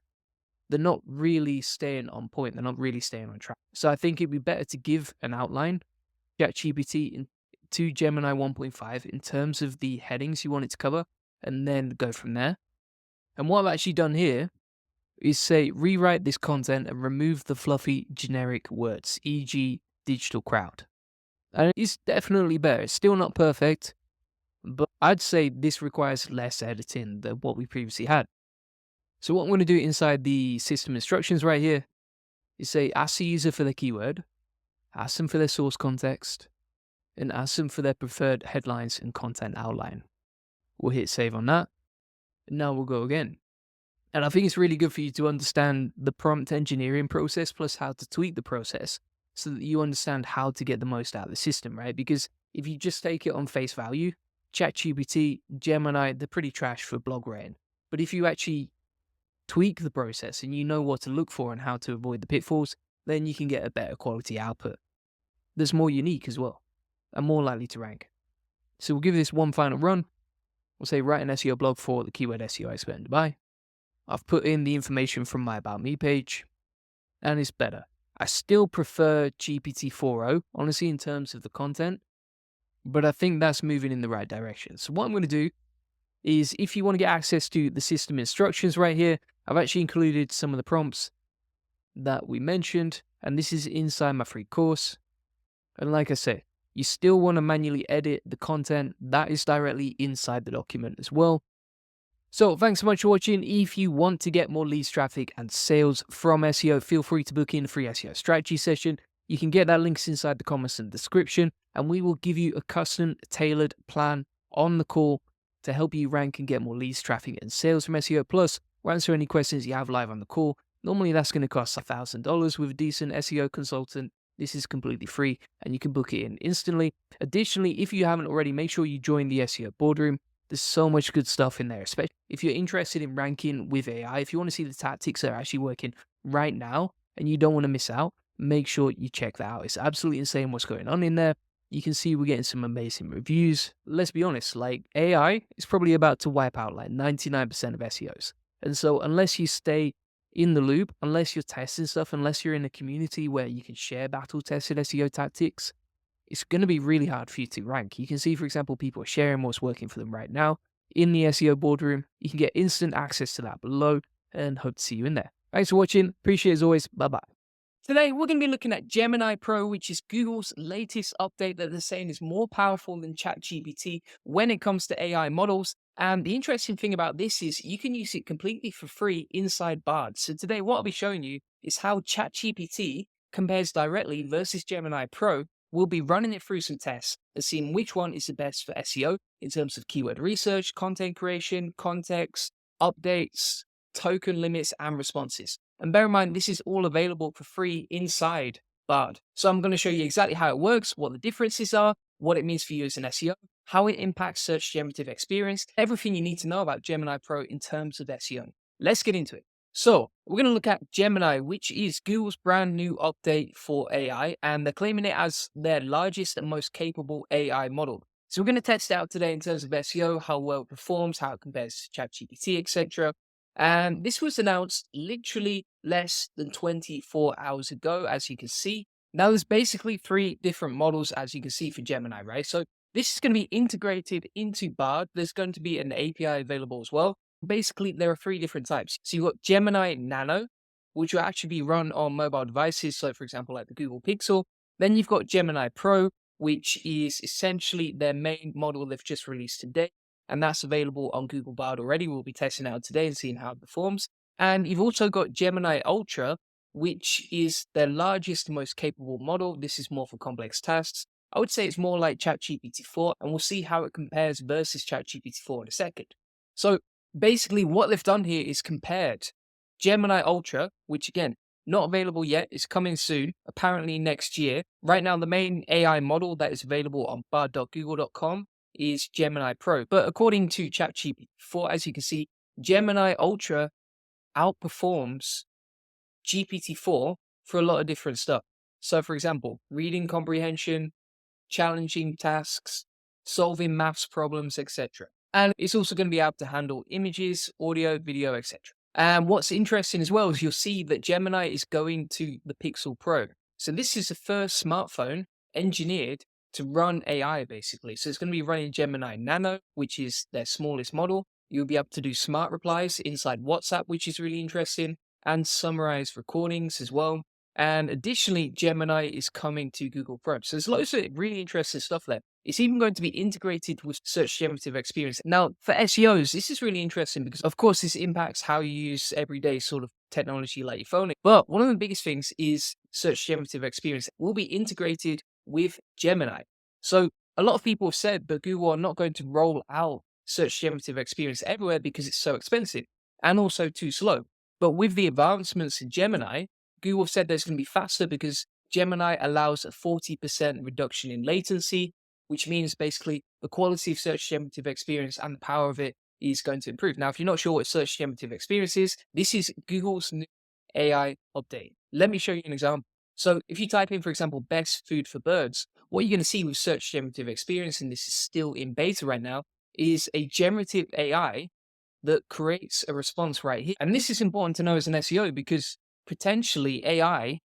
A: they're not really staying on point. They're not really staying on track. So I think it'd be better to give an outline, ChatGPT to Gemini 1.5 in terms of the headings you want it to cover, and then go from there. And what I've actually done here is say, rewrite this content and remove the fluffy generic words, e.g. digital crowd. And it's definitely better. It's still not perfect, but I'd say this requires less editing than what we previously had. So what I'm going to do inside the system instructions right here is say, ask the user for their keyword, ask them for their source context, and ask them for their preferred headlines and content outline. We'll hit save on that. And now we'll go again. And I think it's really good for you to understand the prompt engineering process plus how to tweak the process so that you understand how to get the most out of the system, right? Because if you just take it on face value, ChatGPT, Gemini, they're pretty trash for blog writing. But if you actually tweak the process and you know what to look for and how to avoid the pitfalls, then you can get a better quality output that's more unique as well and more likely to rank. So we'll give this one final run. We'll say write an SEO blog for the keyword SEO expert in Dubai. I've put in the information from my About Me page, and it's better. I still prefer GPT 4.0, honestly, in terms of the content, but I think that's moving in the right direction. So what I'm going to do is, if you want to get access to the system instructions right here, I've actually included some of the prompts that we mentioned, and this is inside my free course. And like I said, you still want to manually edit the content that is directly inside the document as well. So thanks so much for watching. If you want to get more leads, traffic, and sales from SEO, feel free to book in a free SEO strategy session. You can get that links inside the comments and description, and we will give you a custom tailored plan on the call to help you rank and get more leads, traffic, and sales from SEO. Plus, we'll answer any questions you have live on the call. Normally, that's going to cost $1,000 with a decent SEO consultant. This is completely free, and you can book it in instantly. Additionally, if you haven't already, make sure you join the SEO boardroom. There's so much good stuff in there, especially if you're interested in ranking with AI. If you want to see the tactics that are actually working right now and you don't want to miss out, make sure you check that out. It's absolutely insane what's going on in there. You can see we're getting some amazing reviews. Let's be honest, like AI is probably about to wipe out like 99% of SEOs. And so unless you stay in the loop, unless you're testing stuff, unless you're in a community where you can share battle tested SEO tactics, it's going to be really hard for you to rank. You can see, for example, people are sharing what's working for them right now in the SEO boardroom. You can get instant access to that below, and hope to see you in there. Thanks for watching. Appreciate it as always. Bye-bye. Today, we're going to be looking at Gemini Pro, which is Google's latest update that they're saying is more powerful than ChatGPT when it comes to AI models. And the interesting thing about this is you can use it completely for free inside Bard. So today, what I'll be showing you is how ChatGPT compares directly versus Gemini Pro. We'll be running it through some tests and seeing which one is the best for SEO in terms of keyword research, content creation, context, updates, token limits, and responses. And bear in mind, this is all available for free inside Bard. So I'm going to show you exactly how it works, what the differences are, what it means for you as an SEO, how it impacts search generative experience, everything you need to know about Gemini Pro in terms of SEO. Let's get into it. So we're going to look at Gemini, which is Google's brand new update for AI, and they're claiming it as their largest and most capable AI model. So we're going to test it out today in terms of SEO, how well it performs, how it compares to ChatGPT, etc. And this was announced literally less than 24 hours ago, as you can see. Now, there's basically 3 different models, as you can see, for Gemini, right? So this is going to be integrated into Bard. There's going to be an API available as well. Basically, there are 3 different types. So you've got Gemini Nano, which will actually be run on mobile devices. So, for example, like the Google Pixel. Then you've got Gemini Pro, which is essentially their main model they've just released today. And that's available on Google Bard already. We'll be testing it out today and seeing how it performs. And you've also got Gemini Ultra, which is their largest, most capable model. This is more for complex tasks. I would say it's more like ChatGPT 4, and we'll see how it compares versus ChatGPT 4 in a second. So basically, what they've done here is compared Gemini Ultra, which again, not available yet, is coming soon, apparently next year. Right now, the main AI model that is available on bard.google.com is Gemini Pro. But according to ChatGPT 4, as you can see, Gemini Ultra outperforms GPT-4 for a lot of different stuff. So, for example, reading comprehension, challenging tasks, solving maths problems, etc. And it's also going to be able to handle images, audio, video, etc. And what's interesting as well is you'll see that Gemini is going to the Pixel Pro. So this is the first smartphone engineered to run AI, basically. So it's going to be running Gemini Nano, which is their smallest model. You'll be able to do smart replies inside WhatsApp, which is really interesting, and summarize recordings as well. And additionally, Gemini is coming to Google Chrome. So there's loads of really interesting stuff there. It's even going to be integrated with search generative experience. Now, for SEOs, this is really interesting because, of course, this impacts how you use everyday sort of technology like your phone. But one of the biggest things is search generative experience will be integrated with Gemini. So a lot of people have said that Google are not going to roll out search generative experience everywhere because it's so expensive and also too slow. But with the advancements in Gemini, Google said there's going to be faster because Gemini allows a 40% reduction in latency, which means basically the quality of search generative experience and the power of it is going to improve. Now, if you're not sure what search generative experience is, this is Google's new AI update. Let me show you an example. So if you type in, for example, best food for birds, what you're going to see with search generative experience, and this is still in beta right now, is a generative AI that creates a response right here. And this is important to know as an SEO because potentially AI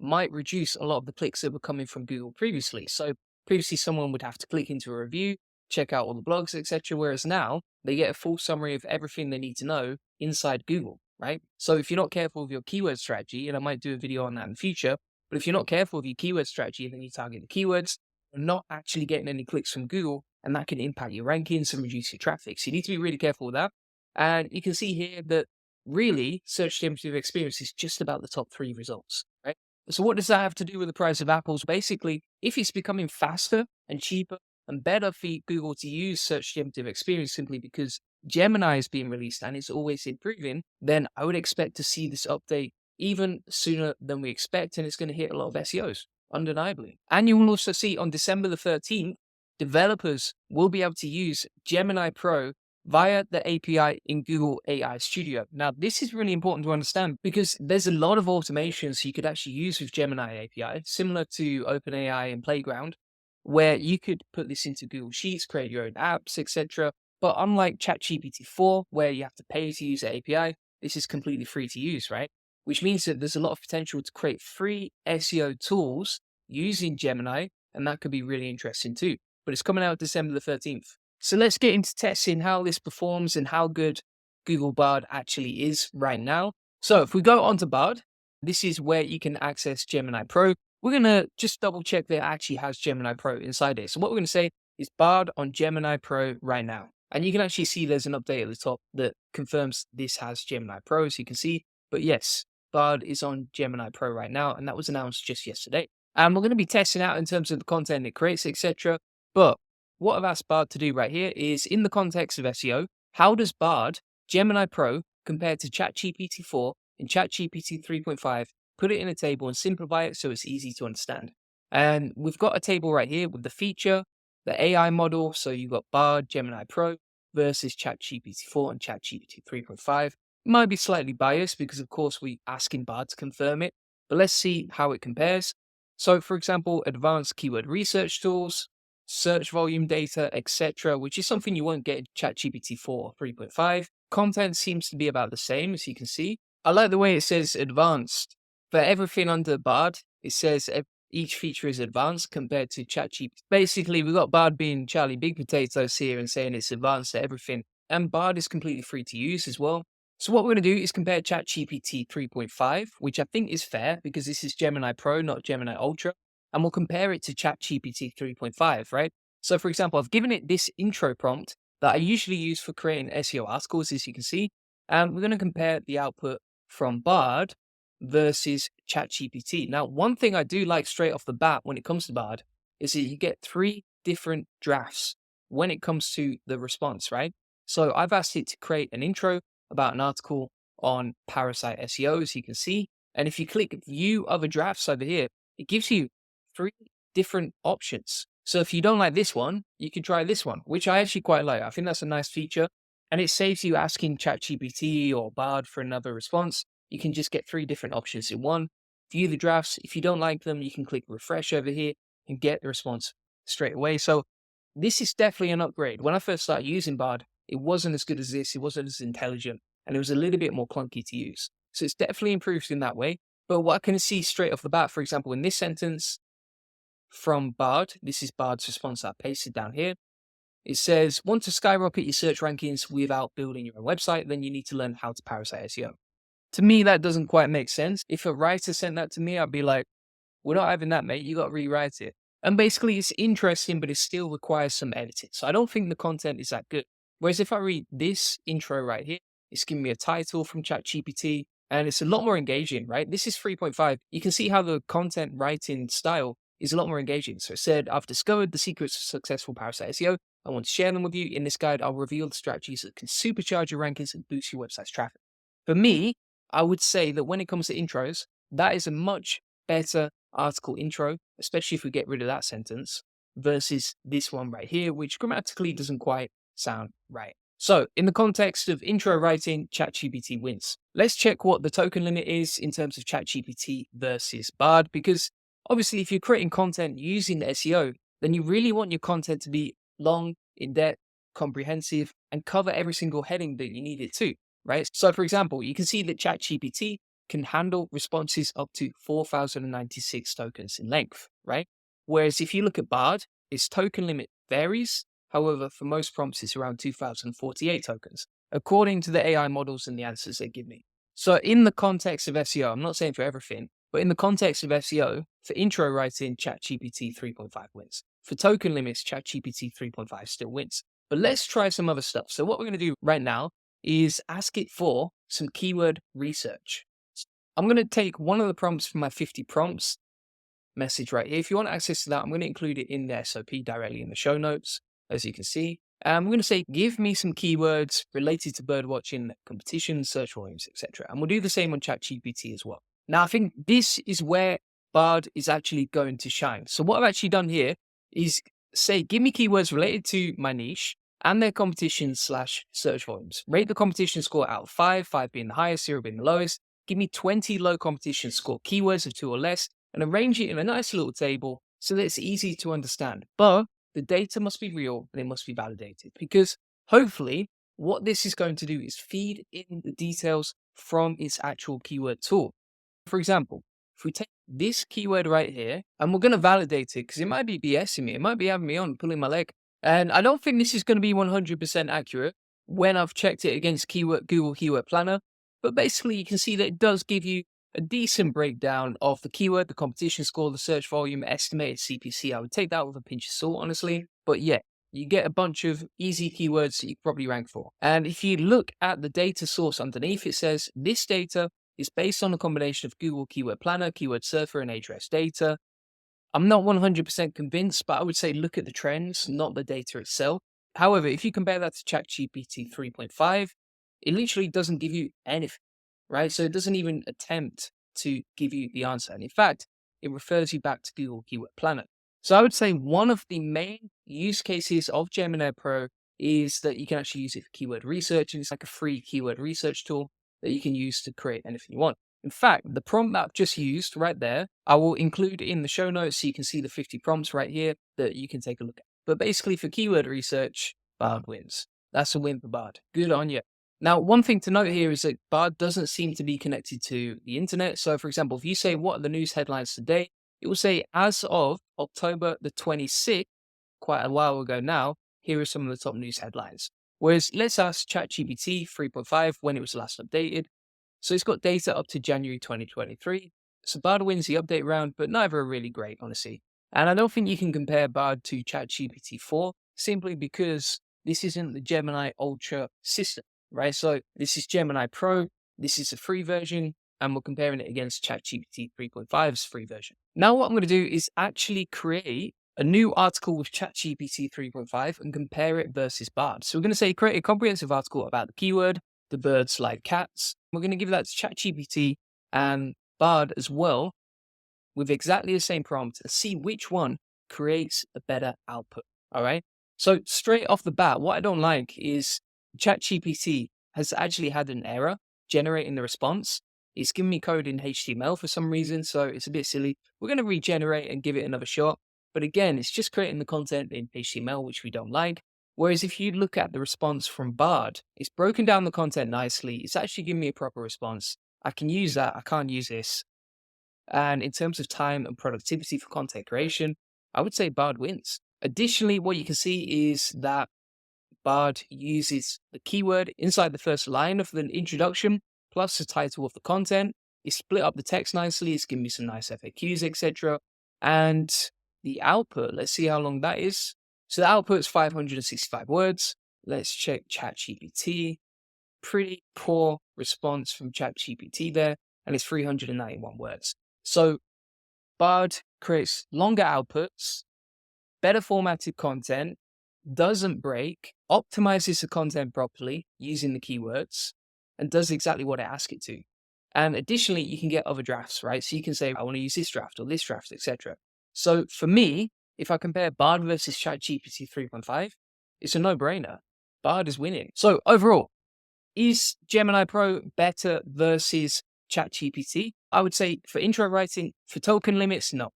A: might reduce a lot of the clicks that were coming from Google previously. So Previously, someone would have to click into a review, check out all the blogs, etc. Whereas now they get a full summary of everything they need to know inside Google, right? So if you're not careful with your keyword strategy, and I might do a video on that in the future, but if you're not careful with your keyword strategy, then you target the keywords, you're not actually getting any clicks from Google, and that can impact your rankings and reduce your traffic. So you need to be really careful with that. And you can see here that really search generative experience is just about the top 3 results, right? So what does that have to do with the price of apples? Basically, if it's becoming faster and cheaper and better for Google to use search generative experience simply because Gemini is being released and it's always improving, then I would expect to see this update even sooner than we expect, and it's going to hit a lot of SEOs, undeniably. And you will also see on December the 13th, developers will be able to use Gemini Pro via the API in Google AI Studio. Now, this is really important to understand because there's a lot of automations you could actually use with Gemini API, similar to OpenAI and Playground, where you could put this into Google Sheets, create your own apps, etc. But unlike ChatGPT 4, where you have to pay to use the API, this is completely free to use, right? Which means that there's a lot of potential to create free SEO tools using Gemini, and that could be really interesting too. But it's coming out December the 13th. So let's get into testing how this performs and how good Google Bard actually is right now. So if we go onto Bard, this is where you can access Gemini Pro. We're going to just double check that it actually has Gemini Pro inside it. So what we're going to say is Bard on Gemini Pro right now. And you can actually see there's an update at the top that confirms this has Gemini Pro, as you can see. But yes, Bard is on Gemini Pro right now, and that was announced just yesterday. And we're going to be testing out in terms of the content it creates, etc. But what I've asked Bard to do right here is, in the context of SEO, how does Bard Gemini Pro compare to ChatGPT 4 and ChatGPT 3.5? Put it in a table and simplify it so it's easy to understand. And we've got a table right here with the feature, the AI model. So you've got Bard Gemini Pro versus ChatGPT 4 and ChatGPT 3.5. It might be slightly biased because, of course, we're asking Bard to confirm it, but let's see how it compares. So, for example, advanced keyword research tools, search volume data, etc., which is something you won't get in ChatGPT 4 or 3.5. Content seems to be about the same, as you can see. I like the way it says advanced. For everything under Bard, it says each feature is advanced compared to ChatGPT. Basically, we've got Bard being Charlie Big Potatoes here and saying it's advanced at everything. And Bard is completely free to use as well. So what we're going to do is compare ChatGPT 3.5, which I think is fair because this is Gemini Pro, not Gemini Ultra. And we'll compare it to ChatGPT 3.5, right? So for example, I've given it this intro prompt that I usually use for creating SEO articles, as you can see. And we're going to compare the output from Bard versus ChatGPT. Now, one thing I do like straight off the bat when it comes to Bard is that you get 3 different drafts when it comes to the response, right? So I've asked it to create an intro about an article on Parasite SEO, as you can see. And if you click view other drafts over here, it gives you 3 different options. So if you don't like this one, you can try this one, which I actually quite like. I think that's a nice feature. And it saves you asking ChatGPT or Bard for another response. You can just get 3 different options in one. View the drafts. If you don't like them, you can click refresh over here and get the response straight away. So this is definitely an upgrade. When I first started using Bard, it wasn't as good as this. It wasn't as intelligent, and it was a little bit more clunky to use. So it's definitely improved in that way. But what I can see straight off the bat, for example, in this sentence from Bard, this is Bard's response I pasted down here. It says, want to skyrocket your search rankings without building your own website, then you need to learn how to parasite SEO. To me, that doesn't quite make sense. If a writer sent that to me, I'd be like, we're not having that, mate. You got to rewrite it. And basically, it's interesting, but it still requires some editing. So I don't think the content is that good. Whereas if I read this intro right here, it's giving me a title from ChatGPT, and it's a lot more engaging, right? This is 3.5. You can see how the content writing style is a lot more engaging. So it said, I've discovered the secrets of successful parasite SEO. I want to share them with you. In this guide, I'll reveal the strategies that can supercharge your rankings and boost your website's traffic. For me, I would say that when it comes to intros, that is a much better article intro, especially if we get rid of that sentence, versus this one right here, which grammatically doesn't quite sound right. So in the context of intro writing, ChatGPT wins. Let's check what the token limit is in terms of ChatGPT versus Bard, because obviously if you're creating content using the SEO, then you really want your content to be long, in-depth, comprehensive, and cover every single heading that you need it to, right? So for example, you can see that ChatGPT can handle responses up to 4,096 tokens in length, right? Whereas if you look at Bard, its token limit varies. However, for most prompts, it's around 2048 tokens, according to the AI models and the answers they give me. So in the context of SEO, I'm not saying for everything, but in the context of SEO, for intro writing, ChatGPT 3.5 wins. For token limits, ChatGPT 3.5 still wins. But let's try some other stuff. So what we're going to do right now is ask it for some keyword research. I'm going to take one of the prompts from my 50 prompts message right here. If you want access to that, I'm going to include it in the SOP directly in the show notes, as you can see. I'm going to say, give me some keywords related to birdwatching, competition, search volumes, etc. And we'll do the same on ChatGPT as well. Now, I think this is where Bard is actually going to shine. So what I've actually done here is say, give me keywords related to my niche and their competition slash search volumes. Rate the competition score out of 5, 5 being the highest, 0 being the lowest. Give me 20 low competition score keywords of 2 or less, and arrange it in a nice little table so that it's easy to understand. But the data must be real and it must be validated, because hopefully what this is going to do is feed in the details from its actual keyword tool. For example, if we take this keyword right here and we're going to validate it, because it might be BSing me, it might be having me on, pulling my leg. And I don't think this is going to be 100% accurate when I've checked it against Google Keyword Planner. But basically, you can see that it does give you a decent breakdown of the keyword, the competition score, the search volume, estimated CPC. I would take that with a pinch of salt, honestly. But yeah, you get a bunch of easy keywords that you could probably rank for. And if you look at the data source underneath, it says this data is based on a combination of Google Keyword Planner, Keyword Surfer, and Ahrefs data. I'm not 100% convinced, but I would say look at the trends, not the data itself. However, if you compare that to ChatGPT 3.5, it literally doesn't give you anything, right? So it doesn't even attempt to give you the answer. And in fact, it refers you back to Google Keyword Planner. So I would say one of the main use cases of Gemini Pro is that you can actually use it for keyword research. And it's like a free keyword research tool that you can use to create anything you want. In fact, the prompt that I've just used right there, I will include in the show notes so you can see the 50 prompts right here that you can take a look at. But basically for keyword research, Bard wins. That's a win for Bard. Good on you. Now, one thing to note here is that Bard doesn't seem to be connected to the internet. So for example, if you say, what are the news headlines today? It will say, as of October the 26th, quite a while ago now, here are some of the top news headlines. Whereas let's ask ChatGPT 3.5 when it was last updated. So it's got data up to January 2023. So Bard wins the update round, but neither are really great, honestly. And I don't think you can compare Bard to ChatGPT 4 simply because this isn't the Gemini Ultra system, right? So this is Gemini Pro. This is a free version, and we're comparing it against ChatGPT 3.5's free version. Now what I'm going to do is actually create a new article with ChatGPT 3.5 and compare it versus Bard. So we're going to say create a comprehensive article about the keyword, the birds like cats. We're going to give that to ChatGPT and Bard as well with exactly the same prompt and see which one creates a better output. All right. So straight off the bat, what I don't like is ChatGPT has actually had an error generating the response. It's giving me code in HTML for some reason, so it's a bit silly. We're going to regenerate and give it another shot. But again, it's just creating the content in HTML, which we don't like. Whereas if you look at the response from Bard, it's broken down the content nicely. It's actually giving me a proper response. I can use that. I can't use this. And in terms of time and productivity for content creation, I would say Bard wins. Additionally, what you can see is that Bard uses the keyword inside the first line of the introduction, plus the title of the content. It's split up the text nicely. It's giving me some nice FAQs, etc. And the output, let's see how long that is. So the output is 565 words. Let's check ChatGPT. Pretty poor response from ChatGPT there, and it's 391 words. So Bard creates longer outputs, better formatted content, doesn't break, optimizes the content properly using the keywords, and does exactly what I ask it to. And additionally, you can get other drafts, right? So you can say, I want to use this draft or this draft, etc. So for me, if I compare Bard versus ChatGPT 3.5, it's a no-brainer. Bard is winning. So overall, is Gemini Pro better versus ChatGPT? I would say for intro writing, for token limits, no.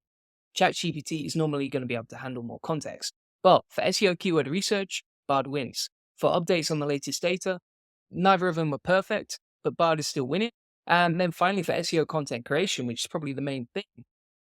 A: ChatGPT is normally going to be able to handle more context. But for SEO keyword research, Bard wins. For updates on the latest data, neither of them are perfect, but Bard is still winning. And then finally for SEO content creation, which is probably the main thing,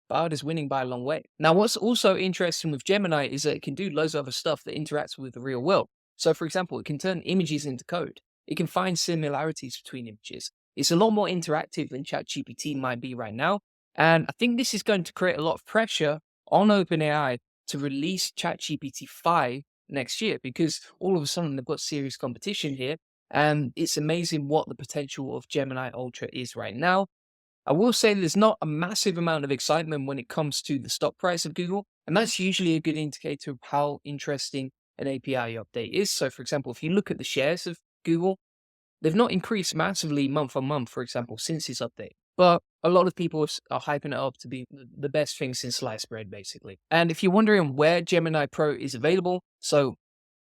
A: Bard is winning by a long way. Now, what's also interesting with Gemini is that it can do loads of other stuff that interacts with the real world. So, for example, it can turn images into code. It can find similarities between images. It's a lot more interactive than ChatGPT might be right now. And I think this is going to create a lot of pressure on OpenAI to release ChatGPT 5 next year because all of a sudden they've got serious competition here. And it's amazing what the potential of Gemini Ultra is right now. I will say there's not a massive amount of excitement when it comes to the stock price of Google, and that's usually a good indicator of how interesting an API update is. So, for example, if you look at the shares of Google, they've not increased massively month on month, for example, since this update. But a lot of people are hyping it up to be the best thing since sliced bread, basically. And if you're wondering where Gemini Pro is available, so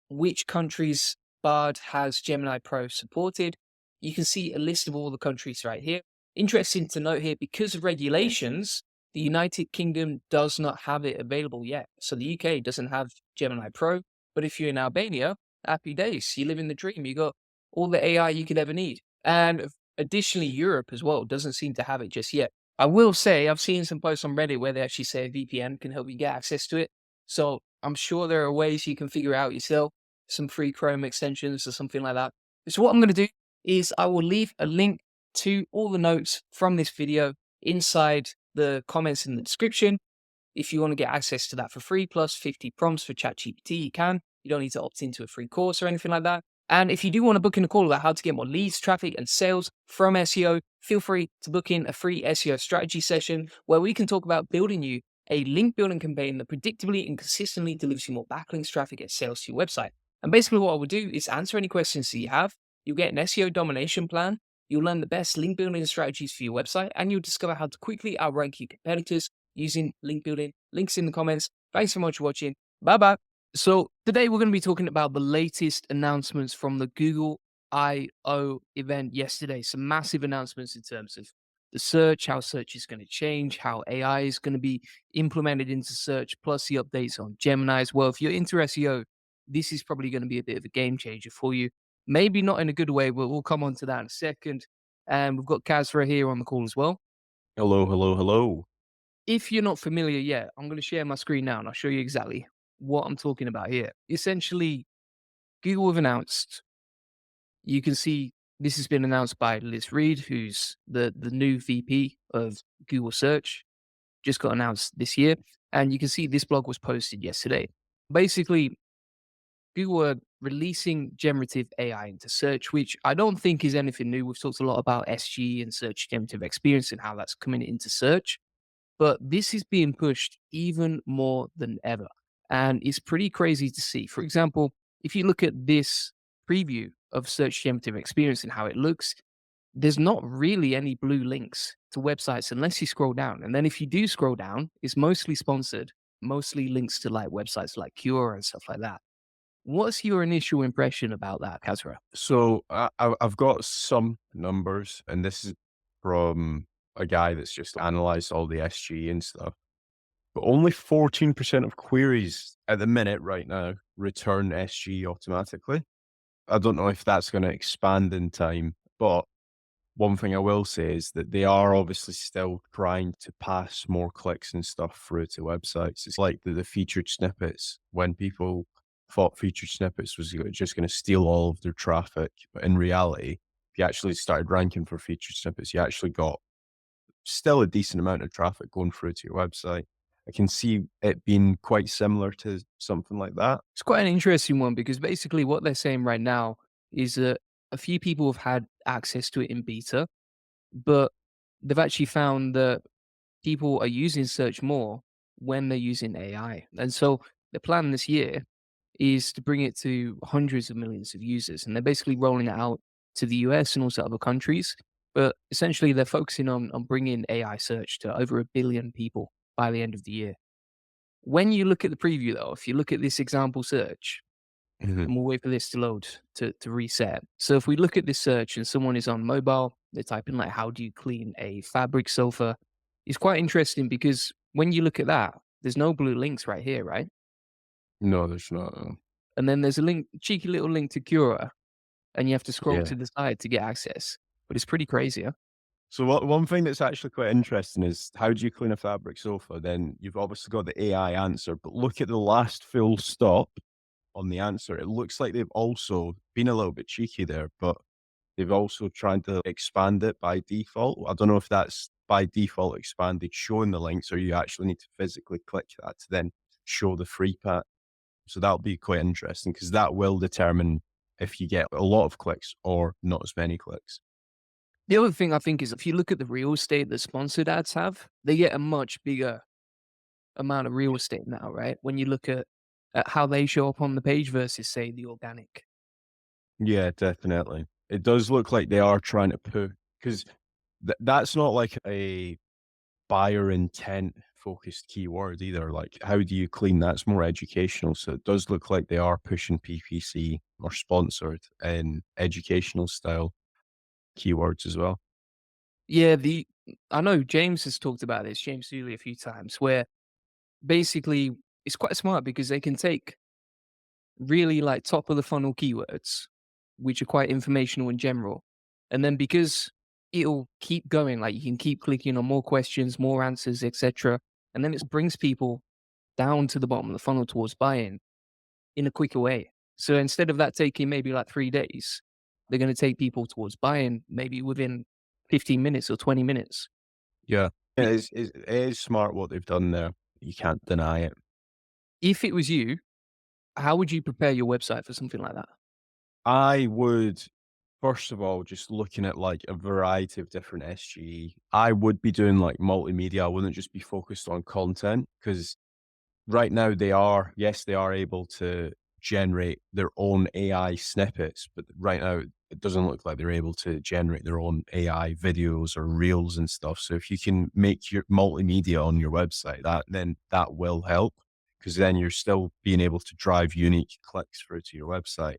A: which countries Bard has Gemini Pro supported. You can see a list of all the countries right here. Interesting to note here, because of regulations, the United Kingdom does not have it available yet. So the UK doesn't have Gemini Pro, but if you're in Albania, happy days. You live in the dream. You got all the AI you could ever need. And additionally, Europe as well doesn't seem to have it just yet. I will say I've seen some posts on Reddit where they actually say a VPN can help you get access to it. So I'm sure there are ways you can figure out yourself, some free Chrome extensions or something like that. So what I'm going to do is I will leave a link to all the notes from this video inside the comments in the description. If you want to get access to that for free, plus 50 prompts for ChatGPT, you can. You don't need to opt into a free course or anything like that. And if you do want to book in a call about how to get more leads, traffic, and sales from SEO, feel free to book in a free SEO strategy session where we can talk about building you a link building campaign that predictably and consistently delivers you more backlinks, traffic, and sales to your website. And basically, what I would do is answer any questions that you have. You'll get an SEO domination plan. You'll learn the best link building strategies for your website, and you'll discover how to quickly outrank your competitors using link building. Links in the comments. Thanks so much for watching. Bye bye. So today we're going to be talking about the latest announcements from the Google I/O event yesterday. Some massive announcements in terms of the search, how search is going to change, how AI is going to be implemented into search, plus the updates on Gemini as well. If you're into SEO, this is probably going to be a bit of a game changer for you. Maybe not in a good way, but we'll come on to that in a second. And we've got Kazra here on the call as well.
B: Hello, hello, hello.
A: If you're not familiar yet, I'm going to share my screen now and I'll show you exactly what I'm talking about here. Essentially, Google have announced, you can see this has been announced by Liz Reed, who's the new VP of Google Search, just got announced this year. And you can see this blog was posted yesterday. Basically, Google are releasing generative AI into search, which I don't think is anything new. We've talked a lot about SG and search generative experience and how that's coming into search. But this is being pushed even more than ever. And it's pretty crazy to see. For example, if you look at this preview of Search Generative Experience and how it looks, there's not really any blue links to websites unless you scroll down. And then if you do scroll down, it's mostly sponsored, mostly links to like websites like Cure and stuff like that. What's your initial impression about that, Kazra?
B: So I've got some numbers, and this is from a guy that's just analyzed all the SG and stuff. But only 14% of queries at the minute right now return SG automatically. I don't know if that's going to expand in time, but one thing I will say is that they are obviously still trying to pass more clicks and stuff through to websites. It's like the featured snippets when people thought featured snippets was just going to steal all of their traffic. But in reality, if you actually started ranking for featured snippets, you actually got still a decent amount of traffic going through to your website. I can see it being quite similar to something like that.
A: It's quite an interesting one because basically what they're saying right now is that a few people have had access to it in beta, but they've actually found that people are using search more when they're using AI. And so the plan this year is to bring it to hundreds of millions of users. And they're basically rolling it out to the US and also other countries. But essentially, they're focusing on bringing AI search to over 1 billion people by the end of the year. When you look at the preview, though, if you look at this example search,
B: Mhm.
A: and we'll wait for this to load to reset. So if we look at this search and someone is on mobile, they type in like, how do you clean a fabric sofa? It's quite interesting because when you look at that, there's no blue links right here, right?
B: No, there's not.
A: And then there's a link, cheeky little link to Cura, and you have to scroll
B: Yeah.
A: to the side to get access. But it's pretty crazy, huh?
B: So one thing that's actually quite interesting is how do you clean a fabric sofa? Then you've obviously got the AI answer, but look at the last full stop on the answer. It looks like they've also been a little bit cheeky there, but they've also tried to expand it by default. I don't know if that's by default expanded showing the links, or you actually need to physically click that to then show the free pack. So that'll be quite interesting because that will determine if you get a lot of clicks or not as many clicks.
A: The other thing I think is if you look at the real estate that sponsored ads have, they get a much bigger amount of real estate now, right? When you look at how they show up on the page versus, say, the organic.
B: Yeah, definitely. It does look like they are trying to put because that's not like a buyer intent focused keyword either. Like, how do you clean? That's more educational. So it does look like they are pushing PPC or sponsored and educational style keywords as well.
A: Yeah, the I know James has talked about this, James Dooley, a few times, where basically it's quite smart because they can take really like top of the funnel keywords, which are quite informational in general. And then because it'll keep going, like you can keep clicking on more questions, more answers, etc. And then it brings people down to the bottom of the funnel towards buying in a quicker way. So instead of that taking maybe like 3 days, they're going to take people towards buying maybe within 15 minutes or 20 minutes.
B: Yeah.
A: Be-
B: It is smart what they've done there. You can't deny it.
A: If it was you, how would you prepare your website for something like that?
B: I would, first of all, just looking at like a variety of different SGE, I would be doing like multimedia. I wouldn't just be focused on content because right now they are, yes, they are able to generate their own AI snippets, but right now it doesn't look like they're able to generate their own AI videos or reels and stuff. So if you can make your multimedia on your website, then that will help because then you're still being able to drive unique clicks through to your website.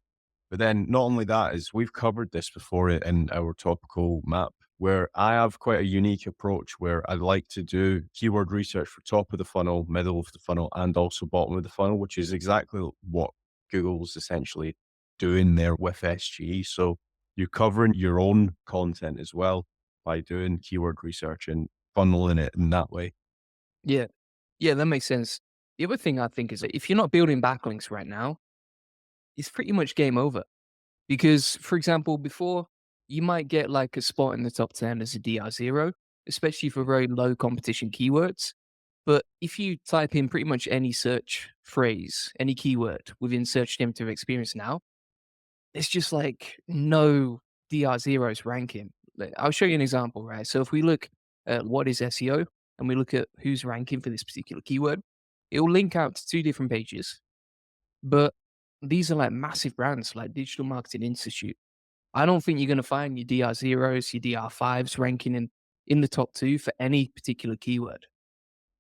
B: But then not only that is we've covered this before in our topical map where I have quite a unique approach where I like to do keyword research for top of the funnel, middle of the funnel, and also bottom of the funnel, which is exactly what Google's essentially doing there with SGE. So you're covering your own content as well by doing keyword research and funneling it in that way.
A: Yeah. Yeah, that makes sense. The other thing I think is that if you're not building backlinks right now, it's pretty much game over. Because, for example, before you might get like a spot in the top 10 as a DR0, especially for very low competition keywords. But if you type in pretty much any search phrase, any keyword within search generative experience now, it's just like no DR0s ranking. Like, I'll show you an example, right? So if we look at what is SEO and we look at who's ranking for this particular keyword, it will link out to two different pages. But these are like massive brands like Digital Marketing Institute. I don't think you're going to find your DR0s, your DR5s ranking in the top two for any particular keyword.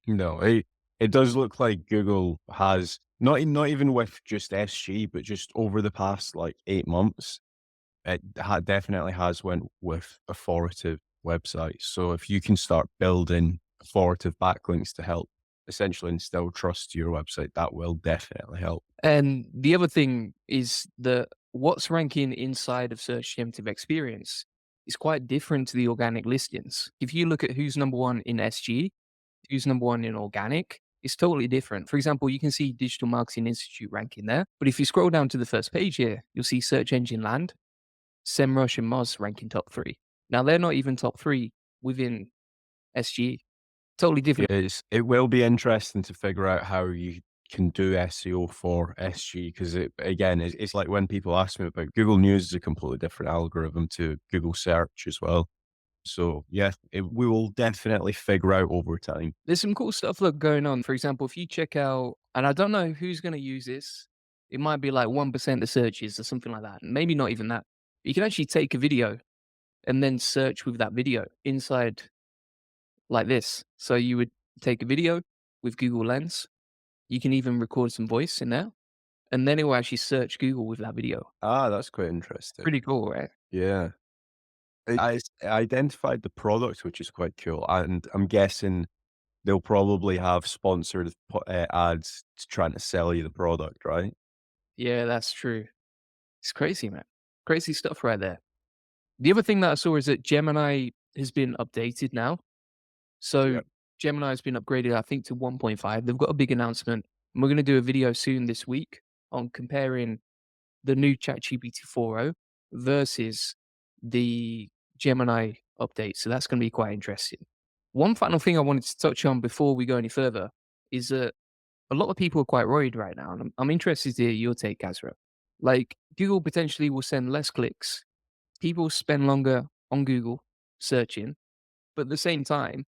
B: No, it does look like Google has not even with just SG, but just over the past like 8 months, definitely has went with authoritative websites. So if you can start building authoritative backlinks to help essentially instill trust to your website, that will definitely help.
A: And the other thing is that what's ranking inside of search generative experience is quite different to the organic listings. If you look at who's number one in SG, who's number one in organic, it's totally different. For example, you can see Digital Marketing Institute ranking there. But if you scroll down to the first page here, you'll see Search Engine Land, SEMrush and Moz ranking top three. Now they're not even top three within SG. Totally different.
B: It will be interesting to figure out how you can do SEO for SG because it's like when people ask me about Google News is a completely different algorithm to Google search as well. So yeah, we will definitely figure out over time.
A: There's some cool stuff look going on. For example, if you check out, and I don't know who's going to use this, it might be like 1% of searches or something like that. Maybe not even that. You can actually take a video and then search with that video inside like this. So you would take a video with Google Lens. You can even record some voice in there, and then it will actually search Google with that video.
B: Ah, that's quite interesting.
A: Pretty cool, right?
B: Yeah. I identified the product, which is quite cool, and I'm guessing they'll probably have sponsored ads trying to sell you the product, right?
A: Yeah, that's true. It's crazy, man. Crazy stuff right there. The other thing that I saw is that Gemini has been updated now. So
B: Yeah.
A: Gemini has been upgraded, I think, to 1.5. They've got a big announcement. And we're going to do a video soon this week on comparing the new ChatGPT 4.0 versus the Gemini update. So that's going to be quite interesting. One final thing I wanted to touch on before we go any further is that a lot of people are quite worried right now. And I'm interested to hear your take, Gazra. Like, Google potentially will send less clicks. People spend longer on Google searching. But at the same time,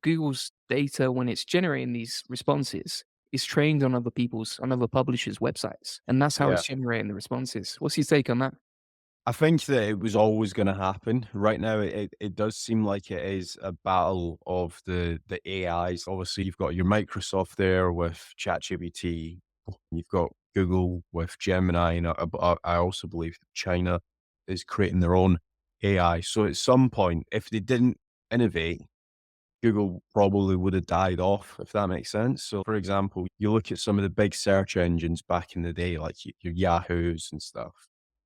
A: Google's data, when it's generating these responses, is trained on other publishers' websites. And that's how
B: Yeah.
A: it's generating the responses. What's your take on that?
B: I think that it was always gonna happen. Right now, it does seem like it is a battle of the AIs. Obviously, you've got your Microsoft there with ChatGPT. You've got Google with Gemini, and I also believe China is creating their own AI. So at some point, if they didn't innovate, Google probably would have died off, if that makes sense. So, for example, you look at some of the big search engines back in the day, like your Yahoos and stuff.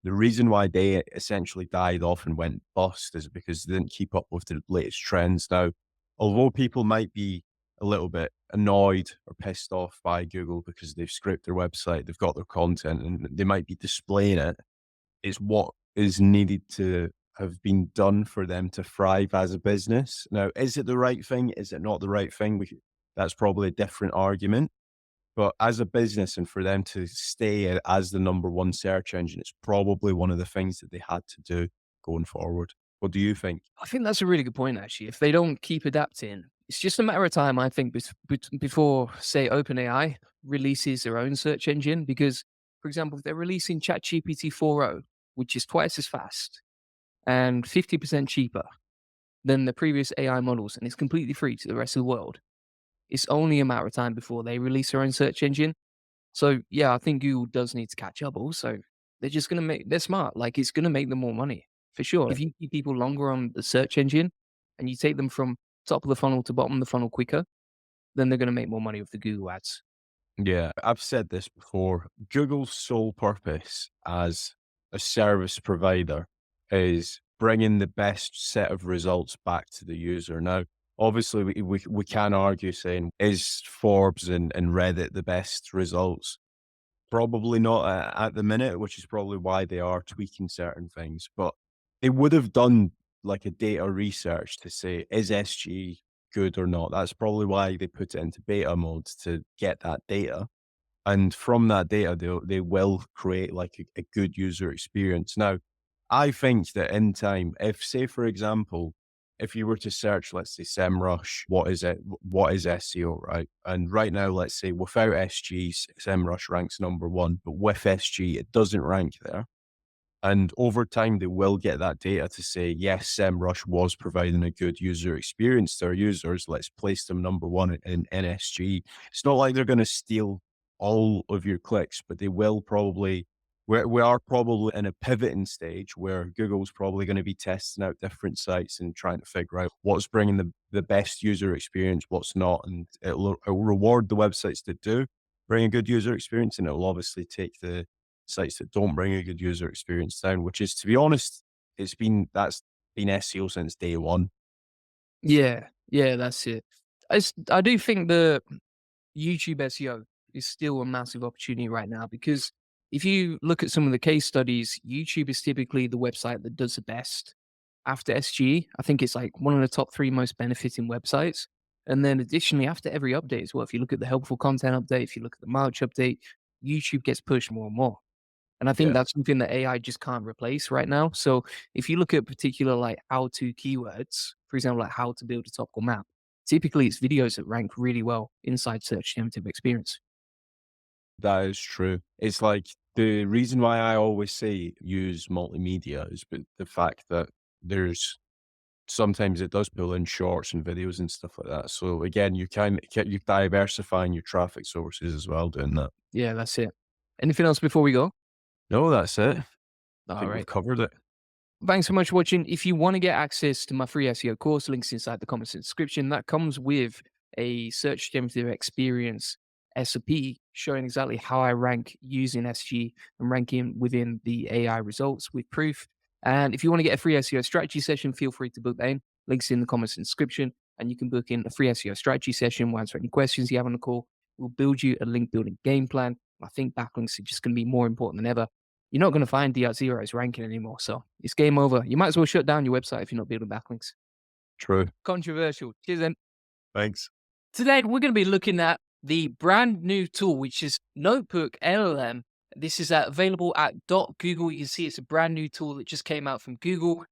B: The reason why they essentially died off and went bust is because they didn't keep up with the latest trends. Now, although people might be a little bit annoyed or pissed off by Google because they've scraped their website, they've got their content, and they might be displaying it, is what is needed to have been done for them to thrive as a business. Now, is it the right thing? Is it not the right thing? That's probably a different argument. But as a business and for them to stay as the number one search engine, it's probably one of the things that they had to do going forward. What do you think?
A: I think that's a really good point, actually. If they don't keep adapting, it's just a matter of time, I think, before, say, OpenAI releases their own search engine. Because, for example, if they're releasing ChatGPT 4.0, which is twice as fast and 50% cheaper than the previous AI models, and it's completely free to the rest of the world, it's only a matter of time before they release their own search engine. So, yeah, I think Google does need to catch up also. They're smart. Like, it's going to make them more money for sure. If you keep people longer on the search engine and you take them from top of the funnel to bottom of the funnel quicker, then they're going to make more money with the Google ads.
B: Yeah, I've said this before. Google's sole purpose as a service provider is bringing the best set of results back to the user. Now, obviously, we can argue saying, is Forbes and Reddit the best results? Probably not at the minute, which is probably why they are tweaking certain things. But they would have done like a data research to say, is SG good or not? That's probably why they put it into beta mode to get that data. And from that data, they will create like a good user experience. Now, I think that in time, if say for example, if you were to search, let's say SEMrush, what is it? What is SEO, right? And right now, let's say without SG, SEMrush ranks number one, but with SG, it doesn't rank there. And over time, they will get that data to say, yes, SEMrush was providing a good user experience to our users. Let's place them number one in NSG. It's not like they're going to steal all of your clicks, but they will probably, we are probably in a pivoting stage where Google's probably going to be testing out different sites and trying to figure out what's bringing the best user experience, what's not. And it'll reward the websites that do bring a good user experience, and it'll obviously take the sites that don't bring a good user experience down, which is, to be honest, that's been SEO since day one.
A: Yeah, yeah, that's it. I do think the YouTube SEO is still a massive opportunity right now because if you look at some of the case studies, YouTube is typically the website that does the best after SG. I think it's like one of the top three most benefiting websites. And then additionally, after every update as well, if you look at the helpful content update, if you look at the March update, YouTube gets pushed more and more. And I think
B: Yeah.
A: that's something that AI just can't replace right now. So if you look at particular like how to keywords, for example, like how to build a topical map, typically it's videos that rank really well inside search generative experience.
B: That is true. It's like the reason why I always say use multimedia is the fact that there's sometimes it does pull in shorts and videos and stuff like that. So again, you're diversifying your traffic sources as well doing that.
A: Yeah, that's it. Anything else before we go?
B: No, that's it. I
A: All
B: think we've
A: right.
B: covered it.
A: Thanks so much for watching. If you want to get access to my free SEO course, links inside the comments and description. That comes with a search generative experience SOP showing exactly how I rank using SG and ranking within the AI results with proof. And if you want to get a free SEO strategy session, feel free to book that in. Links in the comments and description. And you can book in a free SEO strategy session. We'll answer any questions you have on the call. We'll build you a link building game plan. I think backlinks are just going to be more important than ever. You're not going to find D0's ranking anymore. So it's game over. You might as well shut down your website if you're not building backlinks.
B: True.
A: Controversial. Cheers then.
B: Thanks.
A: Today, we're going to be looking at the brand new tool, which is Notebook LLM. This is available at .google. You can see it's a brand new tool that just came out from Google.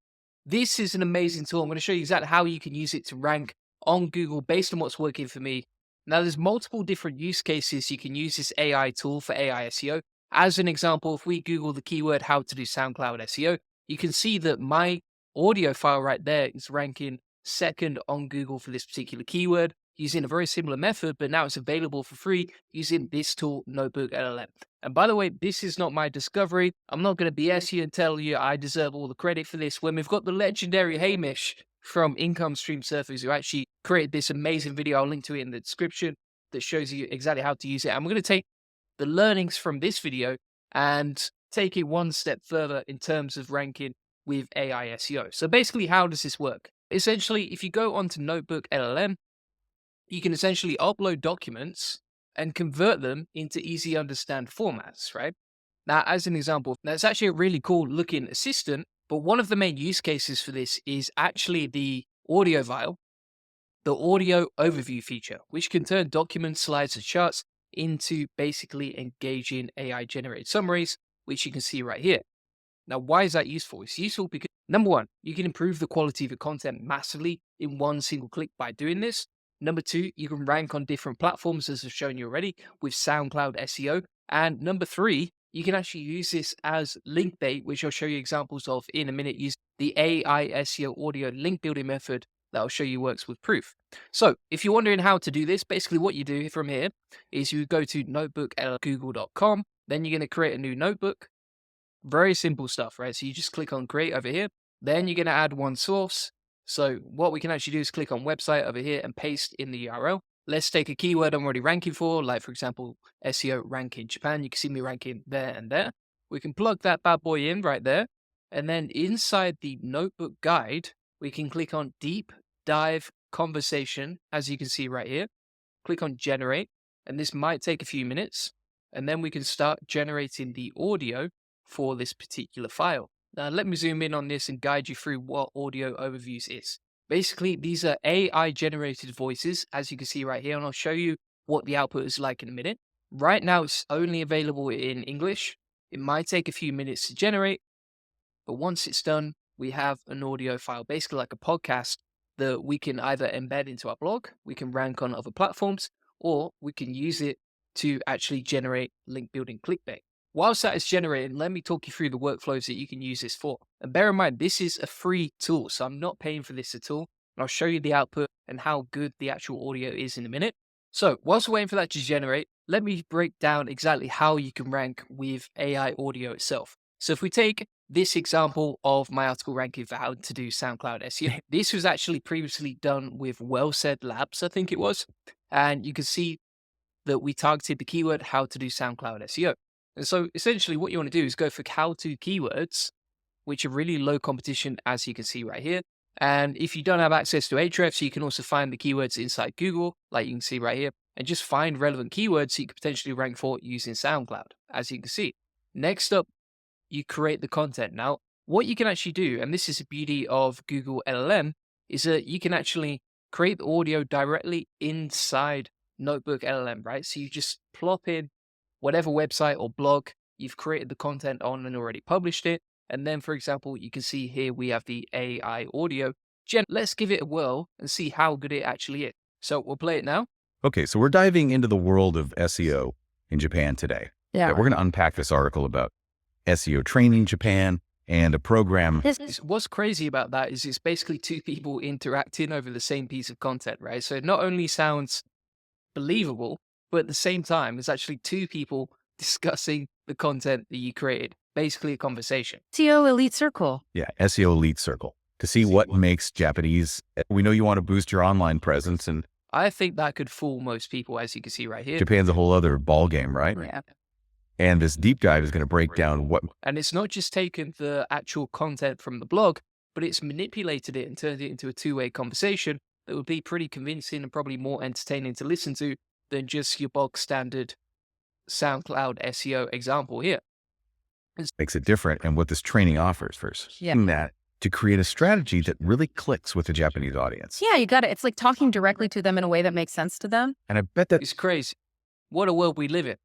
A: This is an amazing tool. I'm going to show you exactly how you can use it to rank on Google based on what's working for me. Now, there's multiple different use cases you can use this AI tool for AI SEO. As an example, if we Google the keyword how to do SoundCloud SEO, you can see that my audio file right there is ranking second on Google for this particular keyword using a very similar method, but now it's available for free using this tool, Notebook LLM. And by the way, this is not my discovery. I'm not going to BS you and tell you I deserve all the credit for this when we've got the legendary Hamish from Income Stream Surfers who actually created this amazing video. I'll link to it in the description that shows you exactly how to use it. And we're going to take the learnings from this video and take it one step further in terms of ranking with AI SEO. So basically, how does this work? Essentially, if you go onto Notebook LLM, you can essentially upload documents and convert them into easy understand formats, right? Now, as an example, now it's actually a really cool looking assistant, but one of the main use cases for this is actually the audio file, the audio overview feature, which can turn documents, slides, and charts into basically engaging AI generated summaries, which you can see right here. Now, why is that useful? It's useful because, number one, you can improve the quality of your content massively in one single click by doing this. Number two, you can rank on different platforms, as I've shown you already, with SoundCloud SEO. And number three, you can actually use this as link bait, which I'll show you examples of in a minute, using the AI SEO audio link building method that I'll show you works with proof. So if you're wondering how to do this, basically what you do from here is you go to notebookgoogle.com, then you're going to create a new notebook. Very simple stuff, right? So you just click on create over here. Then you're going to add one source. So what we can actually do is click on website over here and paste in the URL. Let's take a keyword I'm already ranking for, like for example, SEO ranking Japan. You can see me ranking there and there. We can plug that bad boy in right there. And then inside the notebook guide, we can click on deep dive conversation, as you can see right here. Click on generate, and this might take a few minutes. And then we can start generating the audio for this particular file. Now, let me zoom in on this and guide you through what audio overviews is. Basically, these are AI generated voices, as you can see right here, and I'll show you what the output is like in a minute. Right now, it's only available in English. It might take a few minutes to generate, but once it's done, we have an audio file, basically like a podcast that we can either embed into our blog, we can rank on other platforms, or we can use it to actually generate link building clickbait. Whilst that is generating, let me talk you through the workflows that you can use this for. And bear in mind, this is a free tool, so I'm not paying for this at all. And I'll show you the output and how good the actual audio is in a minute. So whilst we're waiting for that to generate, let me break down exactly how you can rank with AI audio itself. So if we take this example of my article ranking for how to do SoundCloud SEO, this was actually previously done with Well Said Labs, I think it was. And you can see that we targeted the keyword how to do SoundCloud SEO. And so essentially what you want to do is go for how-to keywords, which are really low competition, as you can see right here. And if you don't have access to Ahrefs, you can also find the keywords inside Google, like you can see right here, and just find relevant keywords so you could potentially rank for using SoundCloud, as you can see. Next up, you create the content. Now, what you can actually do, and this is the beauty of Google LLM, is that you can actually create the audio directly inside Notebook LLM, right? So you just plop in whatever website or blog you've created the content on and already published it. And then, for example, you can see here we have the AI audio. Let's give it a whirl and see how good it actually is. So we'll play it now.
C: Okay, so we're diving into the world of SEO in Japan today.
A: Yeah.
C: We're going to unpack this article about SEO training Japan and a program.
A: What's crazy about that is it's basically two people interacting over the same piece of content, right? So it not only sounds believable, but at the same time, it's actually two people discussing the content that you created. Basically a conversation.
D: SEO Elite Circle.
C: Yeah, SEO Elite Circle. To see what makes Japanese. We know you want to boost your online presence, and
A: I think that could fool most people, as you can see right here.
C: Japan's a whole other ball game, right?
D: Yeah.
C: And this deep dive is going to break down what.
A: And it's not just taken the actual content from the blog, but it's manipulated it and turned it into a two-way conversation that would be pretty convincing and probably more entertaining to listen to than just your bog standard SoundCloud SEO example here.
C: Makes it different and what this training offers first.
D: Yeah.
C: That to create a strategy that really clicks with the Japanese audience.
D: Yeah, you got it. It's like talking directly to them in a way that makes sense to them.
C: And I bet that
A: It's crazy. What a world we live in.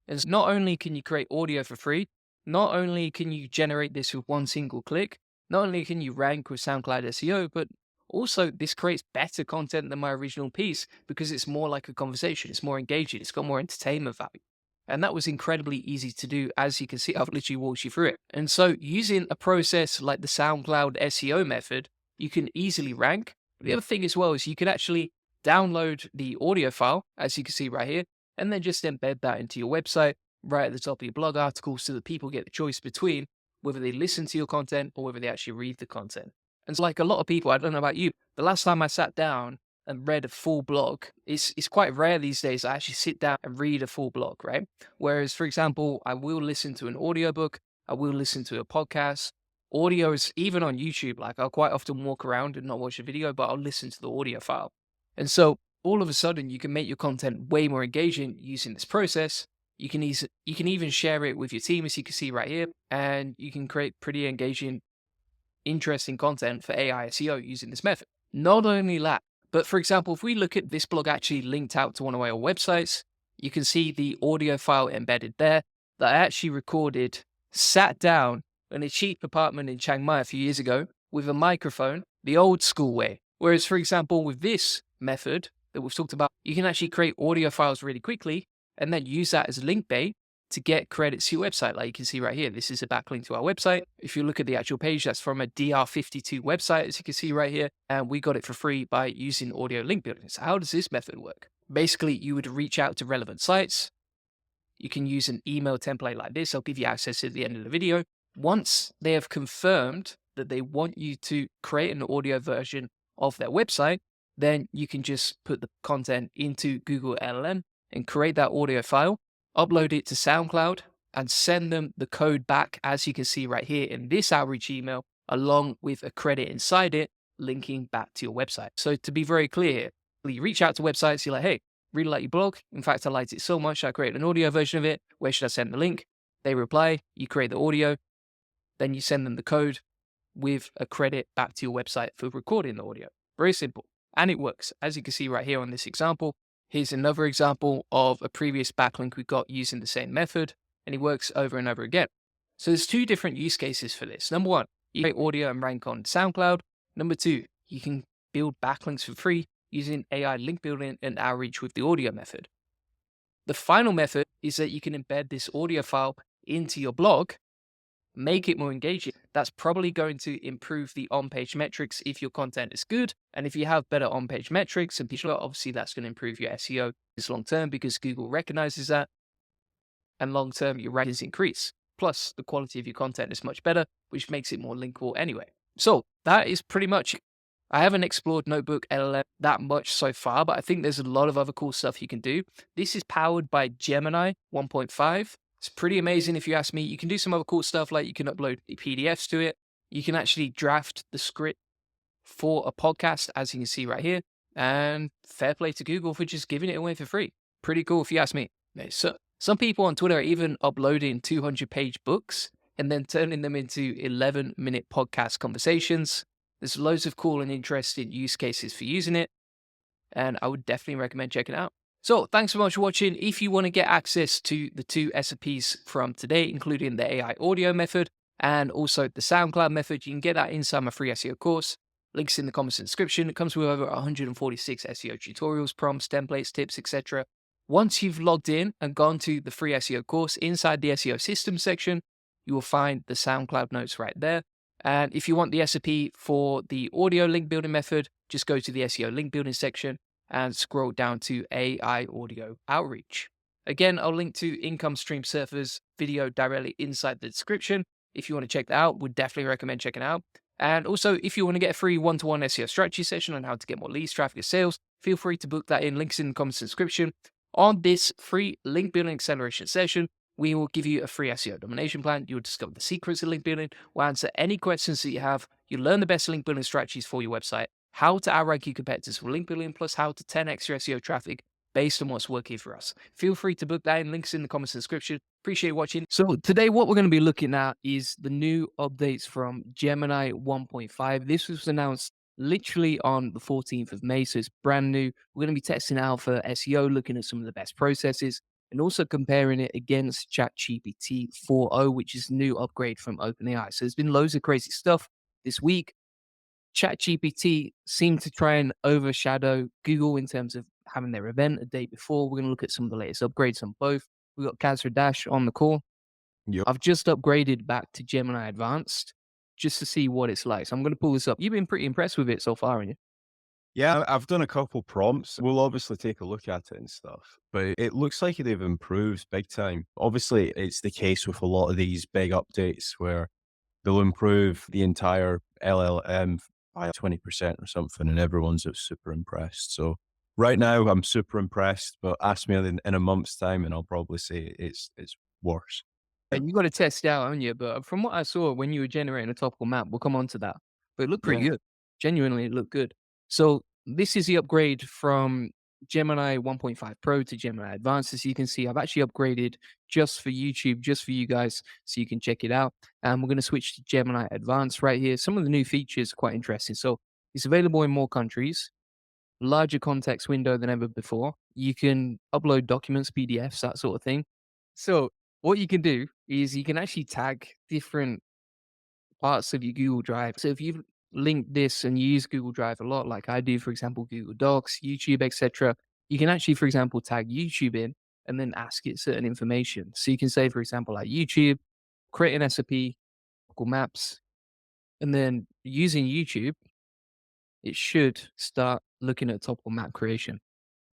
A: And not only can you create audio for free, not only can you generate this with one single click, not only can you rank with SoundCloud SEO, but also this creates better content than my original piece because it's more like a conversation. It's more engaging. It's got more entertainment value. And that was incredibly easy to do. As you can see, I've literally walked you through it. And so using a process like the SoundCloud SEO method, you can easily rank. The other thing as well is you can actually download the audio file, as you can see right here, and then just embed that into your website right at the top of your blog article so that people get the choice between whether they listen to your content or whether they actually read the content. And so like a lot of people, I don't know about you, the last time I sat down and read a full blog, it's quite rare these days I actually sit down and read a full blog, right? Whereas, for example, I will listen to an audiobook, I will listen to a podcast. Audio is even on YouTube, like I'll quite often walk around and not watch a video, but I'll listen to the audio file. And so all of a sudden you can make your content way more engaging using this process. You can even share it with your team, as you can see right here, and you can create pretty engaging, interesting content for AI SEO using this method. Not only that, but for example, if we look at this blog actually linked out to one of our websites, you can see the audio file embedded there that I actually recorded, sat down in a cheap apartment in Chiang Mai a few years ago with a microphone, the old school way. Whereas, for example, with this method that we've talked about, you can actually create audio files really quickly and then use that as link bait to get credits to your website. Like you can see right here, this is a backlink to our website. If you look at the actual page, that's from a DR52 website, as you can see right here. And we got it for free by using audio link building. So how does this method work? Basically, you would reach out to relevant sites. You can use an email template like this. I'll give you access at the end of the video. Once they have confirmed that they want you to create an audio version of their website, then you can just put the content into Google LLM and create that audio file, upload it to SoundCloud, and send them the code back, as you can see right here in this outreach email, along with a credit inside it, linking back to your website. So to be very clear, you reach out to websites, you're like, hey, really like your blog. In fact, I liked it so much, I created an audio version of it. Where should I send the link? They reply, you create the audio, then you send them the code with a credit back to your website for recording the audio. Very simple. And it works. As you can see right here on this example, here's another example of a previous backlink we got using the same method, and it works over and over again. So there's two different use cases for this. Number one, you create audio and rank on SoundCloud. Number two, you can build backlinks for free using AI link building and outreach with the audio method. The final method is that you can embed this audio file into your blog, make it more engaging. That's probably going to improve the on-page metrics if your content is good. And if you have better on-page metrics and people, obviously that's going to improve your SEO long term because Google recognizes that. And long term, your rankings increase. Plus, the quality of your content is much better, which makes it more linkable anyway. So that is pretty much it. I haven't explored Notebook LLM that much so far, but I think there's a lot of other cool stuff you can do. This is powered by Gemini 1.5. It's pretty amazing if you ask me. You can do some other cool stuff like you can upload PDFs to it. You can actually draft the script for a podcast, as you can see right here. And fair play to Google for just giving it away for free. Pretty cool if you ask me. So some people on Twitter are even uploading 200-page books and then turning them into 11-minute podcast conversations. There's loads of cool and interesting use cases for using it. And I would definitely recommend checking it out. So thanks so much for watching. If you want to get access to the 2 SOPs from today, including the AI audio method and also the SoundCloud method, you can get that inside my free SEO course. Links in the comments and description. It comes with over 146 SEO tutorials, prompts, templates, tips, etc. Once you've logged in and gone to the free SEO course, inside the SEO system section, you will find the SoundCloud notes right there. And if you want the SOP for the audio link building method, just go to the SEO link building section and scroll down to AI audio outreach. Again, I'll link to Income Stream Surfer's video directly inside the description. If you want to check that out, would definitely recommend checking it out. And also, if you want to get a free one-to-one SEO strategy session on how to get more leads, traffic, and sales, feel free to book that in. Links in the comments and description. On this free link building acceleration session, We will give you a free SEO domination plan. You'll discover the secrets of link building. We'll answer any questions that you have. You'll learn the best link building strategies for your website, how to outrank your competitors for link building, plus how to 10x your SEO traffic based on what's working for us. Feel free to book that in. Links in the comments and description. Appreciate watching. So today, what we're going to be looking at is the new updates from Gemini 1.5. This was announced literally on the 14th of May, so it's brand new. We're going to be testing it out for SEO, looking at some of the best processes, and also comparing it against ChatGPT 4.0, which is a new upgrade from OpenAI. So there's been loads of crazy stuff this week. ChatGPT seemed to try and overshadow Google in terms of having their event a day before. We're going to look at some of the latest upgrades on both. We've got Kaz Dash on the call.
B: Yep.
A: I've just upgraded back to Gemini Advanced just to see what it's like. So I'm going to pull this up. You've been pretty impressed with it so far, haven't you?
B: Yeah, I've done a couple prompts. We'll obviously take a look at it and stuff, but it looks like they've improved big time. Obviously, it's the case with a lot of these big updates where they'll improve the entire LLM by 20% or something, and everyone's just super impressed. So right now, I'm super impressed, but ask me in a month's time, and I'll probably say it's worse.
A: And you got to test it out, haven't you? But from what I saw when you were generating a topical map, we'll come on to that. But it looked pretty
B: Yeah.
A: good. Genuinely, it looked good. So this is the upgrade from Gemini 1.5 Pro to Gemini Advanced. As you can see, I've actually upgraded just for YouTube, just for you guys, so you can check it out. And we're going to switch to Gemini Advanced right here. Some of the new features are quite interesting. So it's available in more countries, larger context window than ever before. You can upload documents, PDFs, that sort of thing. So what you can do is you can actually tag different parts of your Google Drive. So if you've linked this and you use Google Drive a lot, like I do, for example, Google Docs, YouTube, etc., you can actually, for example, tag YouTube in and then ask it certain information. So you can say, for example, like YouTube, create an SOP, Topical Maps, and then using YouTube, it should start looking at topical map creation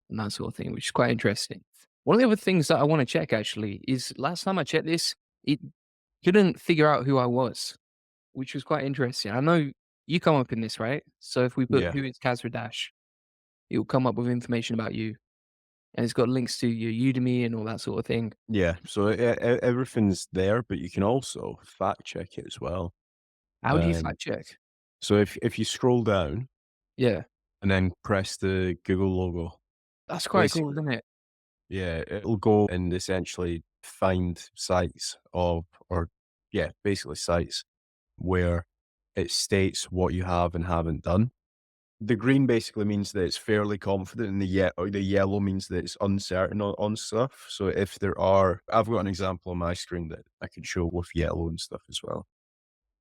A: and that sort of thing, which is quite interesting. One of the other things that I want to check actually is last time I checked this, it couldn't figure out who I was, which was quite interesting. I know you come up in this, right? So if we put
B: Yeah.
A: who is Kazra Dash, it will come up with information about you. And it's got links to your Udemy and all that sort of thing.
B: Yeah. So everything's there, but you can also fact check it as well.
A: How do you
B: Um,
A: fact check?
B: so if you scroll down
A: Yeah,
B: and then press the Google logo,
A: that's quite cool,
B: basically,
A: isn't it?
B: yeah, it'll go and essentially find sites or yeah, basically sites where it states what you have and haven't done. The green basically means that it's fairly confident, and the yellow means that it's uncertain on stuff. So if there are, I've got an example on my screen that I can show with yellow and stuff as well.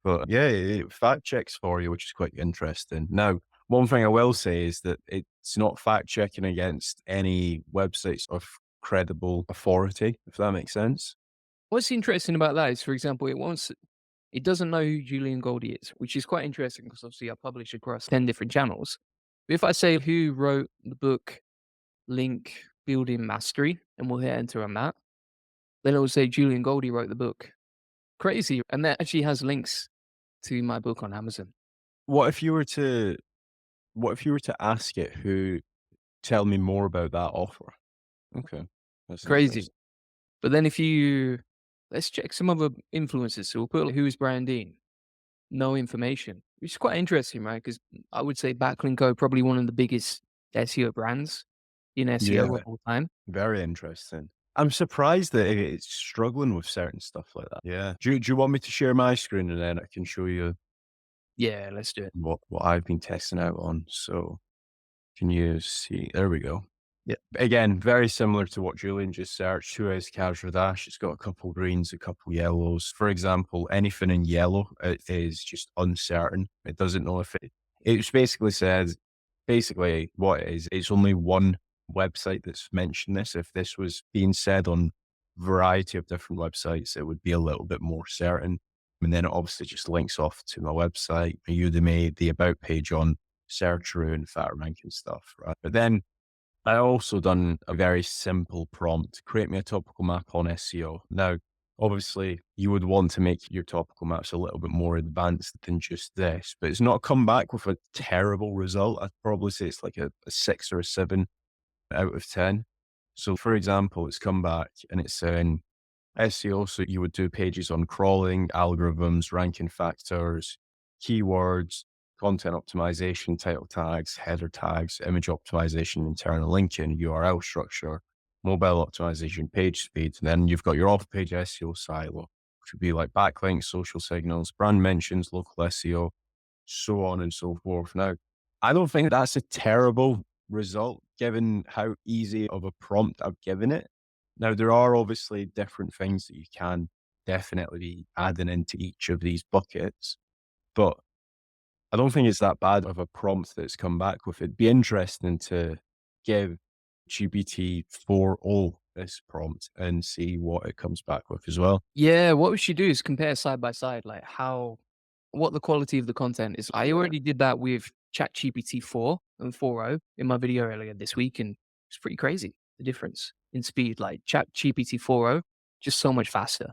B: But yeah, it fact checks for you, which is quite interesting. Now, one thing I will say is that it's not fact checking against any websites of credible authority, if that makes sense.
A: What's interesting about that is, for example, it doesn't know who Julian Goldie is, which is quite interesting because obviously I publish across 10 different channels. But if I say who wrote the book Link Building Mastery, and we'll hit enter on that, then it will say Julian Goldie wrote the book. Crazy. And that actually has links to my book on Amazon.
B: What if you were to what if you were to ask it who tell me more about that offer? Okay. That's
A: Crazy.
B: interesting.
A: But then let's check some other influences. So we'll put who is Brian Dean? No information, which is quite interesting, right? Because I would say Backlink are probably one of the biggest SEO brands in SEO
B: Yeah.
A: of all time.
B: Very interesting. I'm surprised that it's struggling with certain stuff like that. Yeah. Do you want me to share my screen and then I can show you
A: Yeah, let's do it.
B: what I've been testing out on? So can you see? There we go.
A: Yeah.
B: Again, very similar to what Julian just searched. Who is Kazra Dash? It's got a couple greens, a couple yellows. For example, anything in yellow, it is just uncertain. It doesn't know if it basically says, basically what it is, it's only one website that's mentioned this. If this was being said on a variety of different websites, it would be a little bit more certain. And then it obviously just links off to my website, my Udemy, the about page on Searcheroo and Fat Ranking stuff, right? But then I also done a very simple prompt, create me a topical map on SEO. Now, obviously, you would want to make your topical maps a little bit more advanced than just this, but it's not come back with a terrible result. I'd probably say it's like a 6 or a 7 out of 10. So, for example, it's come back and it's saying, SEO, so you would do pages on crawling, algorithms, ranking factors, keywords, content optimization, title tags, header tags, image optimization, internal linking, URL structure, mobile optimization, page speed. And then you've got your off-page SEO silo, which would be like backlinks, social signals, brand mentions, local SEO, so on and so forth. Now, I don't think that's a terrible result given how easy of a prompt I've given it. Now, there are obviously different things that you can definitely be adding into each of these buckets, but I don't think it's that bad of a prompt that's come back with. It'd be interesting to give GPT 4.0 this prompt and see what it comes back with as well.
A: Yeah, what we should do is compare side by side, like what the quality of the content is. I already did that with ChatGPT 4 and 4.0 in my video earlier this week, and it's pretty crazy the difference in speed. Like ChatGPT 4.0, just so much faster.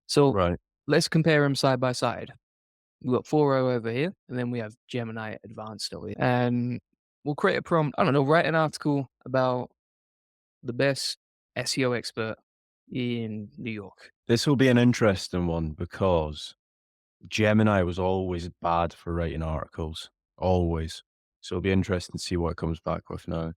A: So
B: Right.
A: let's compare them side by side. We've got 4.0 over here, and then we have Gemini Advanced over here. And we'll create a prompt. I don't know, write an article about the best SEO expert in New York.
B: This will be an interesting one because Gemini was always bad for writing articles, always. So it'll be interesting to see what it comes back with now.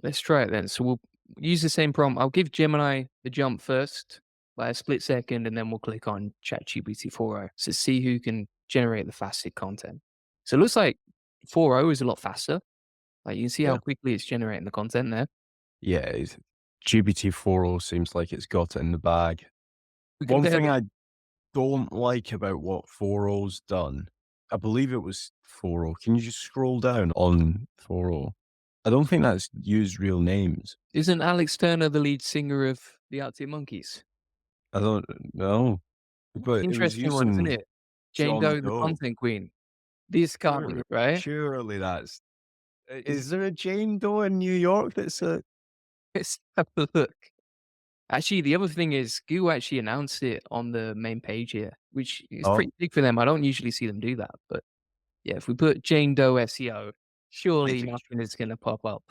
A: Let's try it then. So we'll use the same prompt. I'll give Gemini the jump first by a split second, and then we'll click on ChatGPT 4.0 to see who can generate the fastest content. So it looks like 4.0 is a lot faster. Like you can see
B: Yeah.
A: how quickly it's generating the content there.
B: Yeah, GPT 4.0 seems like it's got it in the bag.
A: We
B: One
A: compare
B: thing
A: the-
B: I don't like about what 4.0's done, I believe it was 4.0. Can you just scroll down on 4.0? I don't think that's used real names.
A: Isn't Alex Turner the lead singer of the Arctic Monkeys?
B: I don't know, but it was
A: Interesting one, isn't
B: using
A: it? Jane
B: John
A: Doe, the
B: Doe.
A: content queen. This can't be right.
B: Surely that's. Is there a Jane Doe in New York that's a.
A: Let's have a look. Actually, the other thing is Google actually announced it on the main page here, which is
B: Oh,
A: pretty big for them. I don't usually see them do that, but yeah, if we put Jane Doe SEO, surely nothing is going to pop up.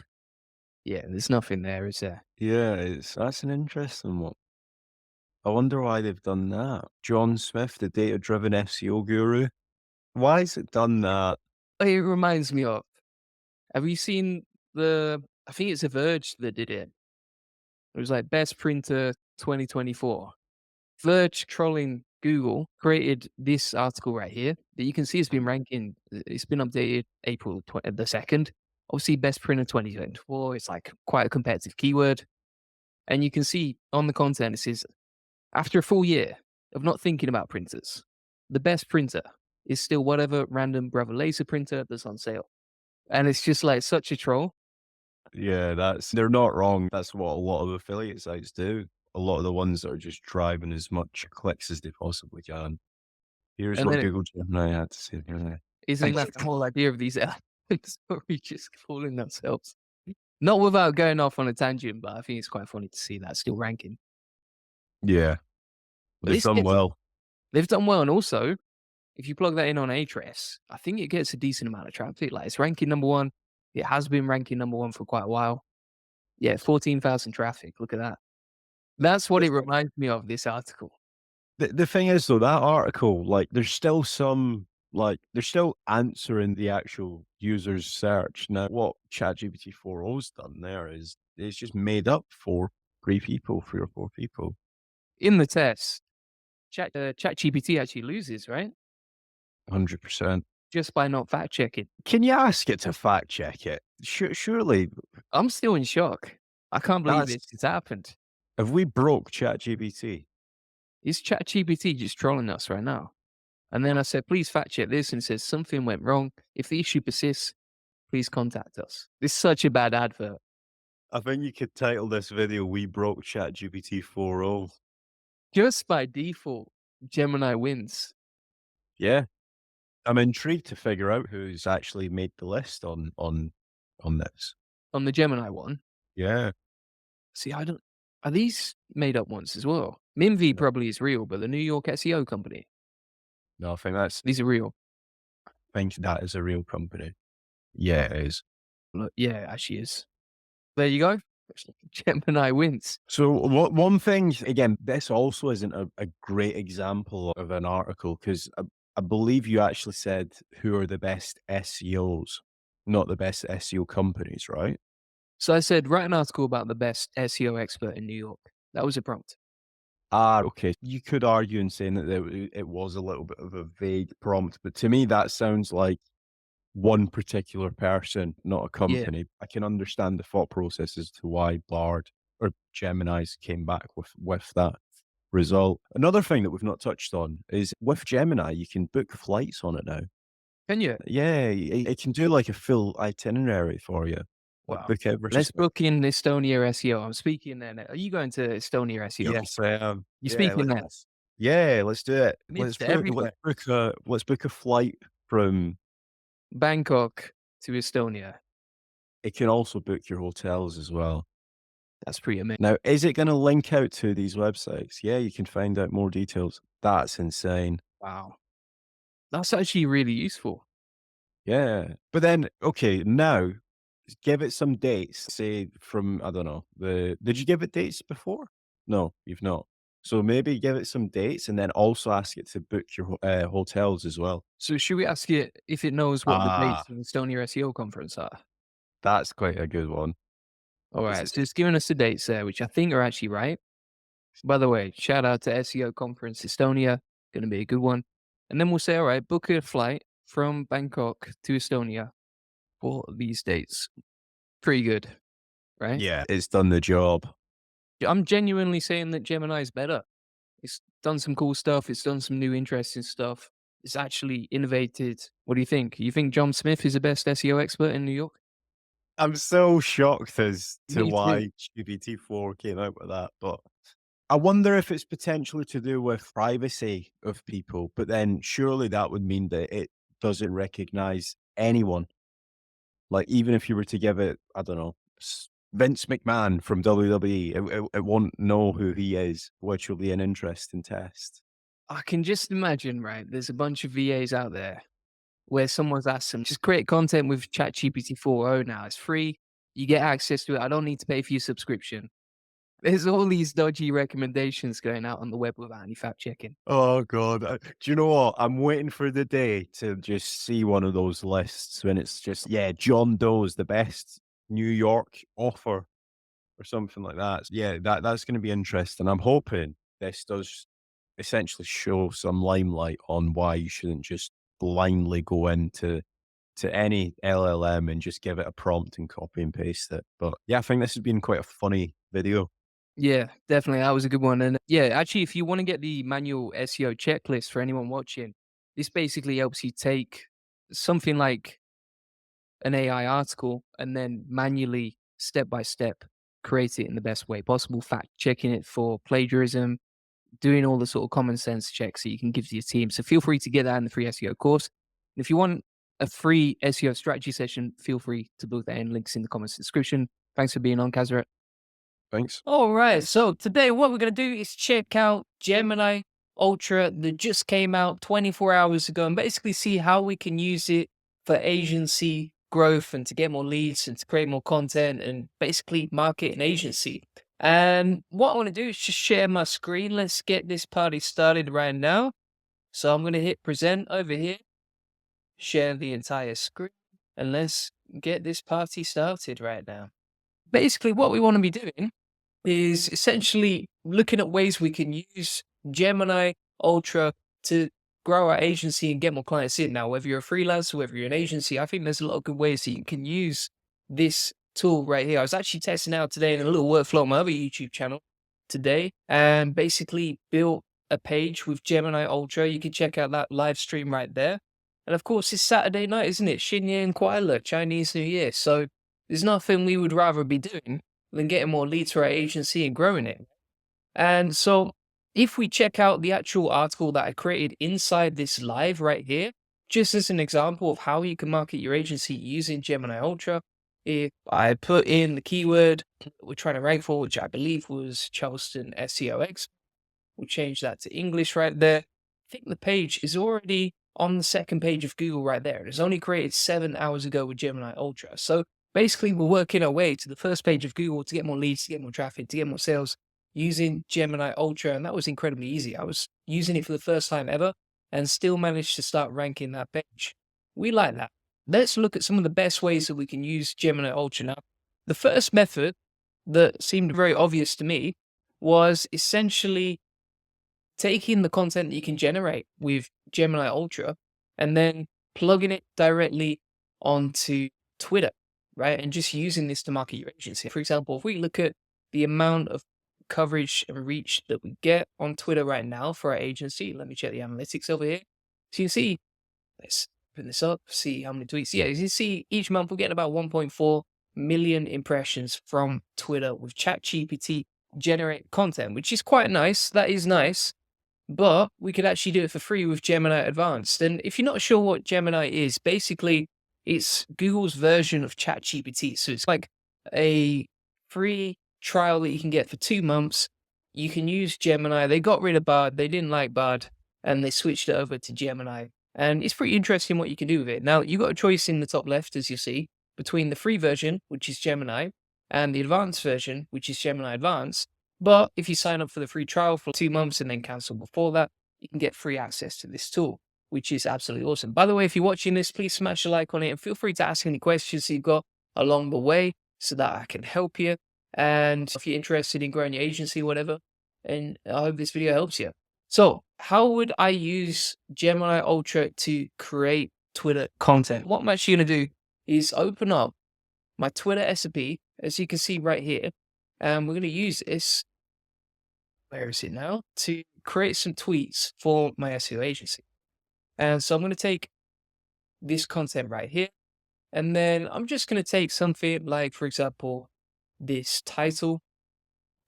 A: Yeah, there's nothing there, is there?
B: yeah, that's an interesting one. I wonder why they've done that. John Smith, the data-driven SEO guru. Why has it done that?
A: It reminds me of, have you seen I think it's a Verge that did it. It was like best printer 2024. Verge trolling Google created this article right here that you can see it's been ranking. It's been updated April the 2nd. Obviously, best printer 2024. It's like quite a competitive keyword. And you can see on the content, it says, after a full year of not thinking about printers, the best printer is still whatever random brother laser printer that's on sale. And it's just like such a troll.
B: Yeah, they're not wrong. That's what a lot of affiliate sites do. A lot of the ones that are just driving as much clicks as they possibly can. Here's
A: And
B: what
A: then
B: Google Gemini had to say.
A: isn't that the whole idea of these elements? Are we just fooling themselves? Not without going off on a tangent, but I think it's quite funny to see that still ranking.
B: Yeah,
A: But
B: they've done well.
A: they've done well. And also, if you plug that in on Ahrefs, I think it gets a decent amount of traffic. Like it's ranking number one. It has been ranking number one for quite a while. Yeah, 14,000 traffic. Look at that. That's what it reminds me of, this article.
B: The thing is though, that article, like they're still they're still answering the actual user's search. Now, what ChatGPT 4.0's done there is it's just made up for three or four people.
A: In the test, ChatGPT actually loses, right?
B: 100%.
A: Just by not fact checking.
B: Can you ask it to fact check it? Surely
A: I'm still in shock. I can't believe
B: that's,
A: it's happened.
B: have we broke ChatGPT?
A: Is ChatGPT just trolling us right now? And then I said, please fact check this. And it says something went wrong. If the issue persists, please contact us. This is such a bad advert.
B: I think you could title this video, "We broke ChatGPT 4.0."
A: Just by default, Gemini wins.
B: Yeah. I'm intrigued to figure out who's actually made the list on this.
A: On the Gemini one,
B: Yeah.
A: see, are these made up ones as well? Minvy
B: No,
A: probably is real, but the New York SEO company,
B: no,
A: these are real.
B: I think that is a real company. Yeah, it is.
A: Look, yeah, it actually is. There you go. Gemini wins.
B: So one thing, again, this also isn't a great example of an article because I believe you actually said who are the best SEOs, not the best SEO companies, right?
A: So I said, write an article about the best SEO expert in New York. That was a prompt.
B: Ah, okay. You could argue in saying that it was a little bit of a vague prompt, but to me, that sounds like one particular person, not a
A: Yeah.
B: company. I can understand the thought process as to why Bard or Gemini's came back with that result. Another thing that we've not touched on is with Gemini, you can book flights on it now.
A: Can you?
B: Yeah, it can do like a full itinerary for you. Like
A: Wow.
B: book
A: Let's
B: everything.
A: book in Estonia SEO. I'm speaking there now. Are you going to Estonia SEO?
B: Yes, I am.
A: You
B: Yeah,
A: speaking there?
B: let's do it.
A: It's everywhere.
B: Let's book a flight from.
A: Bangkok to Estonia.
B: It can also book your hotels as well.
A: That's pretty amazing.
B: Now, is it going to link out to these websites? Yeah, you can find out more details. That's insane.
A: Wow. That's actually really useful.
B: Yeah. But then, okay, now give it some dates. Say from, I don't know, did you give it dates before? No, you've not. So maybe give it some dates and then also ask it to book your hotels as well.
A: So should we ask it if it knows what the
B: Ah,
A: dates of the Estonia SEO conference are?
B: that's quite a good one.
A: All
B: Is
A: right. So it's giving us the dates there, which I think are actually right. By the way, shout out to SEO conference Estonia. Going to be a good one. And then we'll say, all right, book a flight from Bangkok to Estonia for these dates. Pretty good, right?
B: Yeah, it's done the job.
A: I'm genuinely saying that Gemini is better. It's done some cool stuff. It's done some new interesting stuff. It's actually innovated. What do you think? You think John Smith is the best SEO expert in New York?
B: I'm so shocked as to
A: Me too.
B: why GPT-4 came out with that, but I wonder if it's potentially to do with privacy of people, but then surely that would mean that it doesn't recognize anyone. Like, even if you were to give it, I don't know, Vince McMahon from WWE, it won't know who he is, which will be an interesting test.
A: I can just imagine, right? There's a bunch of VAs out there where someone's asked them, just create content with ChatGPT 4.0 now. It's free. You get access to it. I don't need to pay for your subscription. There's all these dodgy recommendations going out on the web without any fact checking.
B: Oh God. Do you know what? I'm waiting for the day to just see one of those lists when it's just, yeah, John Doe's the best New York offer or something like that. Yeah, that's going to be interesting. I'm hoping this does essentially show some limelight on why you shouldn't just blindly go into any LLM and just give it a prompt and copy and paste it. But yeah, I think this has been quite a funny video.
A: Yeah, definitely. That was a good one. And yeah, actually, if you want to get the manual SEO checklist for anyone watching, this basically helps you take something like an AI article and then manually, step by step, create it in the best way possible, fact checking it for plagiarism, doing all the sort of common sense checks that you can give to your team. So feel free to get that in the free SEO course. And if you want a free SEO strategy session, feel free to book that in. Links in the comments description. Thanks for being on, Kazrat.
B: Thanks.
A: All right. So today, what we're going to do is check out Gemini Ultra that just came out 24 hours ago and basically see how we can use it for agency growth and to get more leads and to create more content and basically market an agency. And what I want to do is just share my screen. Let's get this party started right now. So I'm going to hit present over here, share the entire screen, and let's get this party started right now. Basically, what we want to be doing is essentially looking at ways we can use Gemini Ultra to grow our agency and get more clients in. Now, whether you're a freelancer, whether you're an agency, I think there's a lot of good ways that you can use this tool right here. I was actually testing out today in a little workflow on my other YouTube channel today and basically built a page with Gemini Ultra. You can check out that live stream right there. And of course, it's Saturday night, isn't it? Xinyan Kuai Chinese New Year. So there's nothing we would rather be doing than getting more leads for our agency and growing it. And so if we check out the actual article that I created inside this live right here, just as an example of how you can market your agency using Gemini Ultra, if I put in the keyword we're trying to rank for, which I believe was Charleston SEO X, we'll change that to English right there. I think the page is already on the second page of Google right there. It was only created 7 hours ago with Gemini Ultra. So basically we're working our way to the first page of Google to get more leads, to get more traffic, to get more sales using Gemini Ultra. And that was incredibly easy. I was using it for the first time ever and still managed to start ranking that page. We like that. Let's look at some of the best ways that we can use Gemini Ultra now. The first method that seemed very obvious to me was essentially taking the content that you can generate with Gemini Ultra and then plugging it directly onto Twitter, right? And just using this to market your agency. For example, if we look at the amount of coverage and reach that we get on Twitter right now for our agency, let me check the analytics over here. So you can see, let's open this up, see how many tweets. Yeah, you can see each month we're getting about 1.4 million impressions from Twitter with ChatGPT generate content, which is quite nice. That is nice. But we could actually do it for free with Gemini Advanced. And if you're not sure what Gemini is, basically it's Google's version of ChatGPT. So it's like a free trial that you can get for 2 months. You can use Gemini. They got rid of Bard. They didn't like Bard and they switched it over to Gemini. And it's pretty interesting what you can do with it. Now, you've got a choice in the top left, as you see, between the free version, which is Gemini, and the advanced version, which is Gemini Advanced. But if you sign up for the free trial for 2 months and then cancel before that, you can get free access to this tool, which is absolutely awesome. By the way, if you're watching this, please smash a like on it and feel free to ask any questions you've got along the way so that I can help you. And if you're interested in growing your agency, whatever, and I hope this video helps you. So how would I use Gemini Ultra to create Twitter content? What I'm actually going to do is open up my Twitter SOP, as you can see right here. And we're going to use this, where is it now, to create some tweets for my SEO agency. And so I'm going to take this content right here. And then I'm just going to take something like, for example, this title,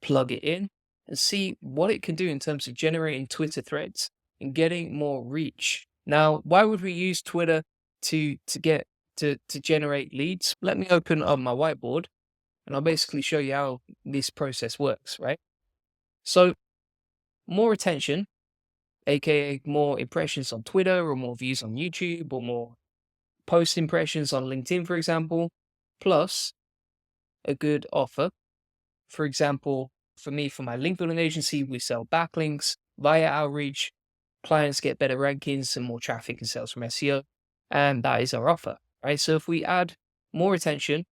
A: plug it in, and see what it can do in terms of generating Twitter threads and getting more reach. Now, why would we use Twitter to generate leads? Let me open up my whiteboard. And I'll basically show you how this process works, right? So more attention, aka more impressions on Twitter or more views on YouTube or more post impressions on LinkedIn, for example, plus a good offer. For example, for me, for my link building agency, we sell backlinks via outreach. Clients get better rankings and more traffic and sales from SEO. And that is our offer, right? So if we add more attention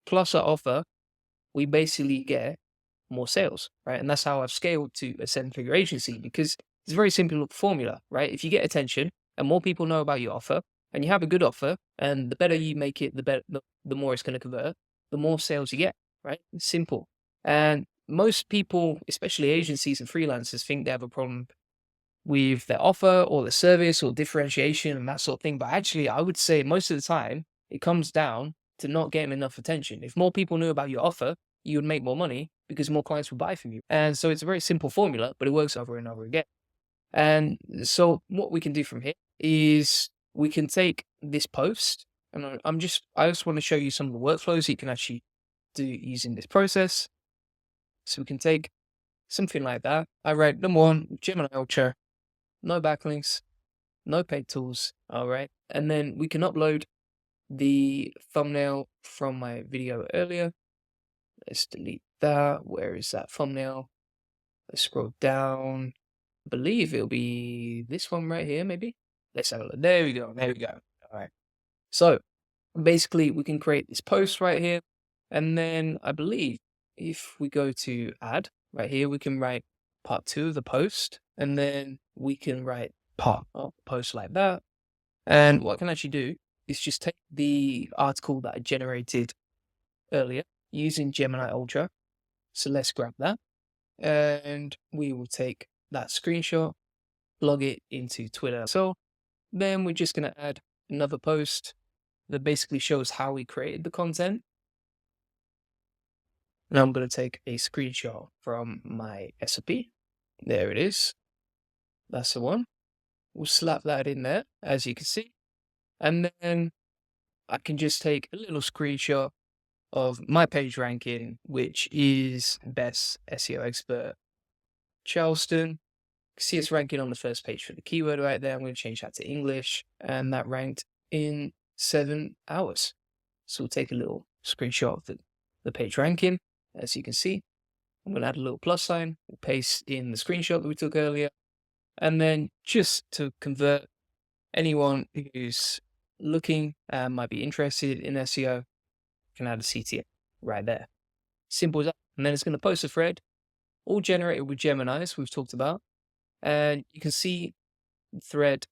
A: plus our offer, we basically get more sales, right? And that's how I've scaled to a 7-figure agency, because it's a very simple formula, right? If you get attention and more people know about your offer and you have a good offer, and the better you make it, the more it's going to convert, the more sales you get, right? It's simple. And most people, especially agencies and freelancers, think they have a problem with their offer or the service or differentiation and that sort of thing. But actually, I would say most of the time, it comes down to not getting enough attention. If more people knew about your offer, you would make more money because more clients would buy from you. And so it's a very simple formula, but it works over and over again. And so what we can do from here is we can take this post, and I just want to show you some of the workflows you can actually do using this process. So we can take something like that. I write, number 1, Gemini Ultra, no backlinks, no paid tools. All right. And then we can upload the thumbnail from my video earlier. Let's delete that. Where is that thumbnail? Let's scroll down. I believe it'll be this one right here, maybe. Let's have a look. There we go. There we go. All right. So basically, we can create this post right here. And then I believe if we go to add right here, we can write part 2 of the post. And then we can write part of the post like that. And what I can actually do is just take the article that I generated earlier using Gemini Ultra. So let's grab that. And we will take that screenshot, plug it into Twitter. So then we're just going to add another post that basically shows how we created the content. Now I'm going to take a screenshot from my SOP. There it is. That's the one. We'll slap that in there, as you can see. And then I can just take a little screenshot of my page ranking, which is best SEO expert Charleston. You can see it's ranking on the first page for the keyword right there. I'm going to change that to English, and that ranked in 7 hours. So we'll take a little screenshot of the page ranking. As you can see, I'm going to add a little plus sign, we'll paste in the screenshot that we took earlier. And then just to convert anyone who's looking and might be interested in SEO, can add a CTA right there. Simple as that. And then it's going to post a thread, all generated with Gemini, as we've talked about. And you can see the thread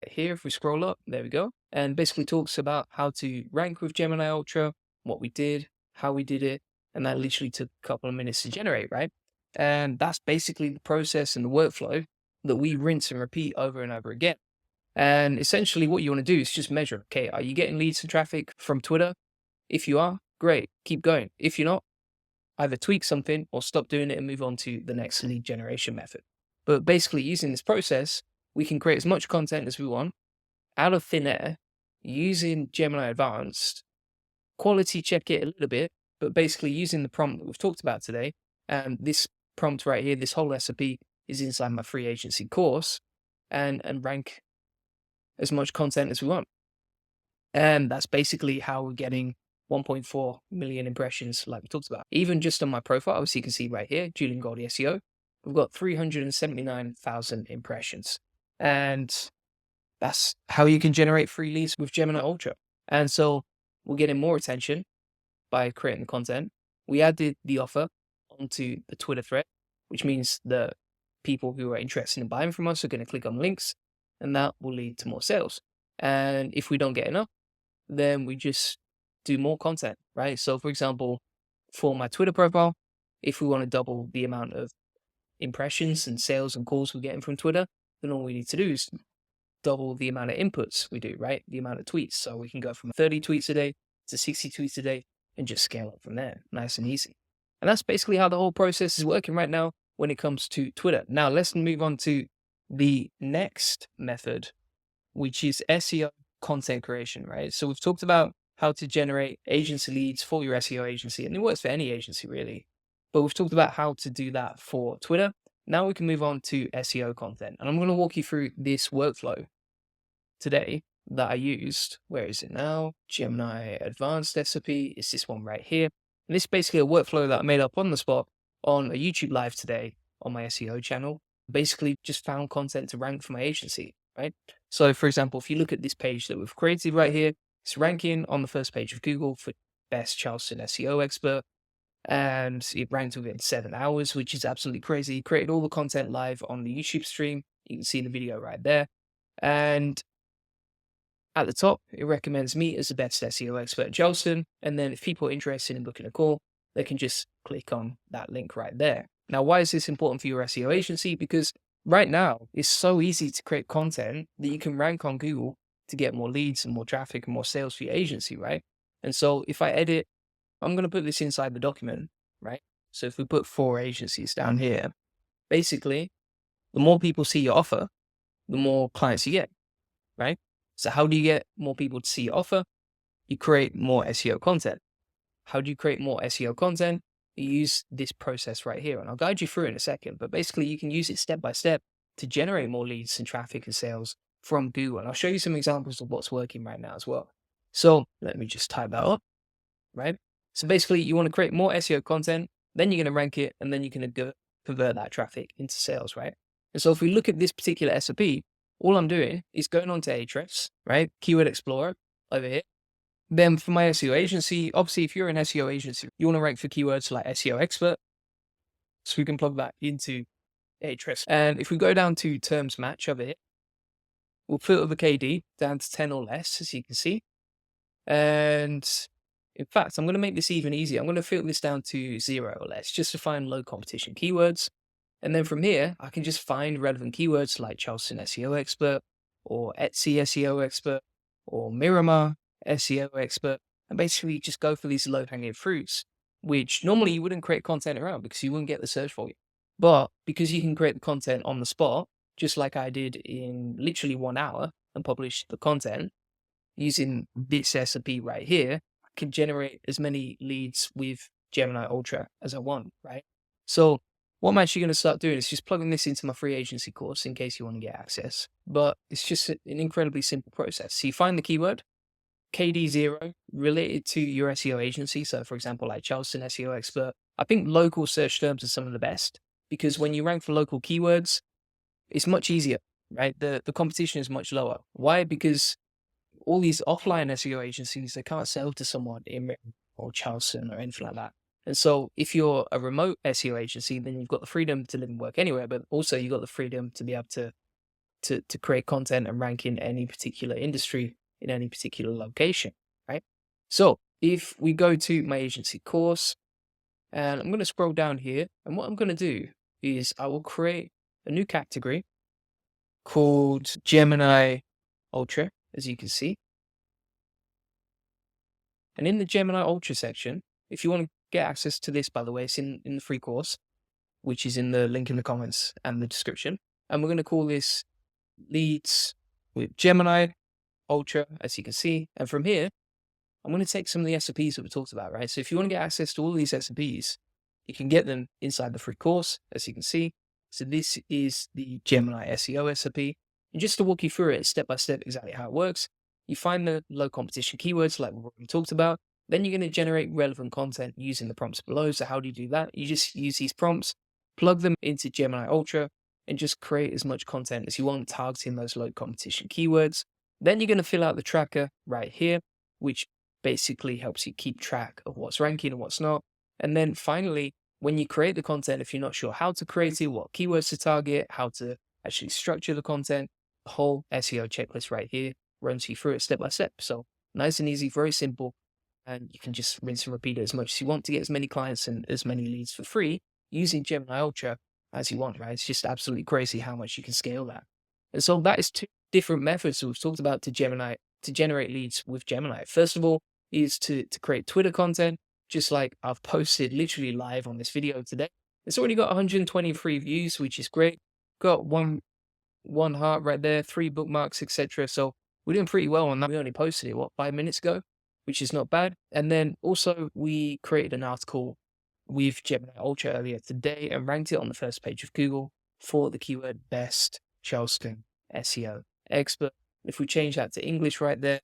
A: here if we scroll up. There we go. And basically talks about how to rank with Gemini Ultra, what we did, how we did it. And that literally took a couple of minutes to generate, right? And that's basically the process and the workflow that we rinse and repeat over and over again. And essentially what you want to do is just measure, okay, are you getting leads and traffic from Twitter? If you are, great, keep going. If you're not, either tweak something or stop doing it and move on to the next lead generation method. But basically using this process, we can create as much content as we want out of thin air using Gemini Advanced, quality check it a little bit, but basically using the prompt that we've talked about today. And this prompt right here, this whole SOP is inside my free agency course, and rank as much content as we want. And that's basically how we're getting 1.4 million impressions like we talked about. Even just on my profile, obviously you can see right here, Julian Goldie SEO, we've got 379,000 impressions. And that's how you can generate free leads with Gemini Ultra. And so we're getting more attention by creating the content. We added the offer onto the Twitter thread, which means the people who are interested in buying from us are going to click on links, and that will lead to more sales. And if we don't get enough, then we just do more content, right? So for example, for my Twitter profile, if we want to double the amount of impressions and sales and calls we're getting from Twitter, then all we need to do is double the amount of inputs we do, right? The amount of tweets. So we can go from 30 tweets a day to 60 tweets a day and just scale up from there. Nice and easy. And that's basically how the whole process is working right now when it comes to Twitter. Now let's move on to the next method, which is SEO content creation, right? So we've talked about how to generate agency leads for your SEO agency, and it works for any agency really. But we've talked about how to do that for Twitter. Now we can move on to SEO content. And I'm going to walk you through this workflow today that I used. Where is it now? Gemini Advanced SOP. It's this one right here. And this is basically a workflow that I made up on the spot on a YouTube live today on my SEO channel. Basically just found content to rank for my agency, right? So for example, if you look at this page that we've created right here, it's ranking on the first page of Google for best Charleston SEO expert. And it ranked within 7 hours, which is absolutely crazy. Created all the content live on the YouTube stream. You can see the video right there. And at the top, it recommends me as the best SEO expert in Charleston. And then if people are interested in booking a call, they can just click on that link right there. Now, why is this important for your SEO agency? Because right now, it's so easy to create content that you can rank on Google to get more leads and more traffic and more sales for your agency, right? And so if I edit, I'm going to put this inside the document, right? So if we put 4 agencies down here, basically, the more people see your offer, the more clients you get, right? So how do you get more people to see your offer? You create more SEO content. How do you create more SEO content? You use this process right here, and I'll guide you through in a second, but basically you can use it step by step to generate more leads and traffic and sales from Google. And I'll show you some examples of what's working right now as well. So let me just type that up, right? So basically you want to create more SEO content, then you're going to rank it, and then you're going to convert that traffic into sales, right? And so if we look at this particular SOP, all I'm doing is going on to Ahrefs, right? Keyword Explorer over here. Then for my SEO agency, obviously if you're an SEO agency, you want to rank for keywords like SEO expert. So we can plug that into Ahrefs. And if we go down to terms match over here, we'll filter the KD down to 10 or less, as you can see. And in fact, I'm going to make this even easier. I'm going to filter this down to 0 or less, just to find low competition keywords. And then from here, I can just find relevant keywords like Charleston SEO expert, or Etsy SEO expert, or Miramar SEO expert, and basically just go for these low-hanging fruits, which normally you wouldn't create content around because you wouldn't get the search volume. But because you can create the content on the spot, just like I did in literally 1 hour and publish the content using this SOP right here, I can generate as many leads with Gemini Ultra as I want, right? So what I'm actually going to start doing is just plugging this into my free agency course in case you want to get access. But it's just an incredibly simple process. So you find the keyword, KD0 related to your SEO agency. So for example, like Charleston SEO Expert, I think local search terms are some of the best because when you rank for local keywords, it's much easier, right? The competition is much lower. Why? Because all these offline SEO agencies, they can't sell to someone in Britain or Charleston or anything like that. And so if you're a remote SEO agency, then you've got the freedom to live and work anywhere, but also you've got the freedom to be able to create content and rank in any particular industry in any particular location, right? So if we go to my agency course, and I'm going to scroll down here, and what I'm going to do is I will create a new category called Gemini Ultra, as you can see. And in the Gemini Ultra section, if you want to get access to this, by the way, it's in the free course, which is in the link in the comments and the description. And we're going to call this Leads with Gemini Ultra, as you can see. And from here, I'm going to take some of the SOPs that we talked about, right? So if you want to get access to all these SOPs, you can get them inside the free course, as you can see. So this is the Gemini SEO SOP. And just to walk you through it step by step exactly how it works, you find the low competition keywords like what we talked about. Then you're going to generate relevant content using the prompts below. So how do you do that? You just use these prompts, plug them into Gemini Ultra, and just create as much content as you want, targeting those low competition keywords. Then you're going to fill out the tracker right here, which basically helps you keep track of what's ranking and what's not. And then finally, when you create the content, if you're not sure how to create it, what keywords to target, how to actually structure the content, the whole SEO checklist right here runs you through it step by step. So nice and easy, very simple. And you can just rinse and repeat it as much as you want to get as many clients and as many leads for free using Gemini Ultra as you want, right? It's just absolutely crazy how much you can scale that. And so that is two different methods that we've talked about to generate leads with Gemini. First of all, is to create Twitter content, just like I've posted literally live on this video today. It's already got 123 views, which is great. Got one heart right there, 3 bookmarks, etc. So we're doing pretty well on that. We only posted it, 5 minutes ago, which is not bad. And then also we created an article with Gemini Ultra earlier today and ranked it on the first page of Google for the keyword best Charleston SEO expert. If we change that to English right there,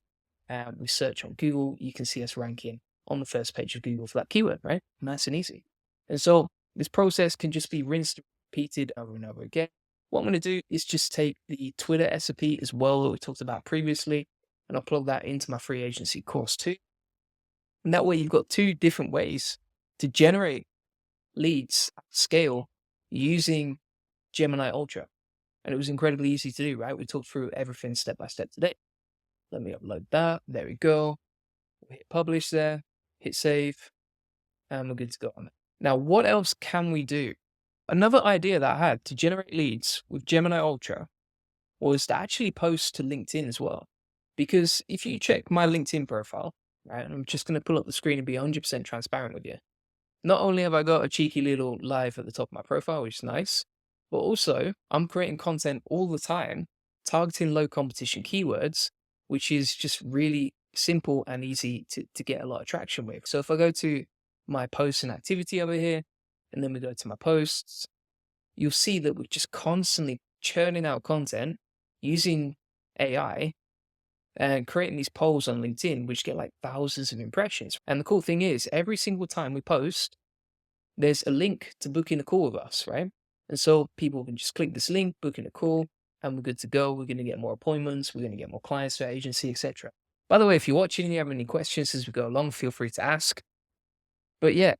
A: we search on Google, you can see us ranking on the first page of Google for that keyword, right? Nice and easy. And so this process can just be rinsed and repeated over and over again. What I'm going to do is just take the Twitter SOP as well that we talked about previously, and I'll plug that into my free agency course too. And that way you've got 2 different ways to generate leads at scale using Gemini Ultra. And it was incredibly easy to do, right? We talked through everything step by step today. Let me upload that. There we go. We'll hit publish there, hit save, and we're good to go on it. Now, what else can we do? Another idea that I had to generate leads with Gemini Ultra was to actually post to LinkedIn as well. Because if you check my LinkedIn profile, right, I'm just going to pull up the screen and be 100% transparent with you. Not only have I got a cheeky little live at the top of my profile, which is nice, but also I'm creating content all the time, targeting low competition keywords, which is just really simple and easy to get a lot of traction with. So if I go to my posts and activity over here, and then we go to my posts, you'll see that we're just constantly churning out content using AI and creating these polls on LinkedIn, which get like thousands of impressions. And the cool thing is, every single time we post, there's a link to book in a call with us, right? And so people can just click this link, book in a call, and we're good to go. We're going to get more appointments. We're going to get more clients to our agency, etc. By the way, if you're watching and you have any questions as we go along, feel free to ask. But yeah,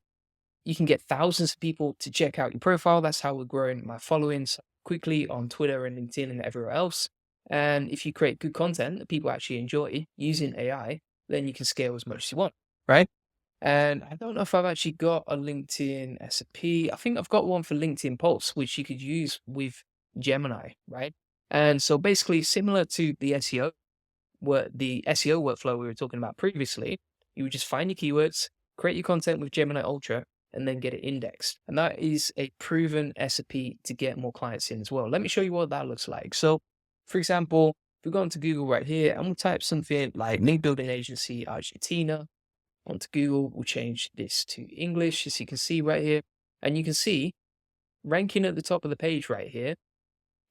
A: you can get thousands of people to check out your profile. That's how we're growing my following so quickly on Twitter and LinkedIn and everywhere else. And if you create good content that people actually enjoy using AI, then you can scale as much as you want, right? And I don't know if I've actually got a LinkedIn SOP. I think I've got one for LinkedIn Pulse, which you could use with Gemini, right? And so basically similar to the SEO workflow we were talking about previously, you would just find your keywords, create your content with Gemini Ultra, and then get it indexed. And that is a proven SOP to get more clients in as well. Let me show you what that looks like. So for example, if we go into Google right here and we'll type something like link building agency Argentina onto Google, we'll change this to English, as you can see right here. And you can see ranking at the top of the page right here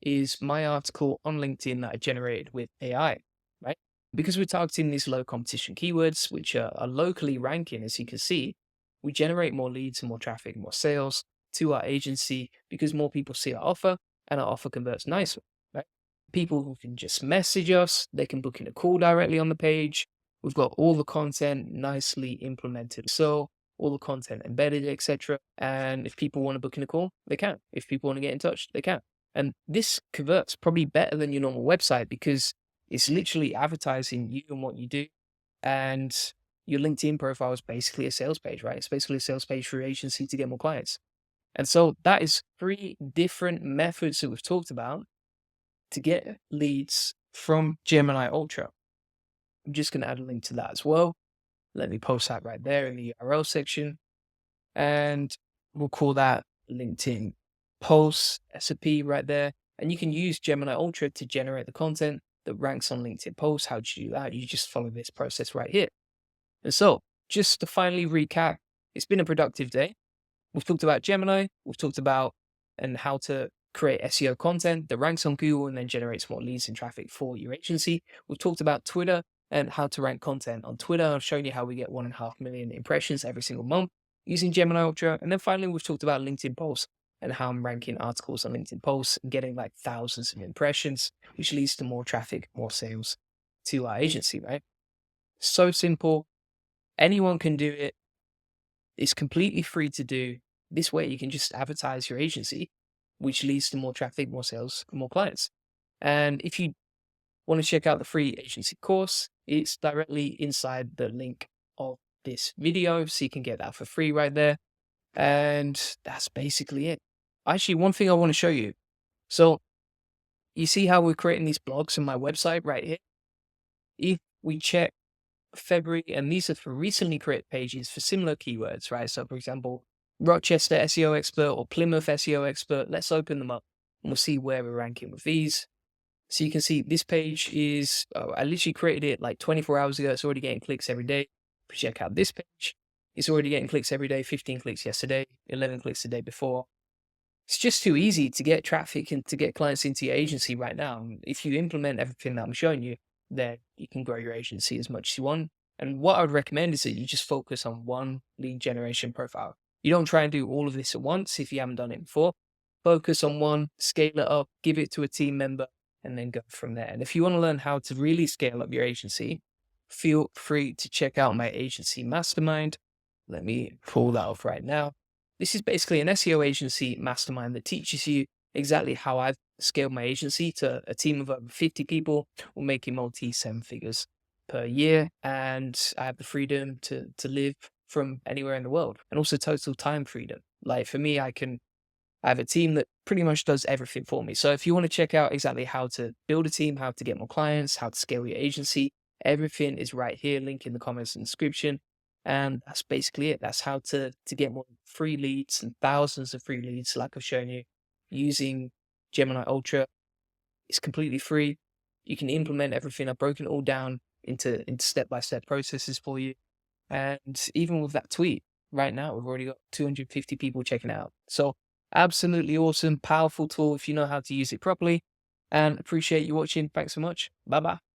A: is my article on LinkedIn that I generated with AI, right? Because we're targeting these low competition keywords, which are locally ranking, as you can see, we generate more leads and more traffic, more sales to our agency because more people see our offer and our offer converts nicely, right? People who can just message us, they can book in a call directly on the page. We've got all the content nicely implemented. So all the content embedded, etc. And if people want to book in a call, they can. If people want to get in touch, they can. And this converts probably better than your normal website because it's literally advertising you and what you do. And your LinkedIn profile is basically a sales page, right? It's basically a sales page for your agency to get more clients. And so that is 3 different methods that we've talked about to get leads from Gemini Ultra. I'm just going to add a link to that as well. Let me post that right there in the URL section. And we'll call that LinkedIn posts, SOP right there. And you can use Gemini Ultra to generate the content that ranks on LinkedIn posts. How do you do that? You just follow this process right here. And so just to finally recap, it's been a productive day. We've talked about Gemini. We've talked about and how to create SEO content that ranks on Google and then generates more leads and traffic for your agency. We've talked about Twitter and how to rank content on Twitter. I've shown you how we get 1.5 million impressions every single month using Gemini Ultra. And then finally, we've talked about LinkedIn posts and how I'm ranking articles on LinkedIn posts and getting like thousands of impressions, which leads to more traffic, more sales to our agency, right? So simple. Anyone can do it. It's completely free to do. This way you can just advertise your agency, which leads to more traffic, more sales, more clients. And if you want to check out the free agency course, it's directly inside the link of this video. So you can get that for free right there. And that's basically it. Actually, one thing I want to show you. So you see how we're creating these blogs on my website right here? If we check February, and these are for recently created pages for similar keywords, right? So for example, Rochester SEO expert or Plymouth SEO expert. Let's open them up and we'll see where we're ranking with these. So you can see this page is, I literally created it like 24 hours ago. It's already getting clicks every day. Check out this page. It's already getting clicks every day, 15 clicks yesterday, 11 clicks the day before. It's just too easy to get traffic and to get clients into your agency right now. If you implement everything that I'm showing you, then you can grow your agency as much as you want. And what I would recommend is that you just focus on one lead generation profile. You don't try and do all of this at once if you haven't done it before. Focus on one, scale it up, give it to a team member, and then go from there. And if you want to learn how to really scale up your agency, feel free to check out my agency mastermind. Let me pull that off right now. This is basically an SEO agency mastermind that teaches you exactly how I've scaled my agency to a team of over 50 people. We're making multi-7 figures per year, and I have the freedom to live from anywhere in the world, and also total time freedom. Like for me, I have a team that pretty much does everything for me. So if you want to check out exactly how to build a team, how to get more clients, how to scale your agency, everything is right here. Link in the comments and description. And that's basically it. That's how to get more free leads and thousands of free leads, like I've shown you, using Gemini Ultra. It's completely free. You can implement everything. I've broken it all down into step-by-step processes for you. And even with that tweet right now, we've already got 250 people checking it out. So absolutely awesome, powerful tool if you know how to use it properly. And appreciate you watching. Thanks so much. Bye-bye.